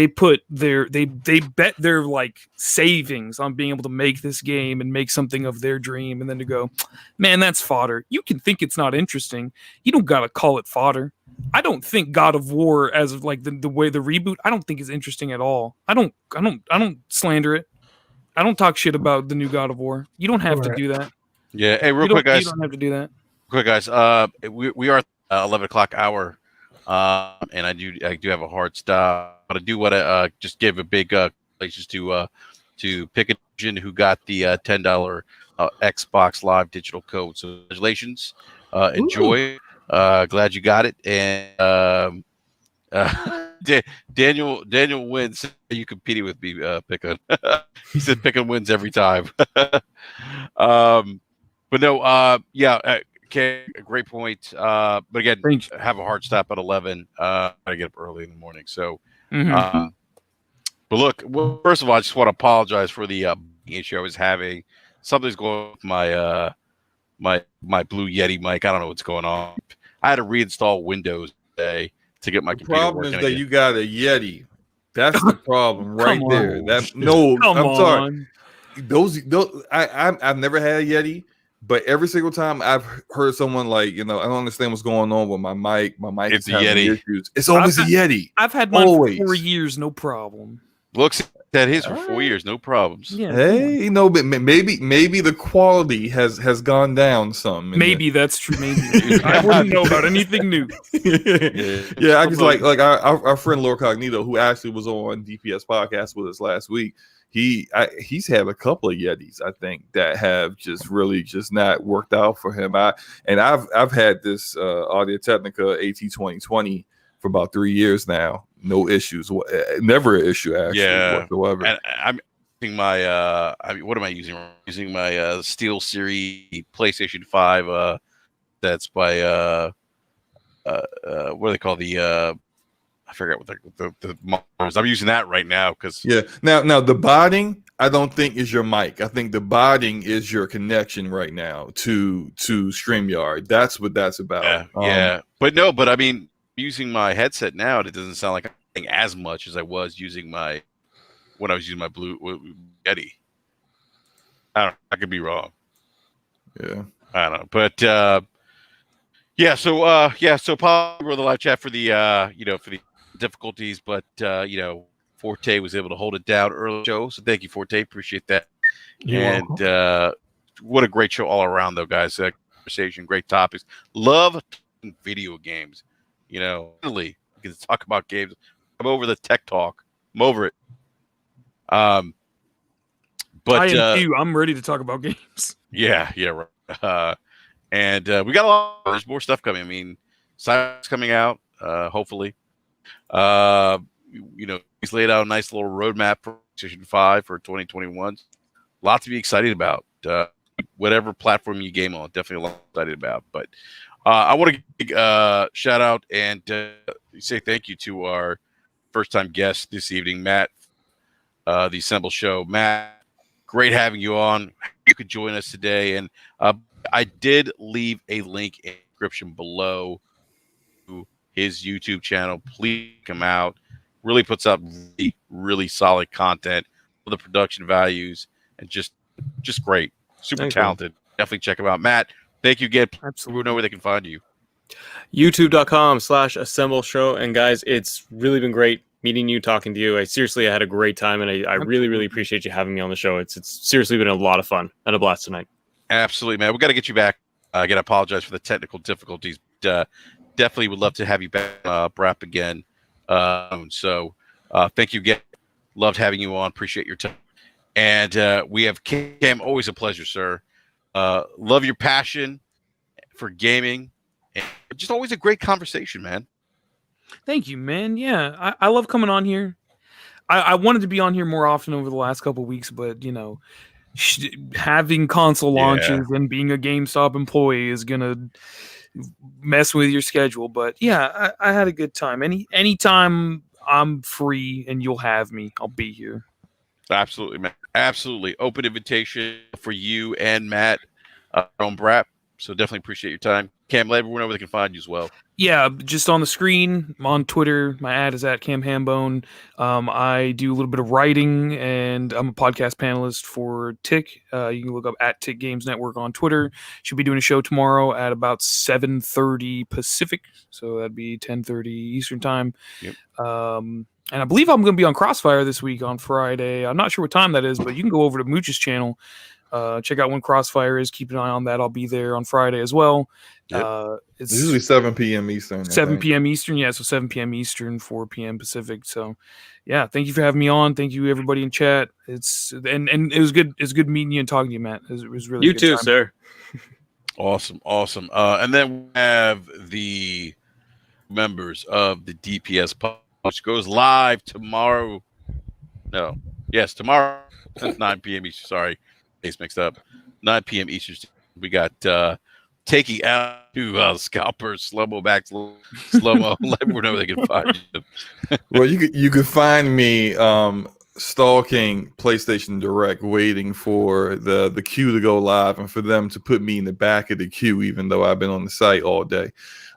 bet their like savings on being able to make this game and make something of their dream, and then to go, man, that's fodder. You can think it's not interesting. You don't gotta call it fodder. I don't think God of War, as of like the way the reboot, I don't think is interesting at all. I don't slander it. I don't talk shit about the new God of War. You don't have to do that. Yeah. Hey, real quick, guys. You don't have to do that. Quick, guys. We are 11 o'clock hour, and I do have a hard stop, but I do want to just give a big congratulations to Pickagen, who got the $10 Xbox Live digital code. So congratulations. Enjoy. Glad you got it, and Daniel wins. You competing with me, Pickin. He said Pickin wins every time. But no, yeah, okay, great point. But again, Thank you. have a hard stop at 11. I get up early in the morning, so. Mhm. But look, well, first of all, I just want to apologize for the issue I was having. Something's going on with my my Blue Yeti mic. I don't know what's going on. I had to reinstall Windows today to get my The computer problem is working that again. you got a Yeti. That's the problem right Come there. on. That no, Come I'm sorry. on. Those I've never had a Yeti, but every single time I've heard someone like, I don't understand what's going on with my mic. My mic It's is a having Yeti. issues. It's always a I've Yeti. I've had mine Always. for 4 years, no problem. Looks at his for 4 Alright. years, no problems. Yeah. come on. Hey, but maybe the quality has gone down some. Maybe that's true. Maybe I wouldn't know about anything new. Yeah, I just like our friend Lord Cognito, who actually was on DPS podcast with us last week. He's had a couple of Yetis, I think, that have just really just not worked out for him. I've had this Audio Technica AT2020 for about 3 years now. No issues, never an issue actually whatsoever. And I'm using my what am I using? I'm using my Steel Series PlayStation 5 that's by what do they call I forget what the models. I'm using that right now because Now the botting I don't think is your mic. I think the botting is your connection right now to StreamYard. That's what that's about. But I mean, using my headset now, it doesn't sound like I'm getting as much as I was using when I was using my Blue Yeti. I don't know. I could be wrong. Yeah, I don't know, but so probably we're the live chat for the for the difficulties, but Forte was able to hold it down early show, so thank you, Forte, appreciate that. What a great show all around, though, guys. Conversation, great topics. Love video games. Really, we can talk about games. I'm over the tech talk. I'm over it. But I am too. I'm ready to talk about games. Yeah, right. And we got a lot. There's more stuff coming. I mean, Cyber's coming out. Hopefully, he's laid out a nice little roadmap for PlayStation 5 for 2021. A lot to be excited about. Whatever platform you game on, definitely a lot excited about. But I want to shout out and say thank you to our first-time guest this evening, Matt, the Assemble Show. Matt, great having you on. You could join us today. And I did leave a link in the description below to his YouTube channel. Please check him out. Really puts out really, really solid content for the production values and just great. Super talented. Definitely check him out. Matt, thank you again. Absolutely. Know where they can find you. YouTube.com/Assemble Show. And guys, it's really been great meeting you, talking to you. I had a great time, and I really, really appreciate you having me on the show. It's seriously been a lot of fun and a blast tonight. Absolutely, man. We got to get you back. I got to apologize for the technical difficulties. Definitely would love to have you back, BRAP again. So thank you again. Loved having you on. Appreciate your time. And we have Cam. Always a pleasure, sir. Love your passion for gaming. And just always a great conversation, man. Thank you, man. Yeah, I love coming on here. I wanted to be on here more often over the last couple of weeks, but having console launches and being a GameStop employee is gonna mess with your schedule. But yeah, I had a good time. Anytime I'm free and you'll have me, I'll be here. Absolutely, man. Absolutely. Open invitation for you and Matt on BRAP. So definitely appreciate your time. Cam, let everyone know where they can find you as well. Yeah, just on the screen. I'm on Twitter. My ad is at Cam Hambone. I do a little bit of writing, and I'm a podcast panelist for Tick. You can look up at Tick Games Network on Twitter. Should be doing a show tomorrow at about 7:30 Pacific, so that'd be 10:30 Eastern time. Yep. And I believe I'm going to be on Crossfire this week on Friday. I'm not sure what time that is, but you can go over to Mooch's channel. Check out when Crossfire is. Keep an eye on that. I'll be there on Friday as well. Yep. It's usually 7 p.m. Eastern. 7 p.m. Eastern. Yeah, so 7 p.m. Eastern, 4 p.m. Pacific. So, yeah, thank you for having me on. Thank you, everybody in chat. And it was good. It's good meeting you and talking to you, Matt. It was really you good too, time. sir. Awesome. And then we have the members of the DPS which goes live tomorrow. No, yes, tomorrow at 9 p.m. Eastern. Sorry, days mixed up. 9 p.m. Eastern. We got taking out to scalpers, slow-mo back, slow-mo. Let everyone know they can find you. Well, you could find me stalking PlayStation Direct, waiting for the queue to go live and for them to put me in the back of the queue, even though I've been on the site all day.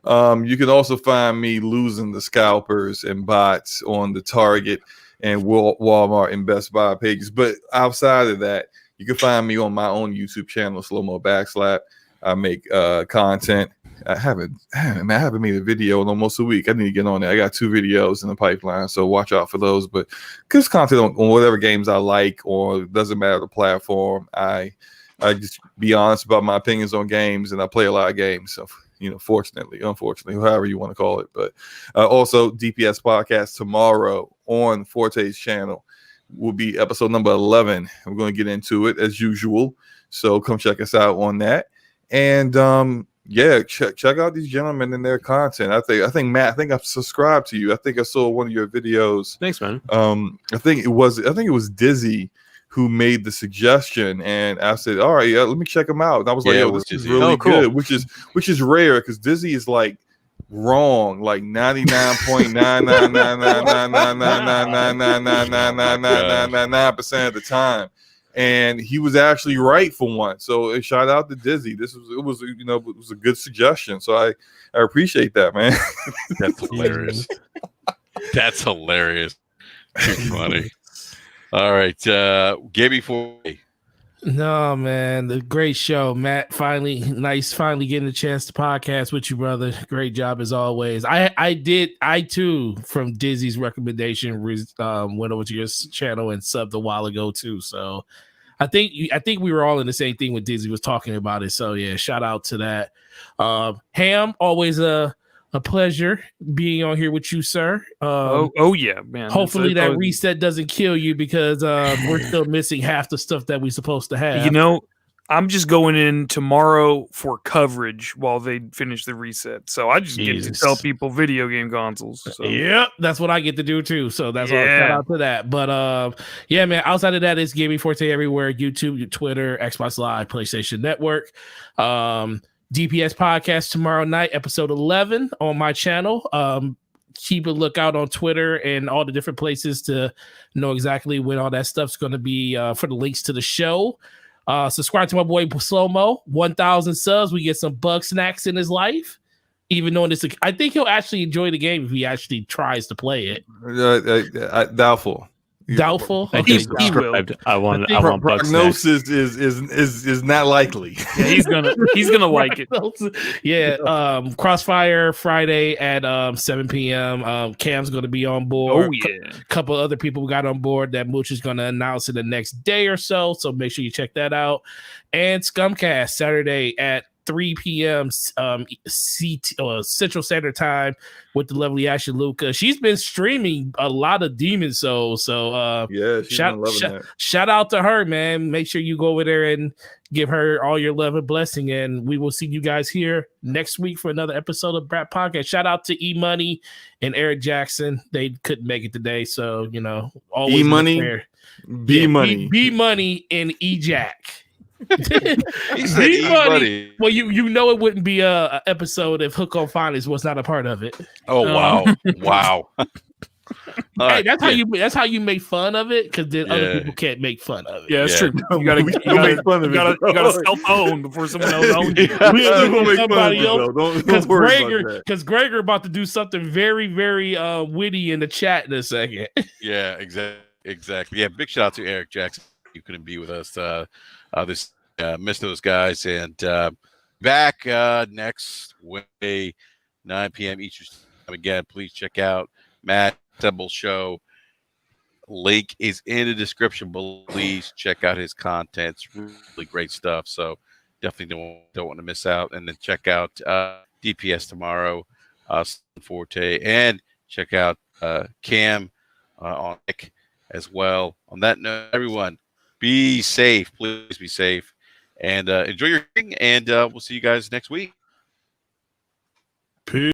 You can also find me losing the scalpers and bots on the Target and Walmart and Best Buy pages. But outside of that, you can find me on my own YouTube channel, Slow Mo Backslap. I make content. I haven't made a video in almost a week. I need to get on there. I got 2 videos in the pipeline, so watch out for those. But because content on whatever games I like, or it doesn't matter the platform, I just be honest about my opinions on games, and I play a lot of games. So, fortunately, unfortunately, however you want to call it. But also, DPS podcast tomorrow on Forte's channel will be episode number 11. We're going to get into it as usual, so come check us out on that. And yeah, check out these gentlemen and their content. I think Matt, I think I've subscribed to you. I think I saw one of your videos. Thanks, man. I think it was Dizzy who made the suggestion, and I said, all right, yeah, let me check him out. And I was like, yo, this is really good, which is rare because Dizzy is like wrong, like 99.9999999999999% of the time. And he was actually right for once. So shout out to Dizzy. It was a good suggestion. So I appreciate that, man. That's hilarious. That's hilarious. Too funny. All right, Gibby for me. No, man, the great show, Matt. Finally getting a chance to podcast with you, brother. Great job as always. I too, from Dizzy's recommendation, went over to your channel and subbed a while ago too. So I think we were all in the same thing when Dizzy was talking about it. So yeah, shout out to that. Ham, always a pleasure being on here with you, sir. Oh yeah, man. Hopefully that reset doesn't kill you, because we're still missing half the stuff that we're supposed to have. I'm just going in tomorrow for coverage while they finish the reset. So I just get to tell people video game consoles. So. Yep, that's what I get to do too. So that's all. Shout out to that. But yeah, man. Outside of that, it's Gaming Forte everywhere: YouTube, Twitter, Xbox Live, PlayStation Network. DPS podcast tomorrow night, episode 11 on my channel. Keep a lookout on Twitter and all the different places to know exactly when all that stuff's going to be for the links to the show. Subscribe to my boy Slow Mo. 1,000 subs, we get some bug snacks in his life. Even though I think he'll actually enjoy the game if he actually tries to play it. Doubtful. Doubtful. Okay, he will. I want prognosis is not likely. Yeah, he's gonna like it. Yeah. Crossfire Friday at 7 p.m. Cam's gonna be on board. Oh yeah. A couple other people got on board that Mooch is gonna announce in the next day or so. So make sure you check that out. And Scumcast Saturday at 3 p.m. Central Standard Time with the lovely Ashley Luca. She's been streaming a lot of Demon Souls, so yeah, she's been loving that. Shout out to her, man. Make sure you go over there and give her all your love and blessing, and we will see you guys here next week for another episode of BRAP Podcast. Shout out to E Money and Eric Jackson. They couldn't make it today, so always E Money, B Money, B Money, and E Jack. He said E-Money. Well, it wouldn't be a episode if Hook on Finance was not a part of it. Oh wow. Hey, that's how you make fun of it, because then other people can't make fun of it. Yeah, that's true. You gotta make fun of it. You gotta self-own before someone else owns you. Because Gregor about to do something very, very witty in the chat in a second. Yeah, exactly. Yeah, big shout out to Eric Jackson. You couldn't be with us. Missed those guys, and back next Wednesday, 9 p.m. Eastern time. Again, please check out Matt Temple's show. Link is in the description. Please check out his content. It's really great stuff. So definitely don't want to miss out. And then check out DPS tomorrow, Forte, and check out Cam on Nick as well. On that note, everyone, be safe. Please be safe. And enjoy your thing. And we'll see you guys next week. Peace.